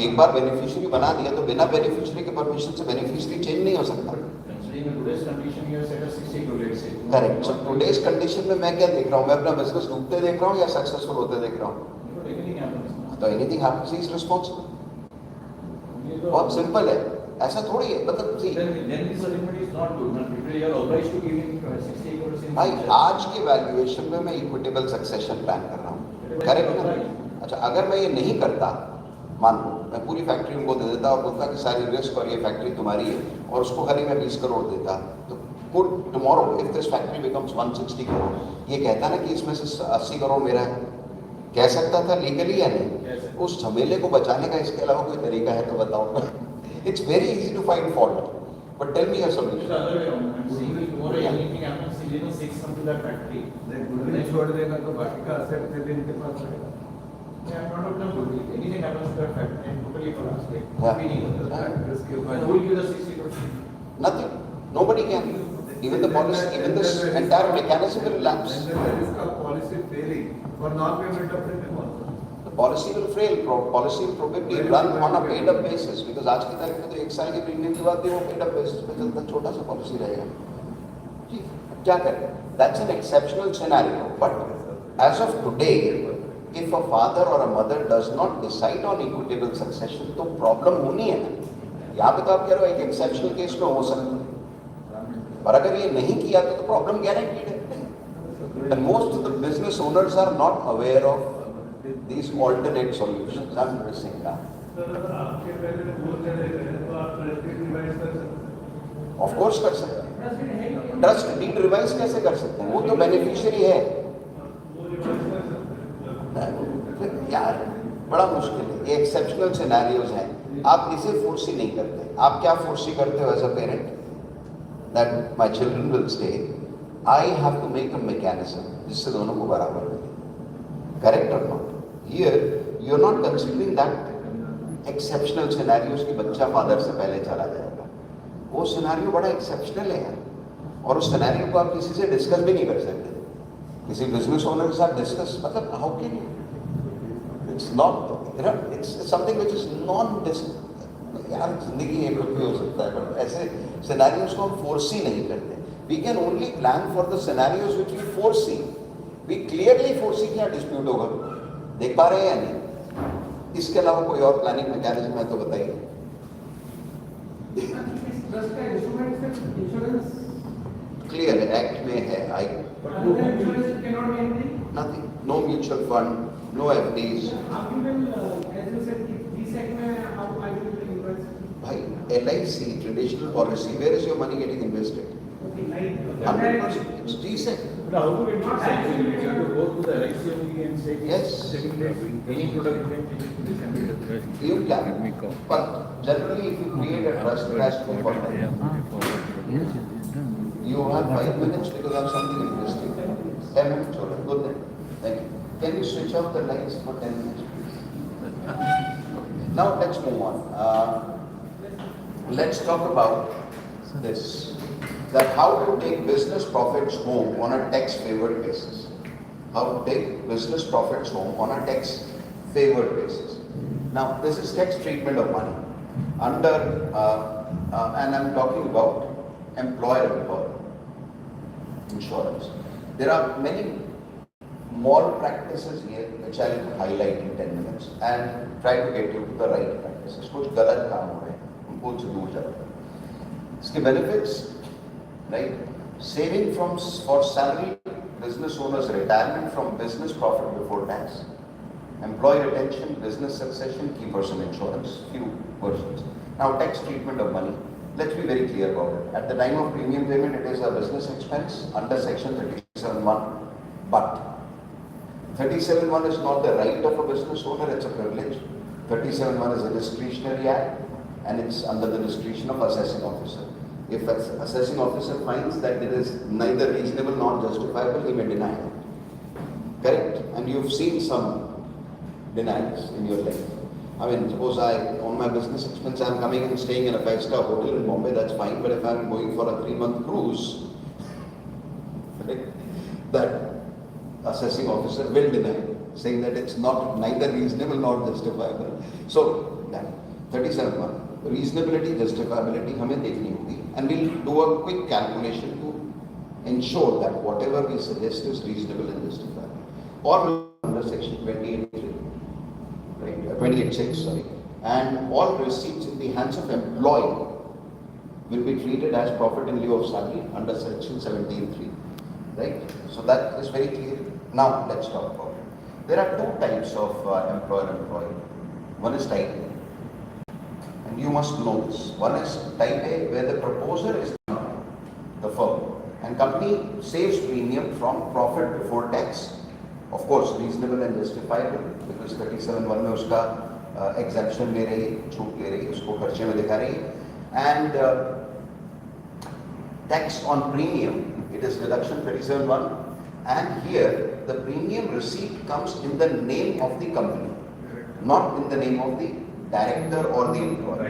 एक बार beneficiary बना दिया तो बिना beneficiary के permission से beneficiary change नहीं हो सकता. Considering the today's condition, you have set a 60 crore, let's say. Correct. So today's condition में मैं क्या देख रहा हूँ? मैं अपना बिजनेस डूबते देख रहा हूँ या सक्सेसफुल होते देख रहा हूँ? But anything happens. तो anything happens he is responsible. ये तो- बहुत सिंपल है. ऐसा थोड़ी है. मतलब सी Then this arrangement is not good. Now, people are obliged to give him 60 crores in. भाई, आज के वैल्यूएशन में मैं इक्विटेबल सक्सेशन प्लान कर रहा हूँ. करेक्ट ना? अच्छा, अगर मैं ये नहीं करता, मान लो मैं पूरी फैक्ट्री उनको दे देता और बोलता कि सारी रिस्क और ये फैक्ट्री तुम्हारी है और उसको खाली मैं 20 करोड़ देता, तो could tomorrow if this factory becomes 160 crore, ये कहता ना कि इसमें से 80 करोड़ मेरा है, कह सकता था लीगली या नहीं? उस झमेले को बचाने का इसके अलावा कोई तरीका है तो बताओ. It's very easy to find fault, but tell me your It's the solution. other way around. I'm saying if tomorrow anything happens, he didn't six come to that factory. Goodwill छोड़ देगा तो बाकी का असेट फिर इनके पास रहेगा. Yeah, I'm not going to do it. Anything happens to that factory, and totally collapse. Like, Yeah. we need it. Factors के So ऊपर. who will give the 60 crores? Nothing. Nobody can. Even the policy, even this entire mechanism will lapse. When there is a policy failing for non-payment of premium also. The policy will fail. Policy will probably run on a paid up basis because आज की तारीख में तो 1 साल के premium की बात भी वो paid up basis पे चलता, छोटा सा पॉलिसी रहेगा. जी, क्या करें? That's an exceptional scenario. But as of today, if a father or a mother does not decide on equitable succession, तो प्रॉब्लम होनी है ना. यहाँ पे तो आप कह रहे हो एक एक्सेप्शनल केस में हो सकता है, पर अगर ये नहीं किया तो प्रॉब्लम गारंटीड है. And most of the business owners are not aware of these alternate solutions. I'm saying that. Sir, अगर आपके पहले बोल चले गए तो आप ट्रस्ट रिवाइज कर सकते हैं. Of course कर सकते हैं. Trust in him. Trust deed revise कैसे कर सकते हैं? वो तो बेनिफिशियरी है. वो रिवाइज कर सकते हैं. यार बड़ा मुश्किल है. ये एक्सेप्शनल सिनेरियोज हैं. आप इसे फोर्स ही नहीं करते. आप क्या फोर्स ही करते हो as a parent? That my children will stay. I have to make a mechanism जिससे दोनों को बराबर मिले. करेक्ट और not? Here you are not considering that exceptional scenarios कि बच्चा फादर से पहले चला जाएगा. वो सिनेरियो बड़ा एक्सेप्शनल है यार, और उस सिनेरियो को आप किसी से डिस्कस भी नहीं कर सकते. किसी बिजनेस ओनर के साथ डिस्कस, मतलब how can you, it's not, it's something which is non यार जिंदगी में कुछ भी हो सकता है, पर ऐसे सिनेरियोज को हम फोर्सी नहीं करते. We can only plan for the scenarios which we foresee. We clearly foresee कि यहाँ डिस्प्यूट होगा, देख पा रहे हैं या नहीं. इसके अलावा कोई और प्लानिंग मैकेनिज्म है तो बताइए. ट्रस्ट का इंस्ट्रूमेंट सिर्फ इंश्योरेंस, क्लियर है, एक्ट में है. I insurance can not be anything. Nothing, no mutual fund, no FDs. आप विल एज यू सेड कि दिस एक्ट में आप आई विल इन्वेस्ट. भाई LIC traditional policy, where is your money getting invested? Okay, like 100%. It's decent. But how to get it? Actually, we have to go to the LIC only and say. Yes. Any product you can take. You can, but generally if you create a trust, it has to be for life. You have 5 minutes because I have something interesting. 10 minutes, all right, good then. Thank you. Can you switch off the lights for 10 minutes, please? Now let's move on. Let's talk about this. That how to take business profits home on a tax favored basis. How to take business profits home on a tax favored basis. Now this is tax treatment of money under, and I'm talking about employer insurance. There are many moral practices here which I'll highlight in 10 minutes and try to get you to the right practices. कुछ गलत काम हो रहे हैं, उनको से दूर जाते हैं. इसके benefits, right? Saving for salary business owners, retirement from business profit before tax, employee retention, business succession, key person insurance, few versions. Now tax treatment of money. Let's be very clear about it. At the time of premium payment, it is a business expense under section 37(1). But 37(1) is not the right of a business owner, it's a privilege. 37(1) is a discretionary act and it's under the discretion of assessing officer. If an assessing officer finds that it is neither reasonable nor justifiable, he may deny it. Correct? And you've seen some denials in your life. I mean, suppose on my business expense, I'm coming and staying in a 5-star hotel in Bombay, that's fine. But if I'm going for a 3-month cruise, right, that assessing officer will deny, saying that it's not neither reasonable nor justifiable. So, that 37(1). Reasonability, justifiability हमें देखनी होगी, and we'll do a quick calculation to ensure that whatever we suggest is reasonable and justifiable. Or under section 28(3), right? 28(6), sorry. And all receipts in the hands of employee will be treated as profit in lieu of salary under section 17(3), right? So that is very clear. Now let's talk about it. There are two types of employer-employee. One is type A. And you must know this. One is type A, where the proposer is the firm, and company saves premium from profit before tax. Of course, reasonable and justifiable, because 37(1) में उसका exemption ले रही है, छूट ले रही है, उसको खर्चे में दिखा रही है. And tax on premium, it is deduction 37(1), and here the premium receipt comes in the name of the company, not in the name of the director or the employer.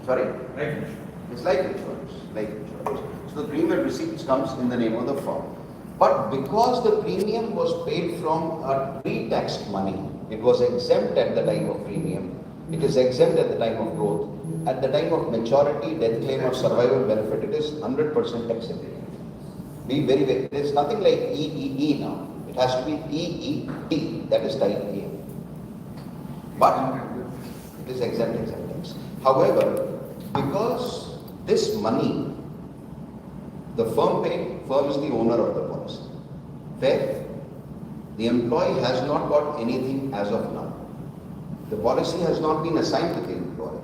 Sorry? It's life insurance. Life insurance. So the premium receipts comes in the name of the firm. But because the premium was paid from a pre-taxed money, it was exempt at the time of premium. It is exempt at the time of growth. At the time of maturity, death claim or survival benefit, it is 100% taxable. Be very, very, there is nothing like EEE now. It has to be EET, that is type A. But it is exempt tax. However, because this money, the firm paid, firm is the owner of the policy. Fair? The employee has not got anything as of now. The policy has not been assigned to the employee.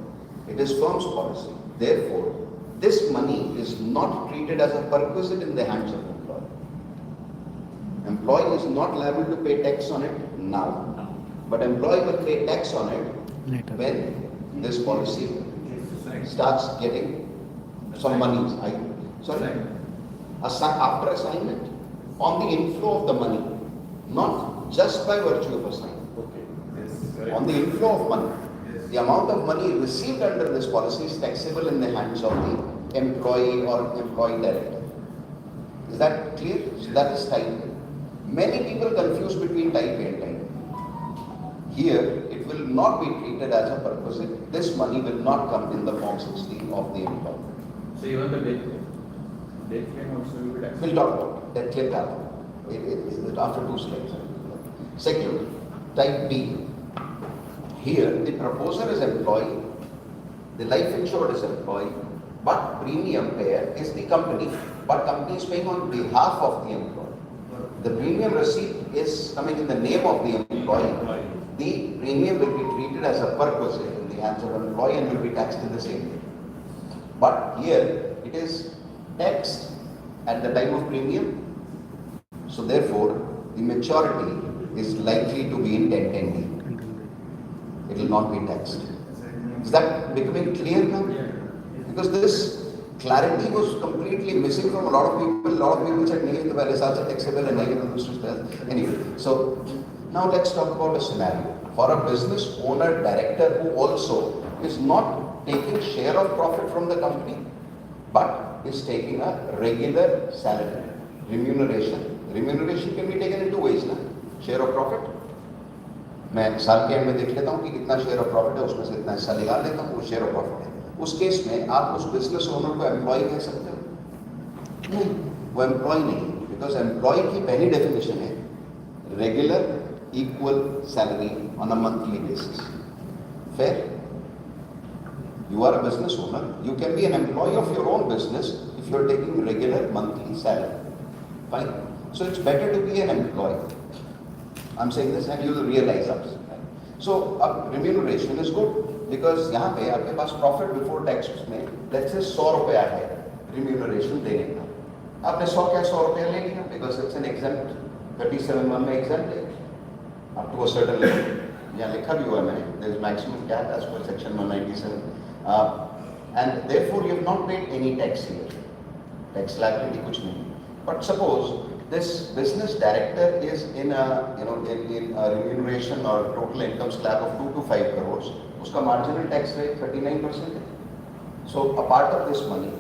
It is firm's policy. Therefore, this money is not treated as a perquisite in the hands of employee. Employee is not liable to pay tax on it now. But employee will pay tax on it later, when this policy starts getting some money. After assignment, on the inflow of the money, not just by virtue of assignment. On the inflow of money, the amount of money received under this policy is taxable in the hands of the employee or employee director. Is that clear? So that is type A. Many people confuse between type A and type B. Here, it will not be treated as a perquisite. This money will not come in the form 16 of the employer. So even the death claim also will be taxed. We'll talk about that claim now. It after 2 slides. Second, type B. Here, the proposer is employee, the life insured is employee, but premium payer is the company, but company is paying on behalf of the employee. The premium receipt is coming in the name of the employee. The premium will be treated as a perquisite in the hands of employee and will be taxed in the same way. But here, it is taxed at the time of premium. So therefore, the maturity is likely to be in 1010D. It will not be taxed. Is that becoming clear now? Because this clarity was completely missing from a lot of people. A lot of people said, "नहीं तो पहले साल से taxable है, नहीं तो दूसरे साल." Anyway, so now let's talk about a scenario for a business owner director who also is not taking share of profit from the company, but is taking a regular salary remuneration. Remuneration can be taken in 2 ways ना, share of profit. मैं साल के and में देख लेता हूँ कि कितना शेयर ऑफ प्रॉफिट है, उसमें से इतना हिस्सा निकाल लेता हूँ, वो शेयर ऑफ प्रॉफिट है। उस केस में आप उस बिजनेस ओनर को एम्प्लॉय कह सकते हो? नहीं, वो एम्प्लॉय नहीं, बिकॉज एम्प्लॉय की पहली डेफिनेशन है regular equal salary on a monthly basis. Fair? You are a business owner. You can be an employee of your own business if you are taking regular monthly salary. Fine. So it's better to be an employee. I'm saying this and you will realize us. So remuneration is good because यहाँ पे आपके पास profit before tax में let's say 100 रुपया है remuneration देने का. आपने 100 क्या 100 रुपया ले लिया because it's an exempt 37(1) में exempt है up to a certain level. यहाँ लिखा भी हुआ है मैंने. There is maximum cap as per section 197. And therefore you have not paid any tax here. Tax liability कुछ नहीं. But suppose this business director is in a in a remuneration or total income slab of 2 to 5 crores. उसका marginal tax rate 39% है. So a part of this money,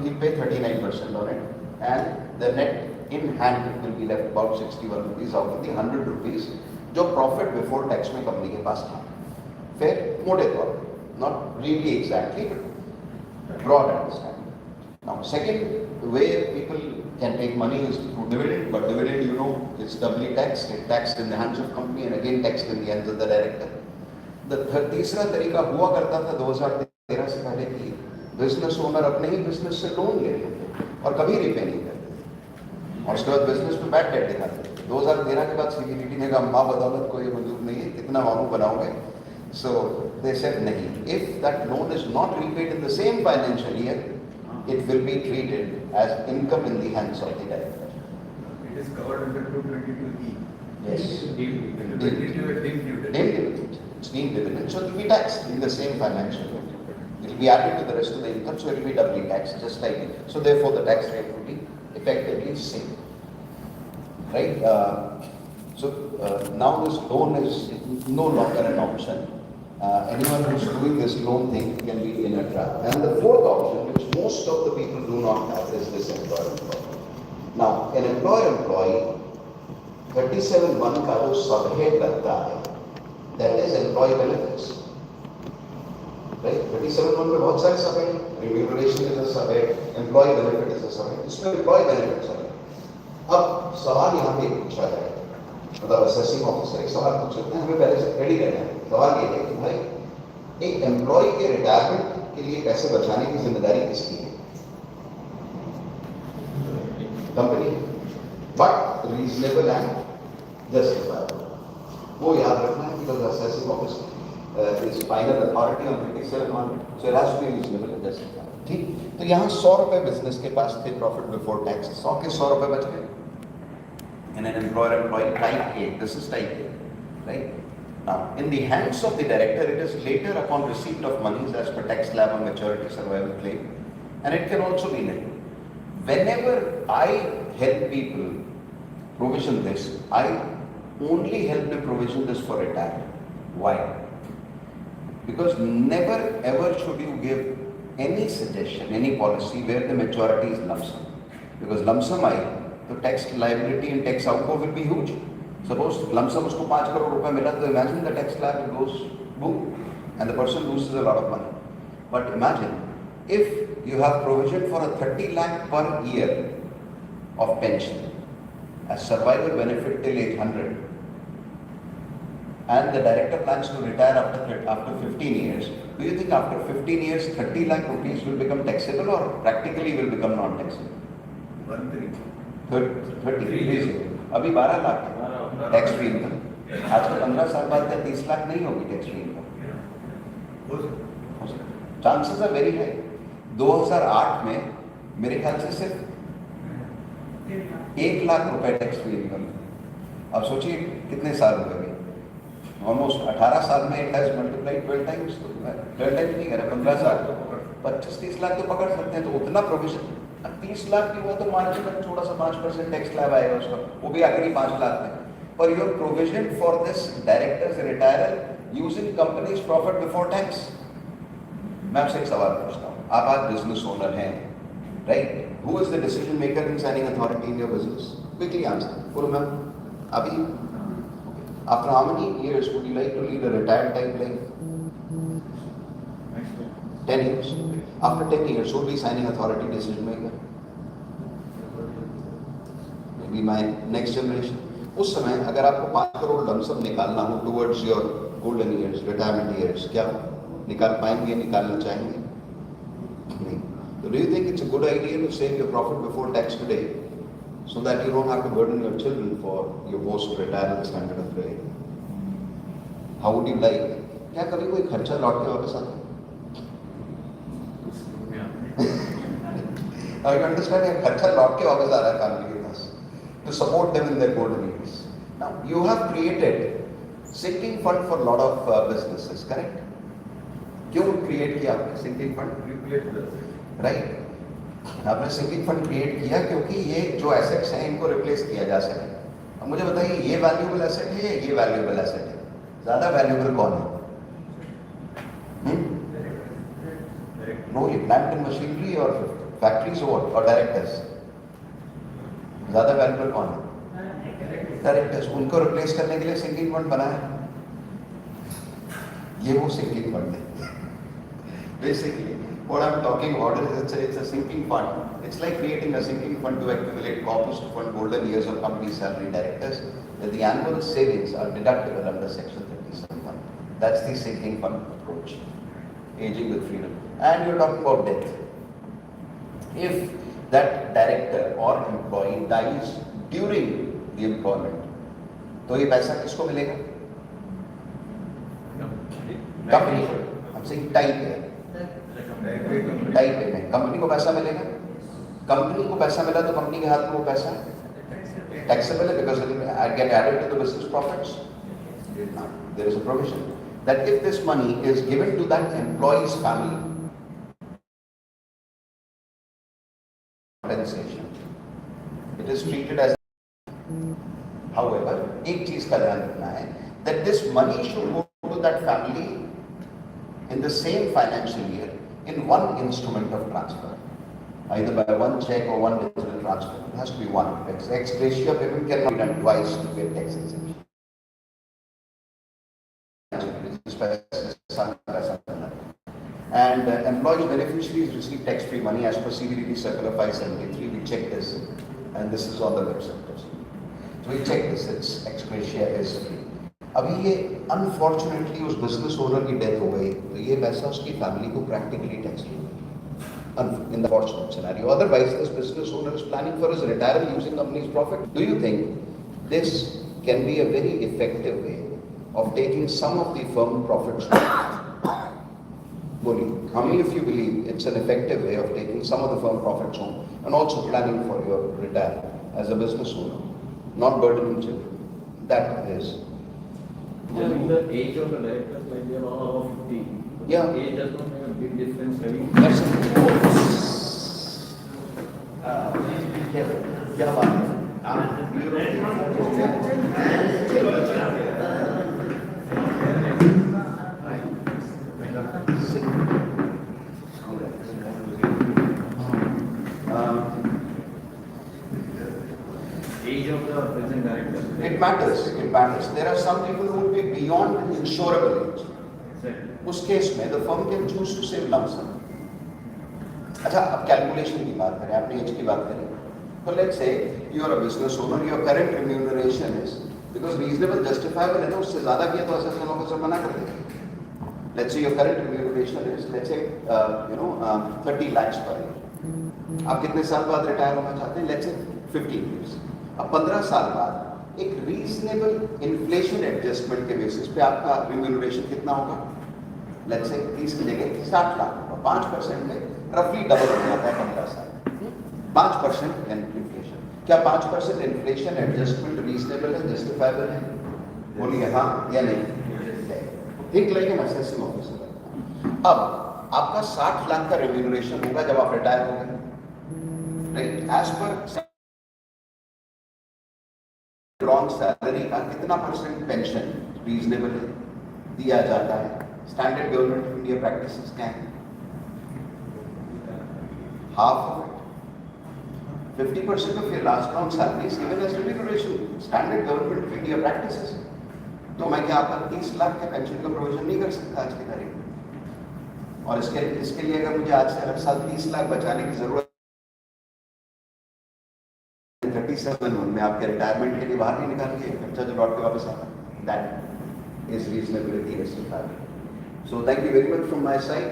he'll pay 39% on it, and the net in hand will be left about 61 rupees out of the 100 rupees जो profit before tax में company के पास था. Fair? मोटे तौर पे. Not really exactly, but broad understanding. Now, second way people can take money is through dividend, but dividend, is doubly taxed. It's taxed in the hands of company and again taxed in the hands of the director. The तीसरा तरीका हुआ करता था 2013 से पहले कि business owner अपने ही business से लोन ले लेते और कभी रिपे नहीं करते और उसके बाद बिजनेस में बैड डेट दिखाते थे। 2013 के बाद सीबीडीटी ने कहा माँ बदौलत को ये मंजूर नहीं है, कितना मामू बनाओगे? So they said nahi. If that loan is not repaid in the same financial year, it will be treated as income in the hands of the director. It is covered under 222E. Yes. Deemed dividend. It's deemed dividend, so it will be taxed in the same financial year. It will be added to the rest of the income, so it will be doubly taxed, just like it. So therefore, the tax rate will be effectively same. Right? Now this loan is no longer an option. Anyone who's doing this loan thing can be in a trap. And the fourth option, which most of the people do not have, is this employer-employee. Now, an employer-employee, 37(1) का जो subhead लगता है, that is employee benefits. Right? 37(1) में बहुत सारे subhead हैं. Remuneration is a subhead, employee benefit is a subhead. इसमें employee benefits है. अब सवाल यहाँ पे पूछा जाए, मतलब असेसिंग ऑफिसर एक सवाल पूछ सकते हैं, हमें पहले से रेडी करना है। सवाल ये है कि भाई एक एम्प्लॉय के रिटायरमेंट के लिए पैसे बचाने की जिम्मेदारी किसकी है? Company, but reasonable and justifiable. वो याद रखना है because assessing officer is final authority on 37(1), so it has to be reasonable and justifiable. ठीक, तो यहाँ 100 रुपए बिजनेस के पास थे प्रॉफिट बिफोर टैक्स, 100 के 100 रुपए बच गए। In an employer-employee type A, this is type A, right? Now, in the hands of the director, it is later upon receipt of monies as per tax slab or maturity survival claim, and it can also be nil. Whenever I help people provision this, I only help them provision this for retirement. Why? Because never ever should you give any suggestion, any policy where the maturity is lump sum. Because lump sum आई तो तो tax liability and tax outgo will be huge. Suppose lump sum उसको 5 crore रुपए मिला, तो imagine the tax slab goes boom, and the person loses a lot of money. But imagine if you have provision for a 30 lakh per year of pension as survival benefit till age 100, and the director plans to retire after 15 years, do you think after 15 years 30 lakh rupees will become taxable or practically will become non-taxable? 30 please. अभी 12 लाख है tax free income, आज से 15 साल बाद क्या 30 लाख नहीं होगी tax free income? Chances are very high. 2008 में मेरे ख्याल से सिर्फ 1 लाख रुपए टैक्स फ्री इनकम। अब सोचिए कितने साल हो गए, ऑलमोस्ट 18 साल में it has multiplied 12 times, 12 times नहीं कह रहा, 15 साल, 25-30 लाख तो पकड़ सकते हैं। तो उतना प्रोविजन, 30 लाख की हुआ तो मार्जिन में थोड़ा सा 5% टैक्स स्लैब आएगा उसका, वो भी आखिरी 5 लाख में। पर your provision for this directors retiral using companies profit before tax. मैं आपसे एक सवाल पूछता हूँ, आप आज बिजनेस ओनर हैं, right? Who is the decision maker in signing authority in your business? Quickly answer, बोलो मैम। अभी after how many years would you like to lead a retired type life? 10 years. After 10 years, who will be signing authority decision maker? Maybe my next generation. उस समय अगर आपको 5 crore lump sum निकालना हो towards your golden years, retirement years, क्या निकाल पाएंगे, निकालना चाहेंगे? नहीं. So do you think it's a good idea to save your profit before tax today, so that you don't have to burden your children for your post-retirement standard of living? How would you like? क्या कभी कोई खर्चा लौट के वापस आता है? Now you understand, ये खर्चा लौट के वापस आ रहा है फैमिली के पास to support them in their golden years. Now you have created sinking fund for lot of businesses, correct? क्यों create किया आपने sinking fund? Right? आपने सिंकिंग फंड क्रिएट किया क्योंकि ये जो एसेट्स हैं इनको रिप्लेस किया जा सके। अब मुझे बताइए, ये वैल्यूएबल एसेट है या ये वैल्यूएबल एसेट है? ज्यादा वैल्यूएबल कौन है? नो, ये प्लांट एंड मशीनरी और फैक्ट्रीज और डायरेक्टर्स। ज्यादा वैल्यूएबल कौन है? डायरेक्टर्स। उनको रिप्लेस करने के लिए सिंकिंग फंड बना है। ये वो सिंकिंग फंड है basically. What I'm talking about is it's a sinking fund. It's like creating a sinking fund to accumulate corpus to fund golden years of company salary directors, that the annual savings are deductible under Section 37. That's the sinking fund approach. Aging with freedom. And you're talking about death. If that director or employee dies during the employment, तो ये पैसा किसको मिलेगा? Company को। I'm saying type है, type है, company को पैसा मिलेगा। कंपनी को पैसा मिला तो कंपनी के हाथ में वो पैसा टैक्सेबल है, because it will get added to the business profits. There is a provision that if this money is given to that employee's family, compensation, it is treated as. However, एक चीज का ध्यान रखना है that this money should go to that family in the same financial year in one instrument of transfer, either by one check or one digital transfer. It has to be one. Ex gratia payment cannot be done twice to get tax exemption. And employees beneficiaries receive tax-free money as per CBDT Circular 573. We check this, and this is on the website. So we check this. It's ex gratia is free. अभी ये unfortunately उस business owner की death हो गई, तो ये पैसा उसकी फैमिली को प्रैक्टिकली टैक्स लेगा in the fortunate scenario. Otherwise this business owner is planning for his retiral using companies profit. Do you think this can be a very effective way of taking some of the firm profits? बोलिए, how many of you believe it's an effective way of taking some of the firm profits home and also planning for your retirement as a business owner, not burdening children? That is. Yeah, the age of the directors might be around 50. Yeah. Age does not make a big difference. That's क्या बात है? matters, it matters. There are some people who would be beyond insurable age. उस case में the firm can choose to save lump sum. अच्छा, अब calculation की बात करें, आपने एज की बात करें, तो let's say you are a business owner, your current remuneration is, because reasonable justifiable है ना, उससे ज़्यादा किया तो assessment officer मना कर देगा. Let's say your current remuneration is, let's say 30 lakhs per year. आप कितने साल बाद रिटायर होना चाहते हैं? Let's say 15 years. अब 15 साल बाद एक रीजनेबल इन्फ्लेशन एडजस्टमेंट के बेसिस पे आपका रिम्यूनरेशन कितना होगा? लेट्स से 30 की जगह 60 लाख होगा. 5% में रफली डबल हो जाता है 15 साल. 5% इन्फ्लेशन. क्या 5% इन्फ्लेशन एडजस्टमेंट रीजनेबल है, जस्टिफाइबल है? बोलिए हाँ या नहीं. Think like an assessing officer. अब आपका 60 लाख का रिम्यूनरेशन होगा जब आप रिटायर हो गए. राइट, एज पर ड्रॉन सैलरी का कितना परसेंट पेंशन रीजनेबल दिया जाता है? Standard government of India practices क्या है? Half of it. 50% of your last drawn salary is given as remuneration. Standard government of India practices. तो मैं क्या आपका 30 लाख के पेंशन का प्रोविजन नहीं कर सकता आज की तारीख में? और इसके लिए अगर मुझे आज से हर साल 30 लाख बचाने की जरूरत 37 में आपके रिटायरमेंट के लिए बाहर नहीं निकाल के खर्चा जो लौट के वापस आता है, that is reasonability justified. So thank you very much from my side.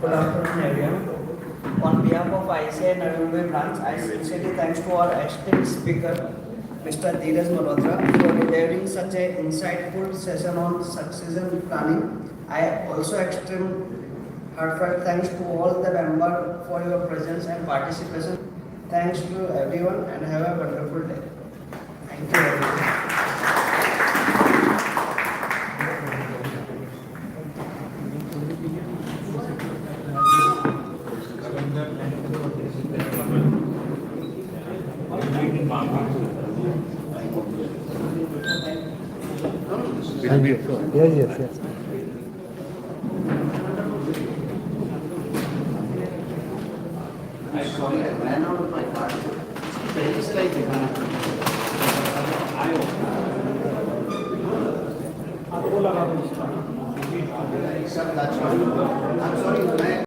Good afternoon, everyone. On behalf of ICI Navi Mumbai branch, I sincerely thanks to our esteemed speaker, Mr. Dheeraj Malhotra, for delivering such an insightful session on succession planning. I also extend heartfelt thanks to all the members for your presence and participation. Thanks to everyone and have a wonderful day. Thank you, everyone. Yes, yes. I'm sorry, I ran out of my card. पहली slide दिखाना. आपको लगा दो. Sir, that's fine. I'm sorry, मैं